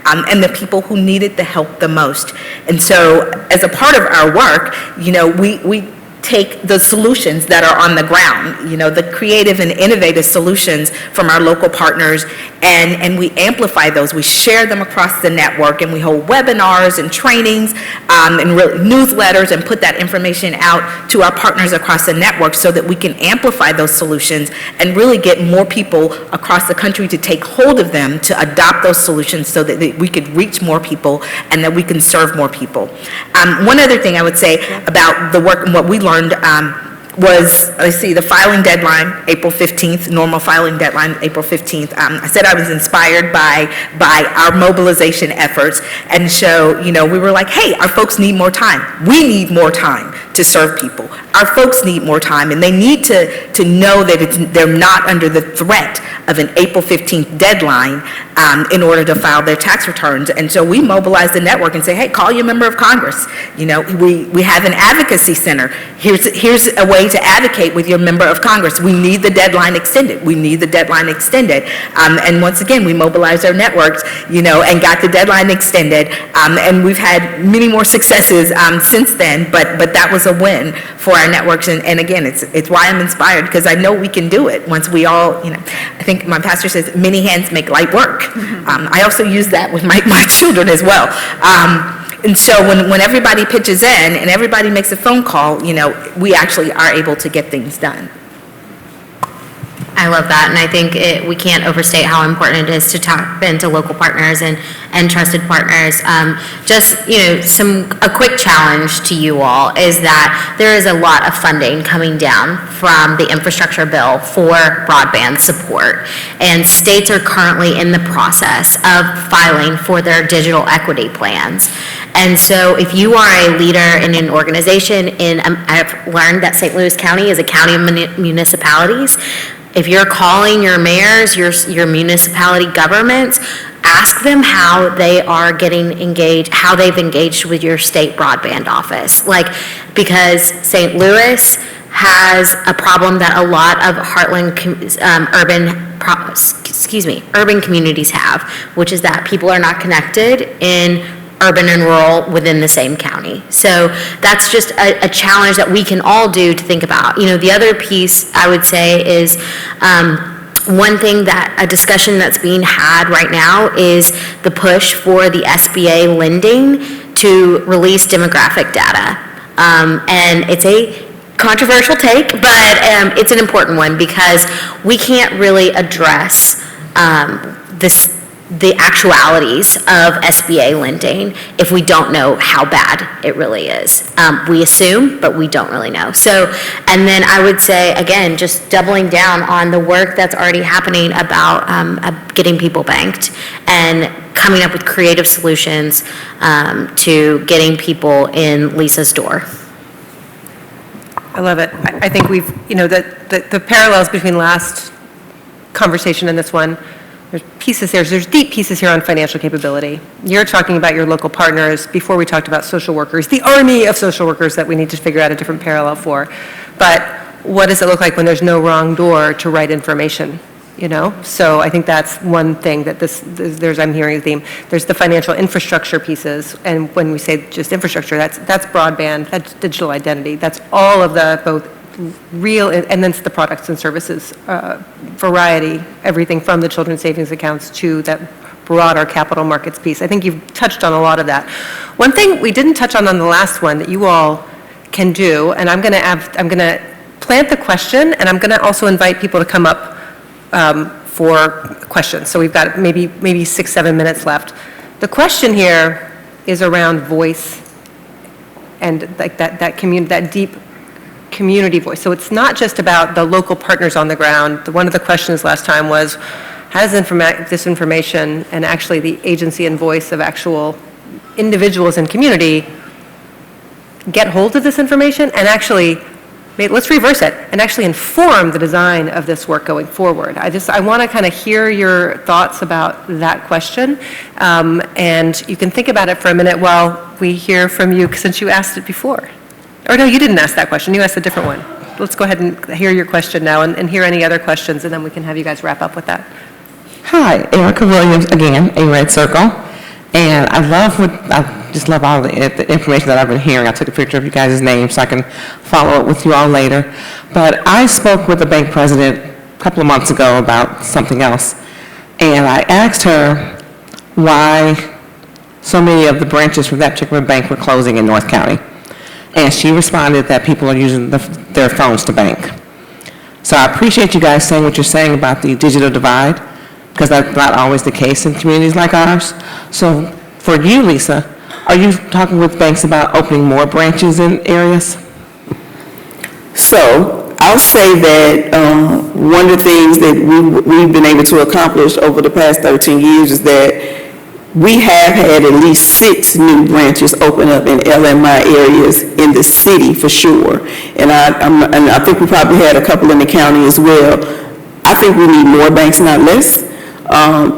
and the people who needed the help the most. And so as a part of our work, we take the solutions that are on the ground, the creative and innovative solutions from our local partners, and we amplify those. We share them across the network, and we hold webinars and trainings and newsletters, and put that information out to our partners across the network so that we can amplify those solutions and really get more people across the country to take hold of them, to adopt those solutions so that we could reach more people and that we can serve more people. One other thing I would say about the work and what we learned was, the filing deadline, April 15th, normal filing deadline, April 15th. I said I was inspired by our mobilization efforts. And so, we were like, hey, our folks need more time. We need more time to serve people. Our folks need more time, and they need to know that they're not under the threat of an April 15th deadline in order to file their tax returns. And so we mobilize the network and say, hey, call your member of Congress. We have an advocacy center. Here's a way way to advocate with your member of Congress. We need the deadline extended. We need the deadline extended. And once again, we mobilized our networks, and got the deadline extended. And we've had many more successes since then, but that was a win for our networks. And again, it's why I'm inspired, because I know we can do it once we all, I think my pastor says, many hands make light work. I also use that with my children as well. And so when everybody pitches in and everybody makes a phone call, we actually are able to get things done. I love that, and I think we can't overstate how important it is to tap into local partners and trusted partners. A quick challenge to you all is that there is a lot of funding coming down from the infrastructure bill for broadband support, and states are currently in the process of filing for their digital equity plans. And so if you are a leader in an organization I've learned that St. Louis County is a county of municipalities. If you're calling your mayors, your municipality governments, ask them how they are getting engaged, how they've engaged with your state broadband office. Because St. Louis has a problem that a lot of heartland urban communities have, which is that people are not connected in urban and rural within the same county. So that's just a challenge that we can all do to think about. The other piece I would say is one thing a discussion that's being had right now is the push for the SBA lending to release demographic data. And it's a controversial take, but it's an important one, because we can't really address the actualities of SBA lending if we don't know how bad it really is. We assume, but we don't really know. So, and then I would say, again, just doubling down on the work that's already happening about getting people banked and coming up with creative solutions to getting people in Lisa's door. I love it. I think we've, the parallels between last conversation and this one, there's pieces there. There's deep pieces here on financial capability. You're talking about your local partners. Before we talked about social workers, the army of social workers that we need to figure out a different parallel for. But what does it look like when there's no wrong door to write information? So I think that's one thing that I'm hearing a theme. There's the financial infrastructure pieces, and when we say just infrastructure, that's broadband, that's digital identity, that's all of the both real, and then it's the products and services variety, everything from the children's savings accounts to that broader capital markets piece. I think you've touched on a lot of that. One thing we didn't touch on the last one that you all can do, and I'm going to plant the question, and I'm going to also invite people to come up for questions. So we've got maybe 6-7 minutes left. The question here is around voice and that deep community voice. So it's not just about the local partners on the ground. One of the questions last time was, how does this information and actually the agency and voice of actual individuals in community get hold of this information and actually, let's reverse it, and actually inform the design of this work going forward. I want to kind of hear your thoughts about that question, and you can think about it for a minute while we hear from you, since you asked it before. Or no, you didn't ask that question, you asked a different one. Let's go ahead and hear your question now and hear any other questions, and then we can have you guys wrap up with that. Hi, Erica Williams again, A Red Circle. And I just love all the information that I've been hearing. I took a picture of you guys' names so I can follow up with you all later. But I spoke with the bank president a couple of months ago about something else. And I asked her why so many of the branches from that particular bank were closing in North County. And she responded that people are using their phones to bank. So I appreciate you guys saying what you're saying about the digital divide, because that's not always the case in communities like ours. So for you, Lisa, are you talking with banks about opening more branches in areas? So I'll say that one of the things that we've been able to accomplish over the past 13 years is that we have had at least 6 new branches open up in LMI areas in the city for sure. And I think we probably had a couple in the county as well. I think we need more banks, not less.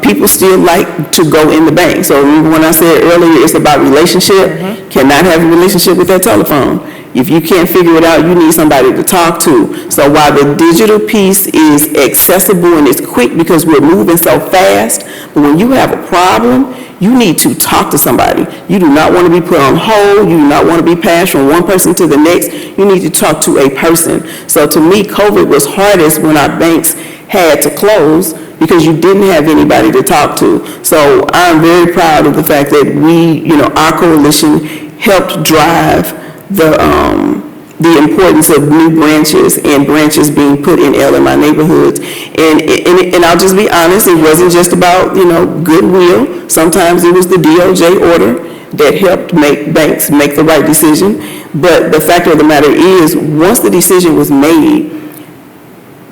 People still like to go in the bank. So remember when I said earlier, it's about relationship. Cannot have a relationship with that telephone. If you can't figure it out, you need somebody to talk to. So while the digital piece is accessible and it's quick because we're moving so fast, but when you have a problem, you need to talk to somebody. You do not want to be put on hold. You do not want to be passed from one person to the next. You need to talk to a person. So to me, COVID was hardest when our banks had to close because you didn't have anybody to talk to. So I'm very proud of the fact that we, our coalition helped drive the importance of new branches and branches being put in LMI neighborhoods. And I'll just be honest, it wasn't just about, goodwill. Sometimes it was the DOJ order that helped make banks make the right decision. But the fact of the matter is, once the decision was made,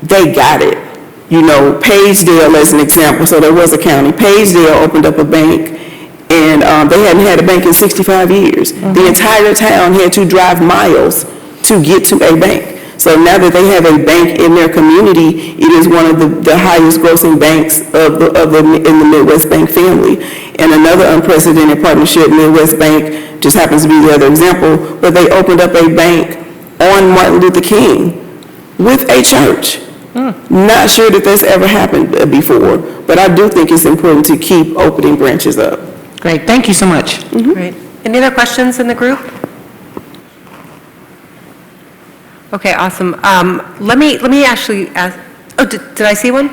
they got it. Paigedale as an example, so there was a county. Paigedale opened up a bank, and they hadn't had a bank in 65 years. The entire town had to drive miles to get to a bank. So now that they have a bank in their community, it is one of the highest grossing banks in the Midwest Bank family. And another unprecedented partnership, Midwest Bank, just happens to be the other example, where they opened up a bank on Martin Luther King with a church. Not sure that that's ever happened before, but I do think it's important to keep opening branches up. Great, thank you so much. Great. Any other questions in the group? Okay, awesome. Let me actually ask, did I see one?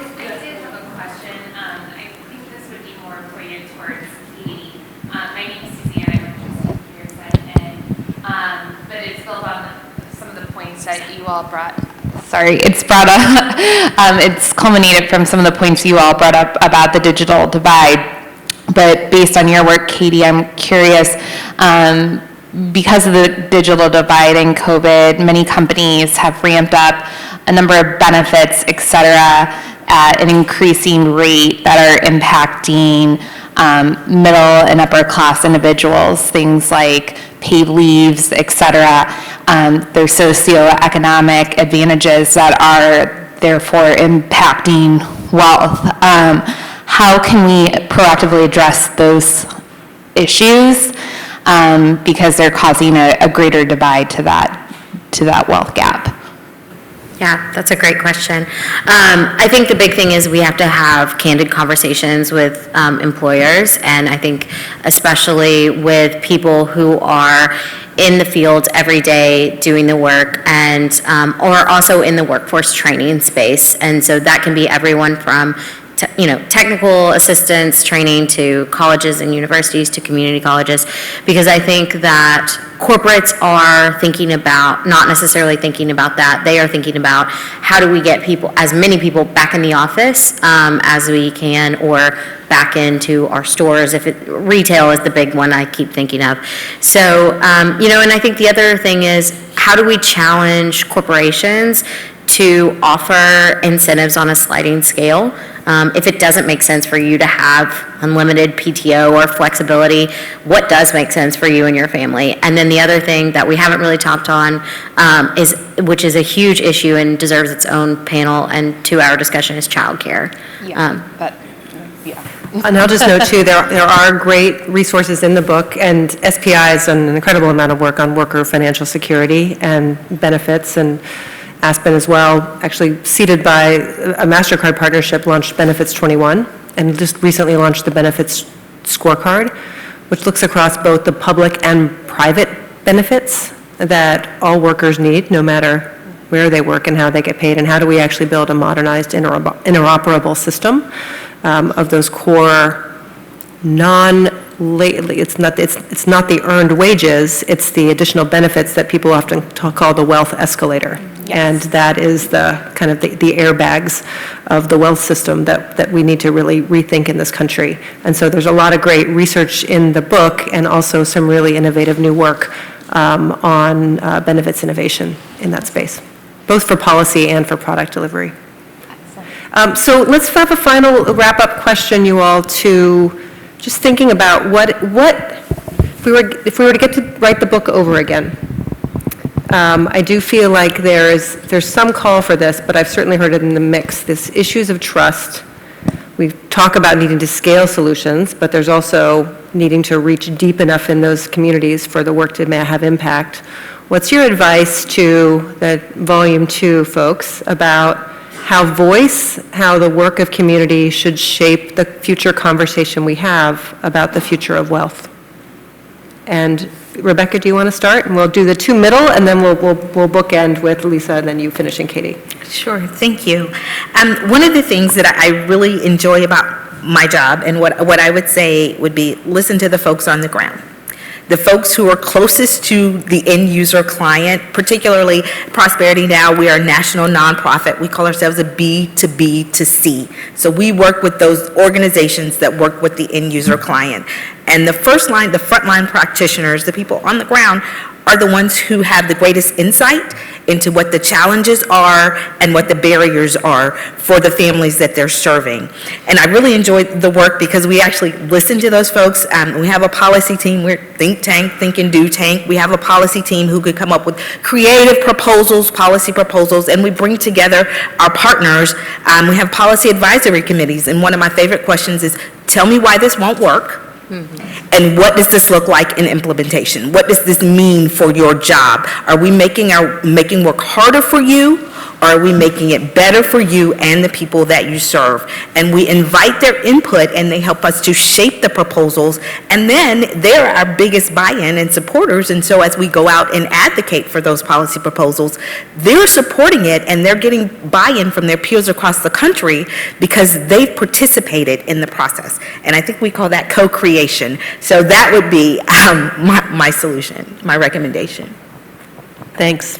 That you all brought, it's culminated from some of the points you all brought up about the digital divide. But based on your work, Katie, I'm curious, because of the digital divide and COVID, many companies have ramped up a number of benefits, et cetera, at an increasing rate that are impacting middle and upper class individuals, things like paid leaves, et cetera. Their socioeconomic advantages that are therefore impacting wealth. How can we proactively address those issues because they're causing a greater divide to that wealth gap? Yeah, that's a great question. I think the big thing is we have to have candid conversations with employers, and I think especially with people who are in the field every day doing the work and or also in the workforce training space. And so that can be everyone from technical assistance training to colleges and universities to community colleges, because I think that corporates are thinking about, not necessarily thinking about that, they are thinking about how do we get as many people back in the office as we can, or back into our stores. Retail is the big one I keep thinking of. So, and I think the other thing is, how do we challenge corporations to offer incentives on a sliding scale? If it doesn't make sense for you to have unlimited PTO or flexibility, what does make sense for you and your family? And then the other thing that we haven't really talked on which is a huge issue and deserves its own panel and 2-hour discussion, is childcare. And I'll just note too, there are great resources in the book, and SPI has done an incredible amount of work on worker financial security and benefits, and Aspen as well, actually seeded by a MasterCard partnership, launched Benefits 21, and just recently launched the Benefits Scorecard, which looks across both the public and private benefits that all workers need, no matter where they work and how they get paid, and how do we actually build a modernized interoperable system of those core it's not the earned wages, it's the additional benefits that people often call the wealth escalator. Yes. And that is the kind of the airbags of the wealth system that we need to really rethink in this country. And so there's a lot of great research in the book, and also some really innovative new work on benefits innovation in that space, both for policy and for product delivery. So let's have a final wrap-up question, you all, to just thinking about what if we were to get to write the book over again. I do feel like there's some call for this, but I've certainly heard it in the mix. This issues of trust. we talk about needing to scale solutions, but there's also needing to reach deep enough in those communities for the work to have impact. What's your advice to the Volume 2 folks about how the work of community should shape the future conversation we have about the future of wealth? And Rebecca, do you want to start? And we'll do the two middle, and then we'll bookend with Lisa, and then you finish, and Katie. Sure, thank you. One of the things that I really enjoy about my job, and what I would say would be listen to the folks on the ground. The folks who are closest to the end user client, particularly Prosperity Now, we are a national nonprofit. We call ourselves a B2B2C. So we work with those organizations that work with the end user client. And the frontline practitioners, the people on the ground, are the ones who have the greatest insight into what the challenges are and what the barriers are for the families that they're serving. And I really enjoy the work because we actually listen to those folks. We have a policy team. We're think tank, think and do tank. We have a policy team who could come up with creative proposals, policy proposals, and we bring together our partners. We have policy advisory committees, and one of my favorite questions is, tell me why this won't work. And what does this look like in implementation? What does this mean for your job? Are we making work harder for you, or are we making it better for you and the people that you serve? And we invite their input, and they help us to shape the proposals, and then they're our biggest buy-in and supporters. And so as we go out and advocate for those policy proposals, they're supporting it, and they're getting buy-in from their peers across the country because they've participated in the process. And I think we call that co-creation. So that would be my solution, my recommendation. Thanks.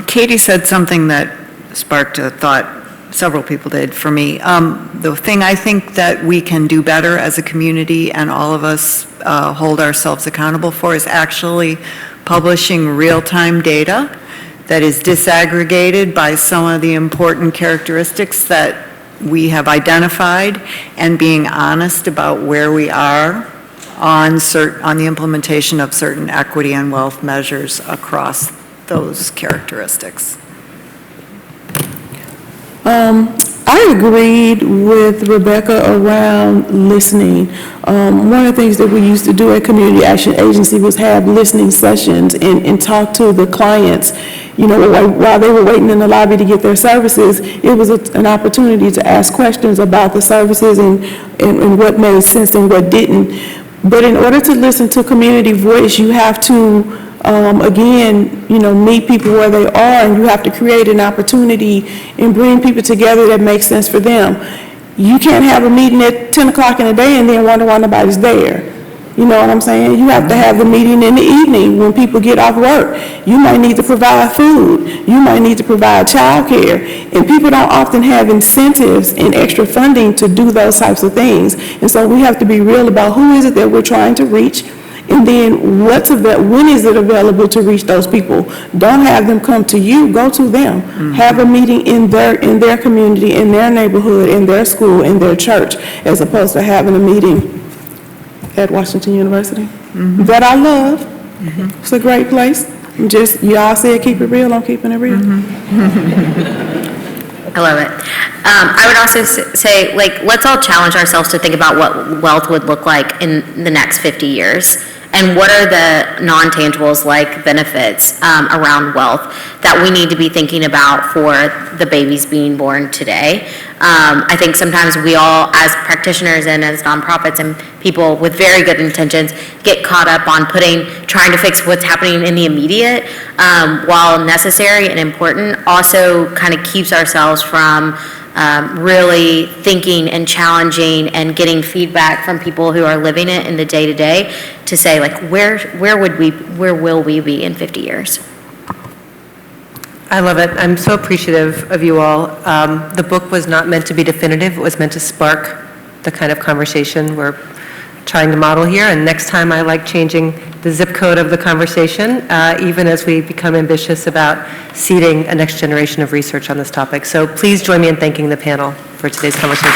Katie said something that sparked a thought, several people did for me. The thing I think that we can do better as a community, and all of us hold ourselves accountable for, is actually publishing real-time data that is disaggregated by some of the important characteristics that we have identified, and being honest about where we are on the implementation of certain equity and wealth measures across those characteristics. I agreed with Rebecca around listening. One of the things that we used to do at Community Action Agency was have listening sessions and talk to the clients. You know, while they were waiting in the lobby to get their services, it was an opportunity to ask questions about the services and what made sense and what didn't. But in order to listen to community voice, you have to again, meet people where they are, and you have to create an opportunity and bring people together that makes sense for them. You can't have a meeting at 10 o'clock in the day and then wonder why nobody's there. You know what I'm saying? You have to have the meeting in the evening when people get off work. You might need to provide food. You might need to provide childcare. And people don't often have incentives and extra funding to do those types of things. And so we have to be real about who is it that we're trying to reach, and then when is it available to reach those people? Don't have them come to you, go to them. Mm-hmm. Have a meeting in their community, in their neighborhood, in their school, in their church, as opposed to having a meeting at Washington University. Mm-hmm. That I love. Mm-hmm. It's a great place. Y'all said keep it real, I'm keeping it real. Mm-hmm. I love it. I would also say, let's all challenge ourselves to think about what wealth would look like in the next 50 years. And what are the non-tangibles like benefits around wealth that we need to be thinking about for the babies being born today? I think sometimes we all, as practitioners and as nonprofits and people with very good intentions, get caught up on trying to fix what's happening in the immediate, while necessary and important, also kind of keeps ourselves from really thinking and challenging and getting feedback from people who are living it in the day-to-day to say, where will we be in 50 years? I love it. I'm so appreciative of you all. The book was not meant to be definitive. It was meant to spark the kind of conversation we're trying to model here. And next time I like changing the zip code of the conversation, even as we become ambitious about seeding a next generation of research on this topic. So please join me in thanking the panel for today's conversation.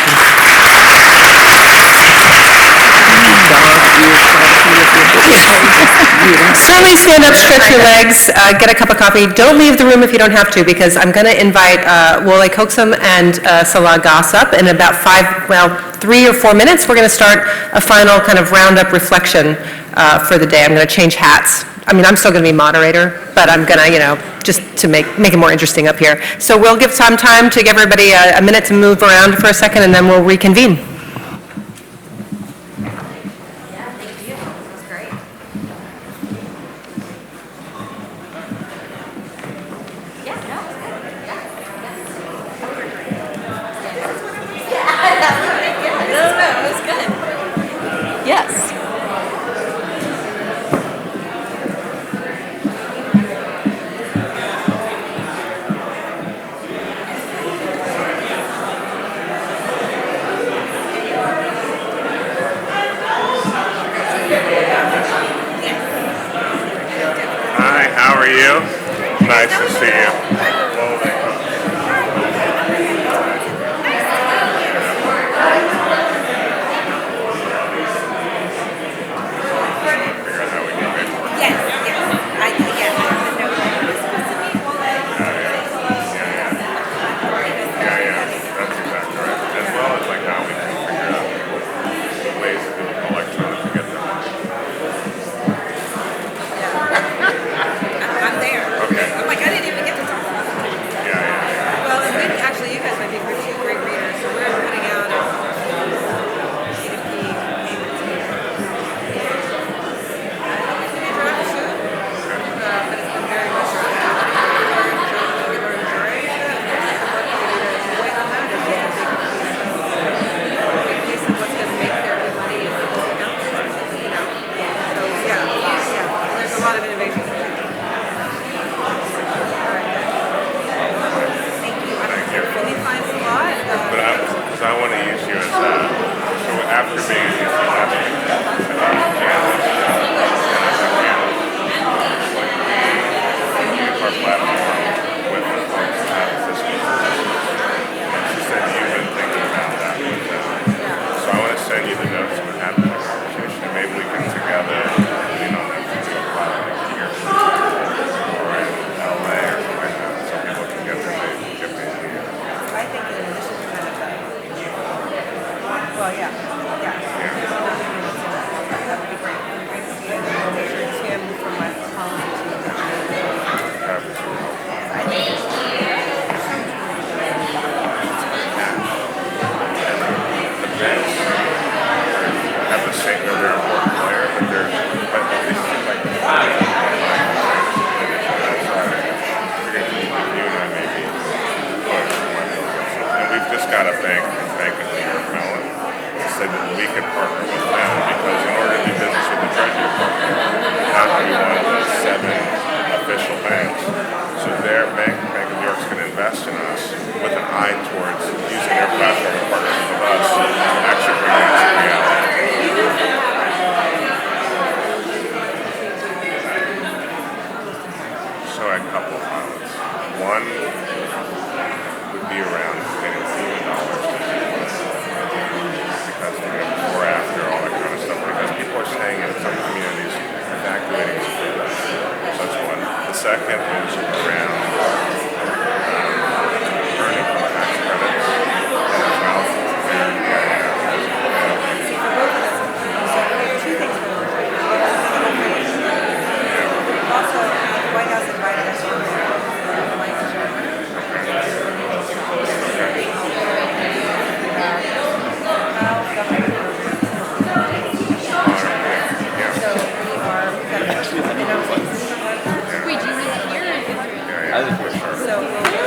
Certainly stand up, stretch your legs, get a cup of coffee. Don't leave the room if you don't have to, because I'm going to invite Wole Koksum and Salah Gossip in about 3 or 4 minutes. We're going to start a final kind of roundup reflection for the day. I'm going to change hats. I mean, I'm still going to be moderator, but I'm going to, just to make it more interesting up here. So we'll give some time to give everybody a minute to move around for a second, and then we'll reconvene. Nice to see you.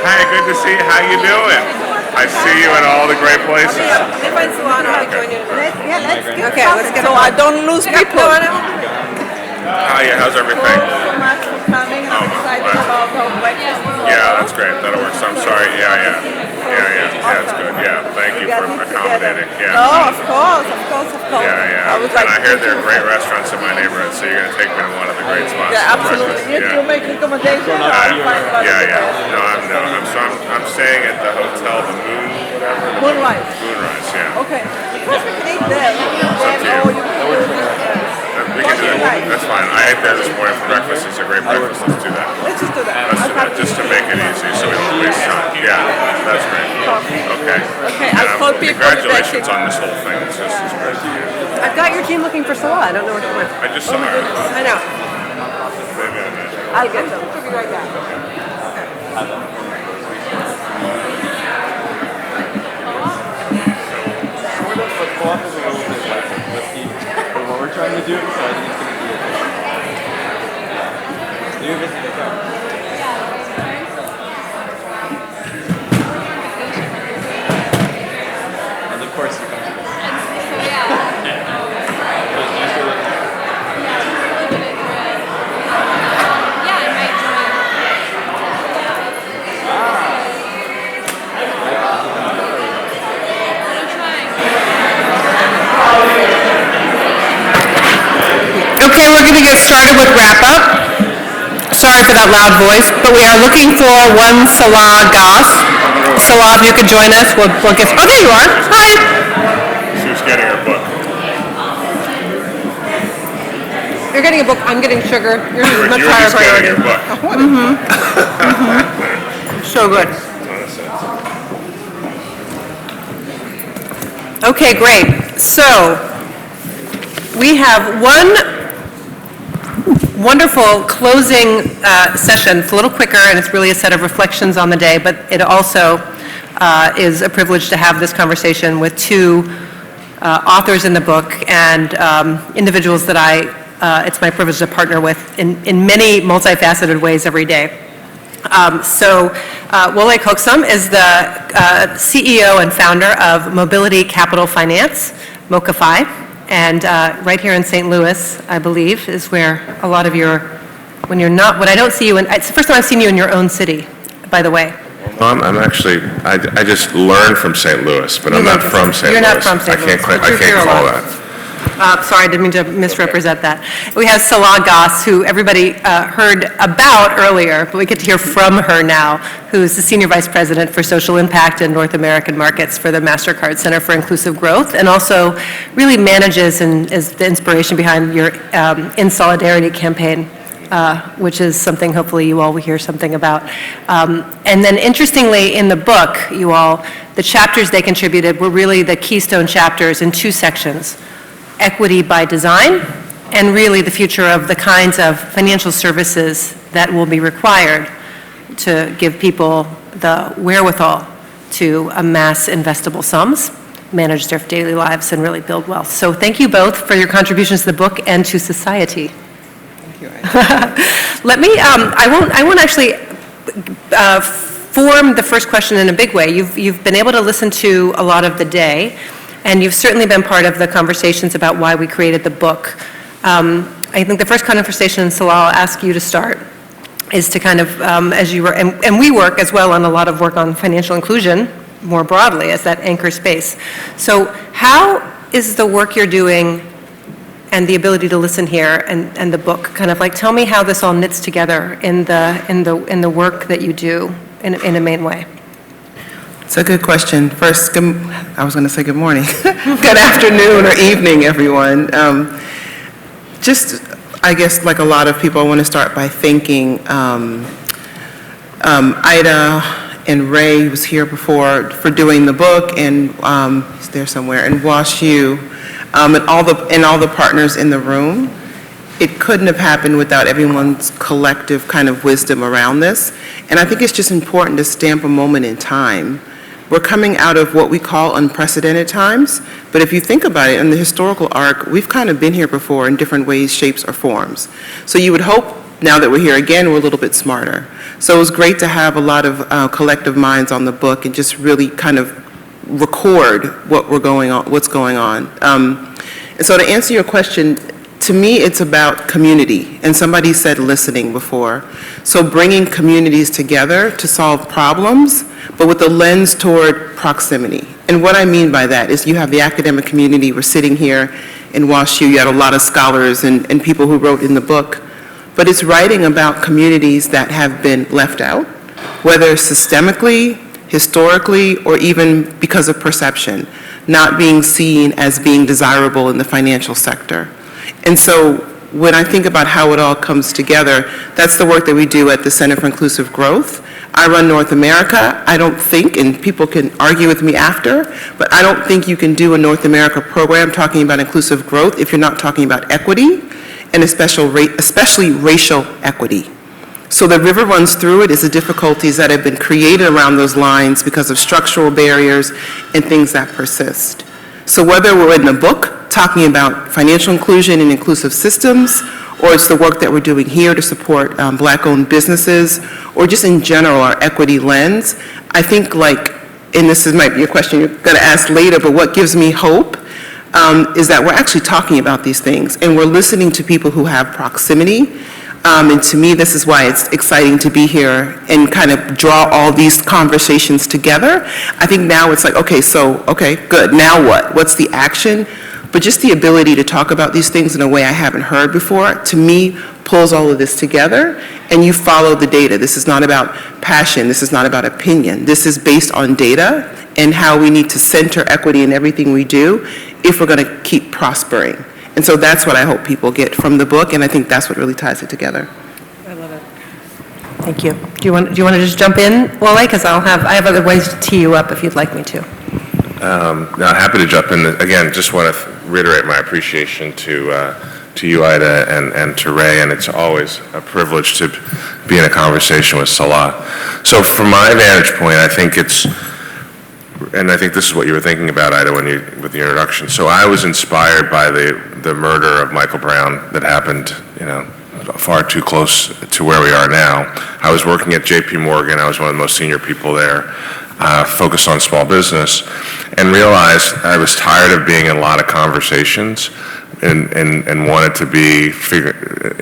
Hi, good to see you. How you doing? I see you in all the great places. Let's Okay, let's get so I don't lose people. Hiya, how's everything? So much for coming. I'm excited about our breakfast. Yeah, that's great. That'll work. So I'm sorry. Yeah, it's good. Yeah, thank you for accommodating. Yeah. Oh, of course. Yeah. And I hear there are great restaurants in my neighborhood, so you're going to take me to one of the great spots. Yeah, absolutely. You make recommendations. I'm staying at the hotel, the Moon, whatever. Moonrise, yeah. Okay. Because we can eat there. It's up to you. We can do it. Okay. Okay, I've called people. Congratulations on this whole thing. This is great. I've got your team looking for Salah. I don't know where she went. I just saw my her. goodness. I know. Maybe I missed it. I'll get them. I'll be right back. Sort of, but co-op is a little bit less risky for what we're trying to do, so I think it's going to be a new visit to come. And of course you come to this. Okay, we're going to get started with wrap-up. Sorry for that loud voice, but we are looking for one Salah Goss. Salah, if you could join us, we'll get... Oh, there you are. Hi. She was getting her book. You're getting a book. I'm getting sugar. Yours is much You're higher just getting priority. your book. So good. Okay, great. So we have one wonderful closing session. It's a little quicker, and it's really a set of reflections on the day, but it also is a privilege to have this conversation with two authors in the book and individuals that it's my privilege to partner with in many multifaceted ways every day. Wole Koksum is the CEO and founder of Mobility Capital Finance, MoCaFi. And right here in St. Louis, I believe, is where a lot of when I don't see you it's the first time I've seen you in your own city, by the way. No, I'm actually, I just learned from St. Louis, but I'm not from St. Louis. You're not from St. Louis. I can't call that. Sorry, I didn't mean to misrepresent that. We have Salah Goss, who everybody heard about earlier, but we get to hear from her now, who's the Senior Vice President for Social Impact in North American Markets for the MasterCard Center for Inclusive Growth, and also really manages and is the inspiration behind your In Solidarity campaign, which is something hopefully you all will hear something about. And then interestingly, in the book, you all, the chapters they contributed were really the keystone chapters in two sections: equity by design, and really the future of the kinds of financial services that will be required to give people the wherewithal to amass investable sums, manage their daily lives, and really build wealth. So thank you both for your contributions to the book and to society. Thank you. I won't actually form the first question in a big way. You've been able to listen to a lot of the day, and you've certainly been part of the conversations about why we created the book. I think the first conversation, and Salah, I'll ask you to start, is to kind of, as you were, and we work as well on a lot of work on financial inclusion more broadly as that anchor space. So how is the work you're doing and the ability to listen here and the book, kind of like, tell me how this all knits together in the work that you do in a main way? It's a good question. First, I was going to say good morning. Good afternoon or evening, everyone. I guess like a lot of people, I want to start by thanking Ida and Ray, who was here before, for doing the book, and he's there somewhere, and Wash U, and all the partners in the room. It couldn't have happened without everyone's collective kind of wisdom around this. And I think it's just important to stamp a moment in time. We're coming out of what we call unprecedented times, but if you think about it, in the historical arc, we've kind of been here before in different ways, shapes, or forms. So you would hope, now that we're here again, we're a little bit smarter. So it was great to have a lot of collective minds on the book and just really kind of record what's going on. And so to answer your question, to me, it's about community, and somebody said listening before. So bringing communities together to solve problems, but with a lens toward proximity. And what I mean by that is you have the academic community. We're sitting here in Wash U. You had a lot of scholars and people who wrote in the book. But it's writing about communities that have been left out, whether systemically, historically, or even because of perception, not being seen as being desirable in the financial sector. And so when I think about how it all comes together, that's the work that we do at the Center for Inclusive Growth. I run North America. I don't think, and people can argue with me after, but I don't think you can do a North America program talking about inclusive growth if you're not talking about equity, and especially racial equity. So the river runs through it is the difficulties that have been created around those lines because of structural barriers and things that persist. So whether we're in the book talking about financial inclusion and inclusive systems, or it's the work that we're doing here to support Black-owned businesses, or just in general our equity lens, I think and this might be a question you're going to ask later, but what gives me hope is that we're actually talking about these things, and we're listening to people who have proximity. And to me, this is why it's exciting to be here and kind of draw all these conversations together. I think now it's okay, good, now what? What's the action? But just the ability to talk about these things in a way I haven't heard before, to me, pulls all of this together, and you follow the data. This is not about passion. This is not about opinion. This is based on data and how we need to center equity in everything we do if we're going to keep prospering. And so that's what I hope people get from the book, and I think that's what really ties it together. I love it. Thank you. Do you want to just jump in, Wale? Because I have other ways to tee you up if you'd like me to. No, happy to jump in. Again, just want to reiterate my appreciation to you, Ida, and to Ray, and it's always a privilege to be in a conversation with Salah. So from my vantage point, I think and I think this is what you were thinking about, Ida, with the introduction. So I was inspired by the murder of Michael Brown that happened, far too close to where we are now. I was working at J.P. Morgan. I was one of the most senior people there, focused on small business, and realized I was tired of being in a lot of conversations and wanted to be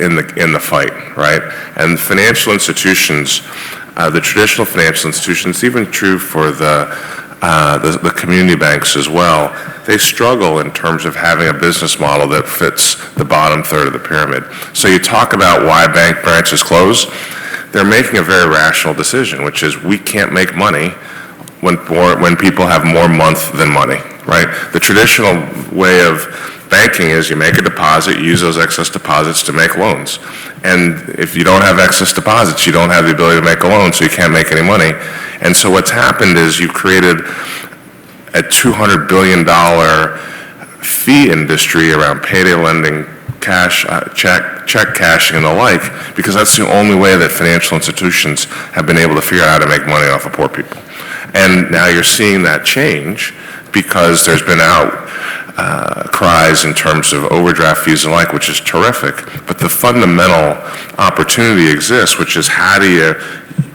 in the fight, right? And financial institutions, the traditional financial institutions, even true for the community banks as well, they struggle in terms of having a business model that fits the bottom third of the pyramid. So you talk about why bank branches close. They're making a very rational decision, which is we can't make money when people have more month than money, right? The traditional way of banking is you make a deposit, you use those excess deposits to make loans. And if you don't have excess deposits, you don't have the ability to make a loan, so you can't make any money. And so what's happened is you've created a $200 billion fee industry around payday lending, cash, check cashing and the like, because that's the only way that financial institutions have been able to figure out how to make money off of poor people. And now you're seeing that change because there's been outcries in terms of overdraft fees and like, which is terrific. But the fundamental opportunity exists, which is how do you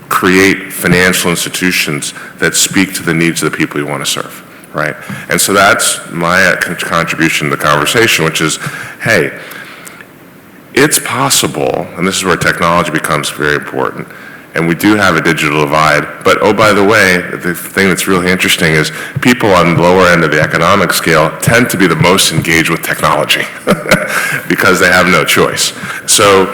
create financial institutions that speak to the needs of the people you want to serve, right? And so that's my contribution to the conversation, which is, hey, it's possible, and this is where technology becomes very important, and we do have a digital divide, but oh, by the way, the thing that's really interesting is people on the lower end of the economic scale tend to be the most engaged with technology because they have no choice. So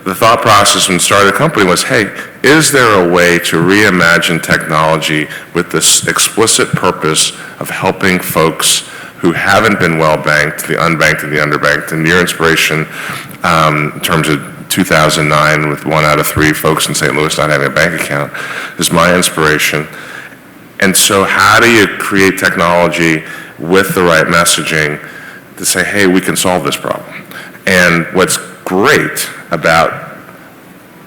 the thought process when we started the company was, hey, is there a way to reimagine technology with this explicit purpose of helping folks who haven't been well banked, the unbanked and the underbanked, and your inspiration in terms of 2009 with 1 out of 3 folks in St. Louis not having a bank account is my inspiration. And so how do you create technology with the right messaging to say, hey, we can solve this problem? And what's great about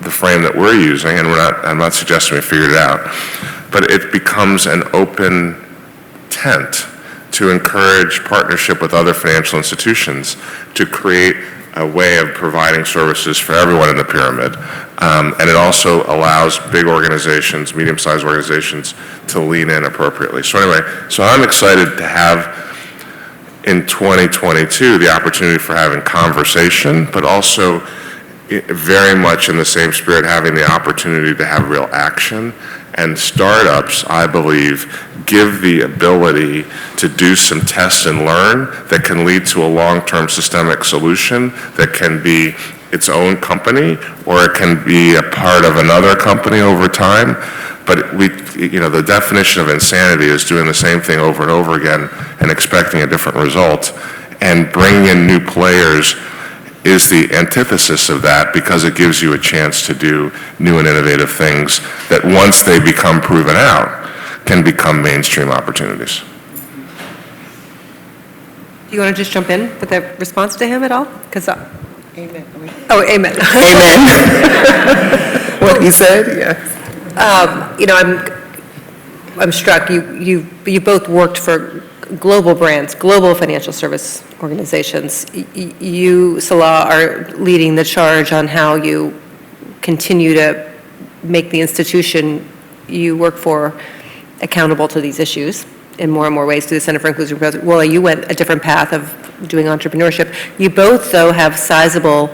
the frame that we're using, and I'm not suggesting we figured it out, but it becomes an open tent to encourage partnership with other financial institutions to create a way of providing services for everyone in the pyramid. And it also allows big organizations, medium-sized organizations, to lean in appropriately. So anyway, so I'm excited to have in 2022 the opportunity for having conversation, but also very much in the same spirit having the opportunity to have real action. And startups, I believe, give the ability to do some test and learn that can lead to a long-term systemic solution that can be its own company, or it can be a part of another company over time. But the definition of insanity is doing the same thing over and over again and expecting a different result. And bringing in new players is the antithesis of that because it gives you a chance to do new and innovative things that once they become proven out, can become mainstream opportunities. Do you want to just jump in with a response to him at all? Because Amen. oh, amen. Amen. What he said, yes. You know, I'm struck. You both worked for global brands, global financial service organizations. You, Salah, are leading the charge on how you continue to make the institution you work for accountable to these issues in more and more ways. To the Center for Inclusive Growth. Well, you went a different path of doing entrepreneurship. You both, though, have sizable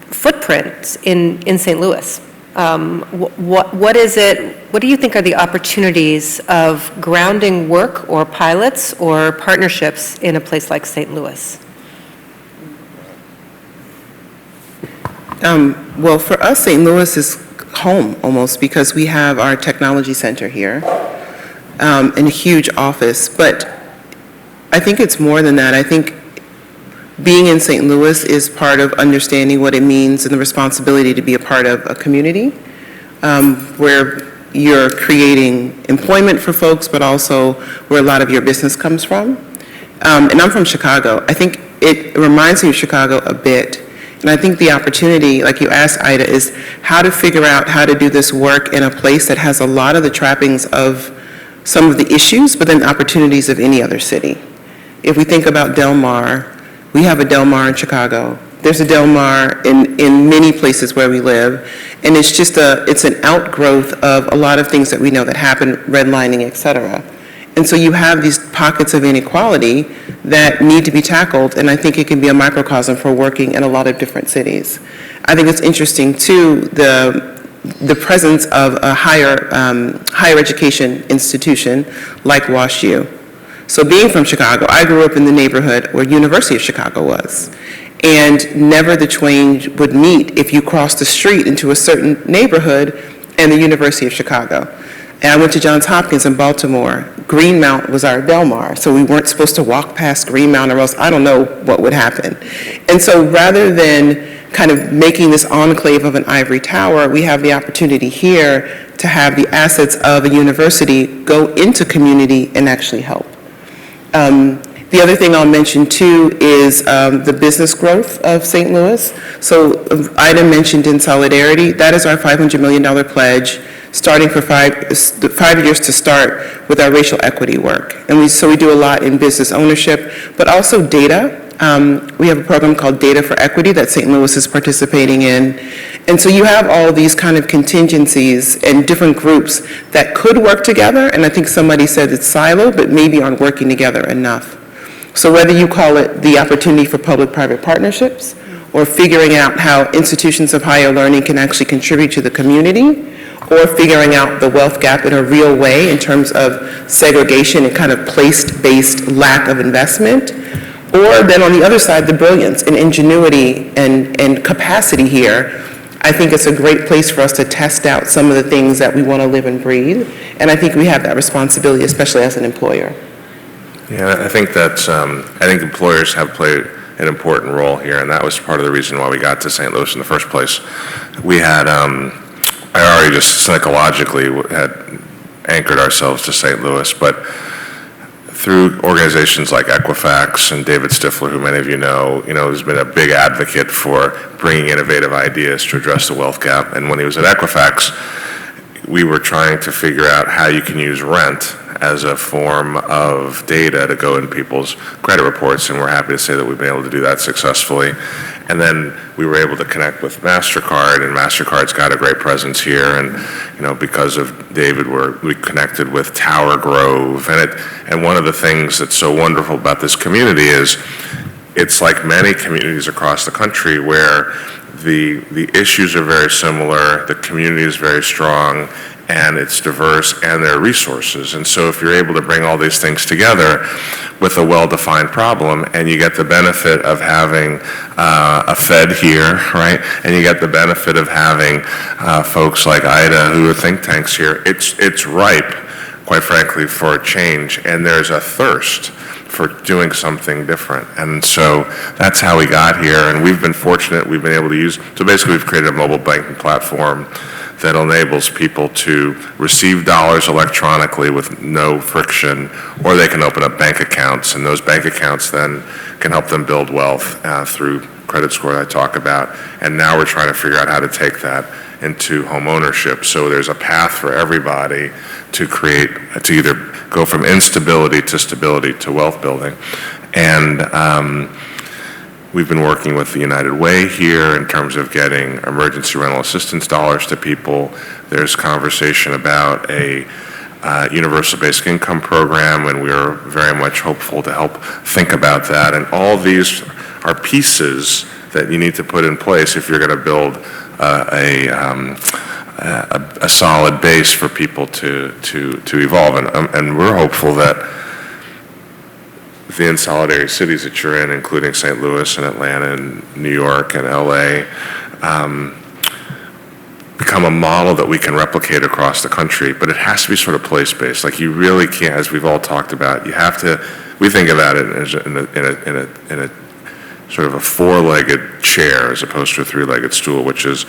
footprints in St. Louis. What is it, what do you think are the opportunities of grounding work or pilots or partnerships in a place like St. Louis? Well, for us, St. Louis is home almost because we have our technology center here and a huge office. But I think it's more than that. I think being in St. Louis is part of understanding what it means and the responsibility to be a part of a community where you're creating employment for folks, but also where a lot of your business comes from. And I'm from Chicago. I think it reminds me of Chicago a bit. And I think the opportunity, like you asked, Ida, is how to figure out how to do this work in a place that has a lot of the trappings of some of the issues, but then opportunities of any other city. If we think about Del Mar, we have a Del Mar in Chicago. There's a Del Mar in many places where we live. And it's just it's an outgrowth of a lot of things that we know that happen, redlining, et cetera. And so you have these pockets of inequality that need to be tackled, and I think it can be a microcosm for working in a lot of different cities. I think it's interesting, too, the presence of a higher education institution like WashU. So being from Chicago, I grew up in the neighborhood where University of Chicago was. And never the twain would meet if you crossed the street into a certain neighborhood and the University of Chicago. And I went to Johns Hopkins in Baltimore. Greenmount was our Del Mar, so we weren't supposed to walk past Greenmount or else I don't know what would happen. And so rather than kind of making this enclave of an ivory tower, we have the opportunity here to have the assets of a university go into community and actually help. The other thing I'll mention too is the business growth of St. Louis. So Ida mentioned in solidarity, that is our $500 million pledge, starting for 5 years to start with our racial equity work. And so we do a lot in business ownership, but also data. We have a program called Data for Equity that St. Louis is participating in. And so you have all these kind of contingencies and different groups that could work together, and I think somebody said it's siloed, but maybe aren't working together enough. So whether you call it the opportunity for public-private partnerships or figuring out how institutions of higher learning can actually contribute to the community, or figuring out the wealth gap in a real way in terms of segregation and kind of place-based lack of investment, or then on the other side, the brilliance and ingenuity and capacity here. I think it's a great place for us to test out some of the things that we want to live and breathe, and I think we have that responsibility, especially as an employer. Yeah, I think that's, I think employers have played an important role here, and that was part of the reason why we got to St. Louis in the first place. We had, I already just psychologically had anchored ourselves to St. Louis, but through organizations like Equifax and David Stifler, who many of you know, has been a big advocate for bringing innovative ideas to address the wealth gap. And when he was at Equifax, we were trying to figure out how you can use rent as a form of data to go in people's credit reports, and we're happy to say that we've been able to do that successfully. And then we were able to connect with MasterCard, and MasterCard's got a great presence here, and because of David, we connected with Tower Grove, and one of the things that's so wonderful about this community is it's like many communities across the country where the issues are very similar, the community is very strong, and it's diverse, and there are resources. And so if you're able to bring all these things together with a well-defined problem, and you get the benefit of having a Fed here, right, and you get the benefit of having folks like Ida who are think tanks here, it's ripe quite frankly, for change, and there's a thirst for doing something different. And so that's how we got here, and we've been fortunate. We've been able to use, so basically we've created a mobile banking platform that enables people to receive dollars electronically with no friction, or they can open up bank accounts, and those bank accounts then can help them build wealth through credit score that I talk about. And now we're trying to figure out how to take that into home ownership. So there's a path for everybody to create, to either go from instability to stability to wealth building. And we've been working with the United Way here in terms of getting emergency rental assistance dollars to people. There's conversation about a universal basic income program, and we're very much hopeful to help think about that. And all these are pieces that you need to put in place if you're going to build a solid base for people to evolve. And we're hopeful that the insolidarity cities that you're in, including St. Louis and Atlanta and New York and LA, become a model that we can replicate across the country. But it has to be sort of place-based. Like, you really can't, as we've all talked about, you have to, we think about it as in a sort of a four-legged chair as opposed to a three-legged stool, which is,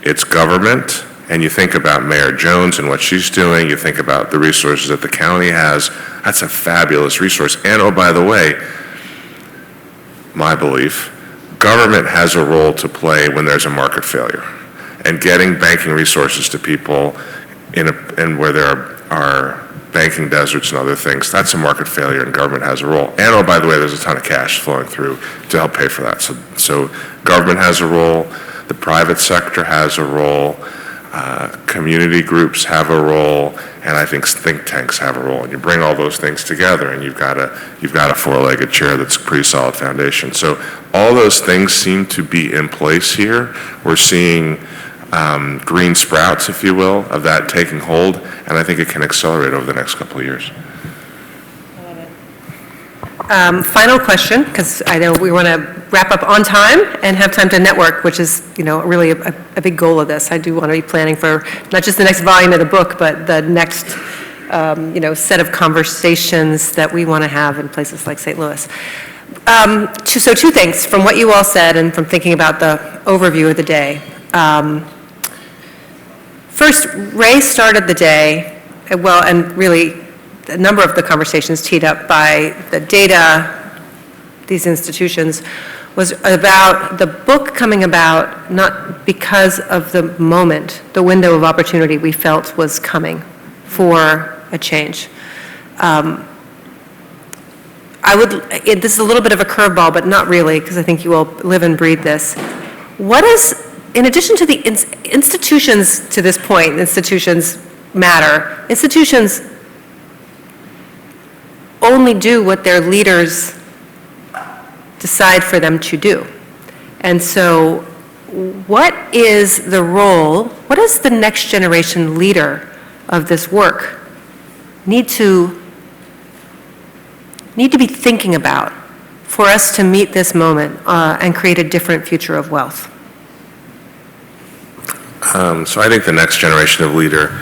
it's government, and you think about Mayor Jones and what she's doing, you think about the resources that the county has. That's a fabulous resource. And oh, by the way, my belief, government has a role to play when there's a market failure. And getting banking resources to people in where there are banking deserts and other things, that's a market failure, and government has a role. And oh, by the way, there's a ton of cash flowing through to help pay for that. So government has a role, the private sector has a role, community groups have a role, and I think think tanks have a role. And you bring all those things together, and you've got a four-legged chair that's a pretty solid foundation. So all those things seem to be in place here. We're seeing green sprouts, if you will, of that taking hold, and I think it can accelerate over the next couple of years. Final question, because I know we want to wrap up on time and have time to network, which is, really a big goal of this. I do want to be planning for not just the next volume of the book, but the next, set of conversations that we want to have in places like St. Louis. So two things from what you all said and from thinking about the overview of the day. First, Ray started the day, and really a number of the conversations teed up by the data, these institutions, was about the book coming about not because of the moment, the window of opportunity we felt was coming for a change. This is a little bit of a curveball, but not really, because I think you all live and breathe this. What is, in addition to the institutions to this point, institutions matter, institutions only do what their leaders decide for them to do. And so what is the role, what does the next generation leader of this work need to be thinking about for us to meet this moment and create a different future of wealth? So I think the next generation of leader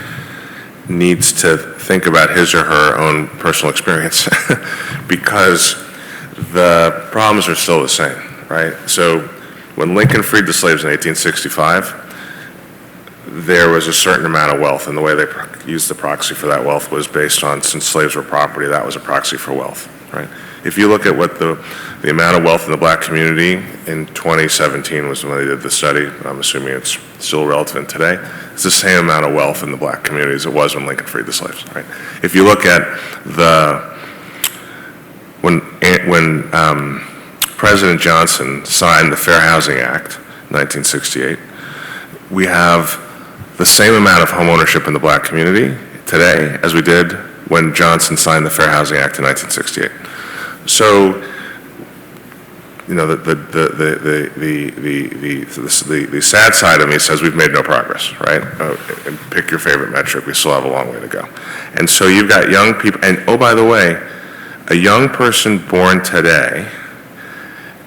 needs to think about his or her own personal experience because the problems are still the same, right? So when Lincoln freed the slaves in 1865, there was a certain amount of wealth, and the way they used the proxy for that wealth was based on, since slaves were property, that was a proxy for wealth, right? If you look at what the amount of wealth in the black community in 2017 was when they did the study, I'm assuming it's still relevant today, it's the same amount of wealth in the black community as it was when Lincoln freed the slaves, right? If you look at when President Johnson signed the Fair Housing Act in 1968, we have the same amount of home ownership in the black community today as we did when Johnson signed the Fair Housing Act in 1968. So, the sad side of me says we've made no progress, right? And pick your favorite metric, we still have a long way to go. And so you've got young people, and oh, by the way, a young person born today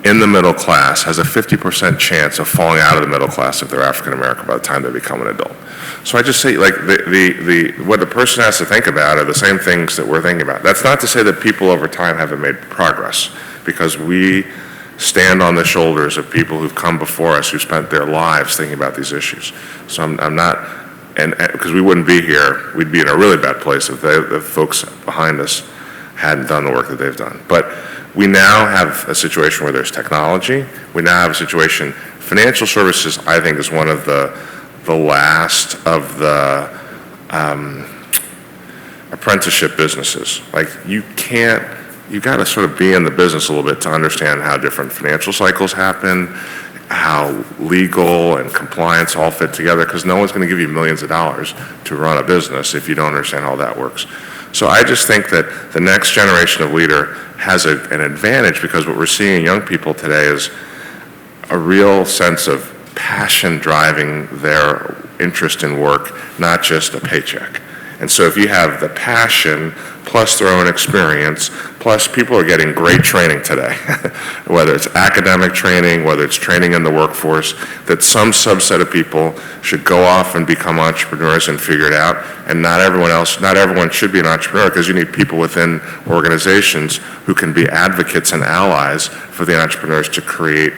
in the middle class has a 50% chance of falling out of the middle class if they're African American by the time they become an adult. So I just say, like, what the person has to think about are the same things that we're thinking about. That's not to say that people over time haven't made progress, because we stand on the shoulders of people who've come before us, who spent their lives thinking about these issues. So I'm not, and because we wouldn't be here, we'd be in a really bad place if the folks behind us hadn't done the work that they've done. But we now have a situation where there's technology. We now have a situation, financial services, I think, is one of the last of the apprenticeship businesses. Like, you got to sort of be in the business a little bit to understand how different financial cycles happen, how legal and compliance all fit together, because no one's going to give you millions of dollars to run a business if you don't understand how that works. So I just think that the next generation of leader has an advantage, because what we're seeing in young people today is a real sense of passion driving their interest in work, not just a paycheck. And so if you have the passion plus their own experience, plus people are getting great training today, whether it's academic training, whether it's training in the workforce, that some subset of people should go off and become entrepreneurs and figure it out, and not everyone should be an entrepreneur, because you need people within organizations who can be advocates and allies for the entrepreneurs to create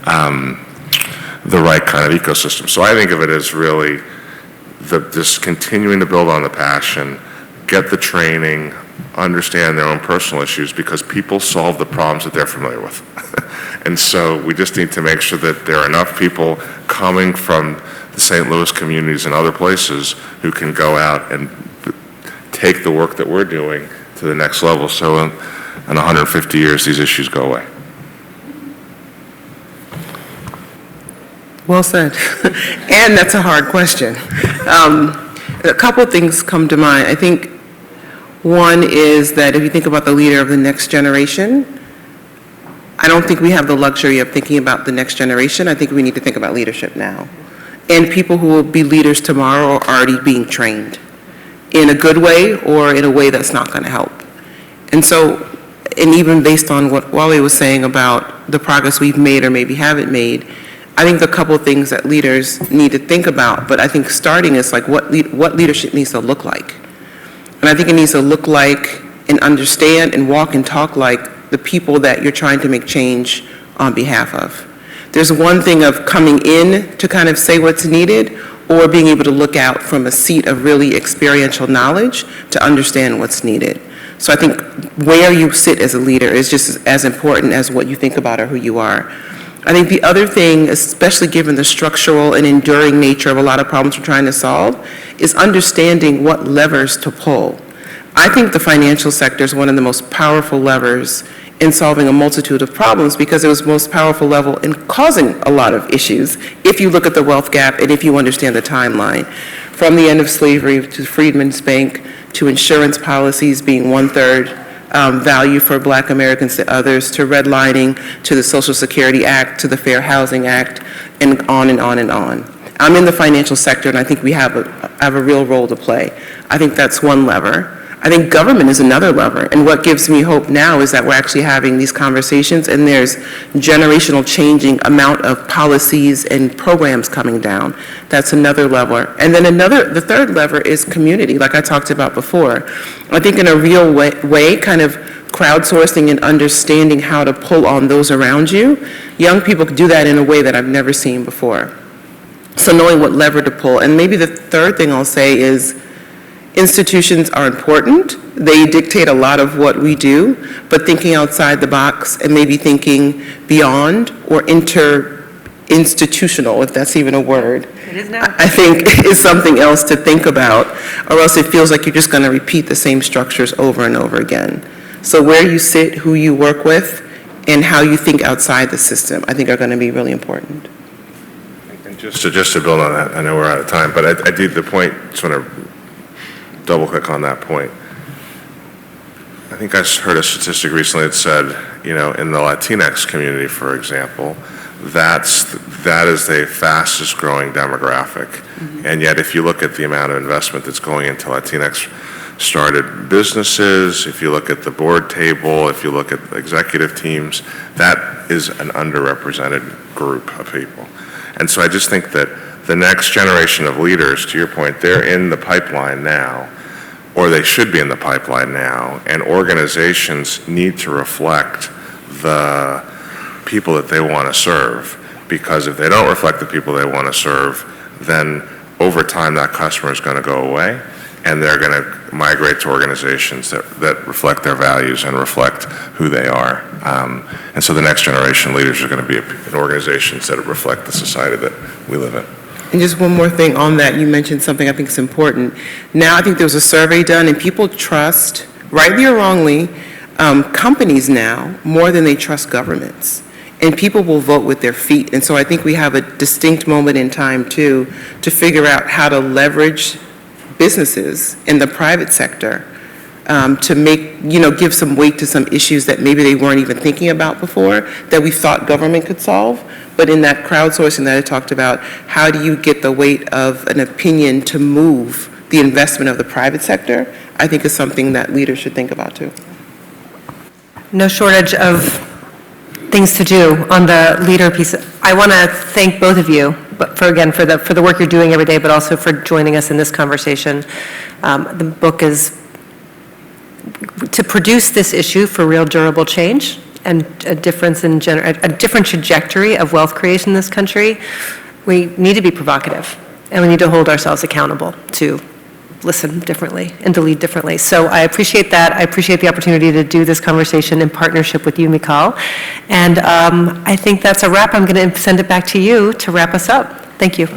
the right kind of ecosystem. So I think of it as really just continuing to build on the passion, get the training, understand their own personal issues, because people solve the problems that they're familiar with. And so we just need to make sure that there are enough people coming from the St. Louis communities and other places who can go out and take the work that we're doing to the next level, so in 150 years these issues go away. Well said. And that's a hard question. A couple of things come to mind. I think one is that if you think about the leader of the next generation, I don't think we have the luxury of thinking about the next generation. I think we need to think about leadership now. And people who will be leaders tomorrow are already being trained in a good way or in a way that's not going to help. And so, and even based on what Wally was saying about the progress we've made or maybe haven't made, I think a couple of things that leaders need to think about, but I think starting is like what leadership needs to look like. And I think it needs to look like and understand and walk and talk like the people that you're trying to make change on behalf of. There's one thing of coming in to kind of say what's needed, or being able to look out from a seat of really experiential knowledge to understand what's needed. So I think where you sit as a leader is just as important as what you think about or who you are. I think the other thing, especially given the structural and enduring nature of a lot of problems we're trying to solve, is understanding what levers to pull. I think the financial sector is one of the most powerful levers in solving a multitude of problems, because it was the most powerful level in causing a lot of issues, if you look at the wealth gap and if you understand the timeline. From the end of slavery to Freedmen's Bank to insurance policies being 1/3 value for Black Americans to others, to redlining, to the Social Security Act, to the Fair Housing Act, and on and on and on. I'm in the financial sector, and I think we have a real role to play. I think that's one lever. I think government is another lever, and what gives me hope now is that we're actually having these conversations, and there's generational changing amount of policies and programs coming down. That's another lever. And then the third lever is community, like I talked about before. I think in a real way, kind of crowdsourcing and understanding how to pull on those around you, young people can do that in a way that I've never seen before. So knowing what lever to pull. And maybe the third thing I'll say is, institutions are important. They dictate a lot of what we do, but thinking outside the box and maybe thinking beyond or inter-institutional, if that's even a word, It is now. I think is something else to think about, or else it feels like you're just going to repeat the same structures over and over again. So where you sit, who you work with, and how you think outside the system, I think are going to be really important. And just to build on that, I know we're out of time, but I did the point, sort of double click on that point. I think I heard a statistic recently that said, in the Latinx community, for example, that is the fastest growing demographic. Mm-hmm. And yet if you look at the amount of investment that's going into Latinx started businesses, if you look at the board table, if you look at executive teams, that is an underrepresented group of people. And so I just think that the next generation of leaders, to your point, they're in the pipeline now, or they should be in the pipeline now, and organizations need to reflect the people that they want to serve, because if they don't reflect the people they want to serve, then over time that customer is going to go away, and they're going to migrate to organizations that reflect their values and reflect who they are. And so the next generation leaders are going to be in organizations that reflect the society that we live in. And just one more thing on that, you mentioned something I think is important. Now I think there was a survey done and people trust, rightly or wrongly, companies now more than they trust governments. And people will vote with their feet. And so I think we have a distinct moment in time too to figure out how to leverage businesses in the private sector to make, give some weight to some issues that maybe they weren't even thinking about before that we thought government could solve. But in that crowdsourcing that I talked about, how do you get the weight of an opinion to move the investment of the private sector, I think is something that leaders should think about too. No shortage of things to do on the leader piece. I want to thank both of you for the work you're doing every day, but also for joining us in this conversation. The book is to produce this issue for real durable change and a difference in a different trajectory of wealth creation in this country. We need to be provocative, and we need to hold ourselves accountable to listen differently and to lead differently. So I appreciate that. I appreciate the opportunity to do this conversation in partnership with you, Mikal. And I think that's a wrap. I'm going to send it back to you to wrap us up. Thank you.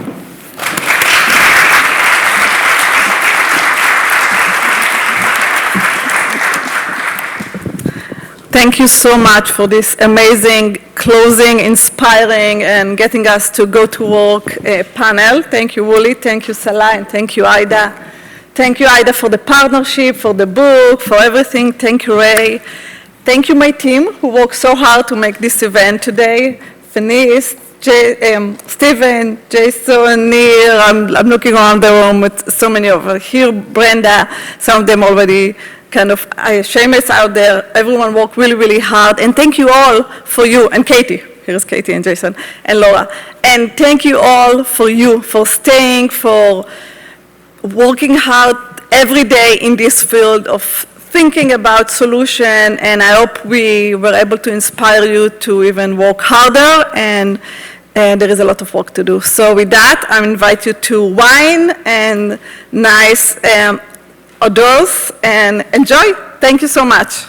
Thank you so much for this amazing, closing, inspiring, and getting us to go to work panel. Thank you, Wooly. Thank you, Salah, and thank you, Ida. Thank you, Ida, for the partnership, for the book, for everything. Thank you, Ray. Thank you, my team, who worked so hard to make this event today. Fenice, Stephen, Jason, Neil. I'm looking around the room with so many over here. Brenda, some of them already kind of Seamus out there. Everyone worked really, really hard. And thank you all for you. And Katie. Here's Katie and Jason and Laura. And thank you all for you, for staying, for working hard every day in this field of thinking about solution. And I hope we were able to inspire you to even work harder. And there is a lot of work to do. So with that, I invite you to wine and nice hors d'oeuvres and enjoy. Thank you so much.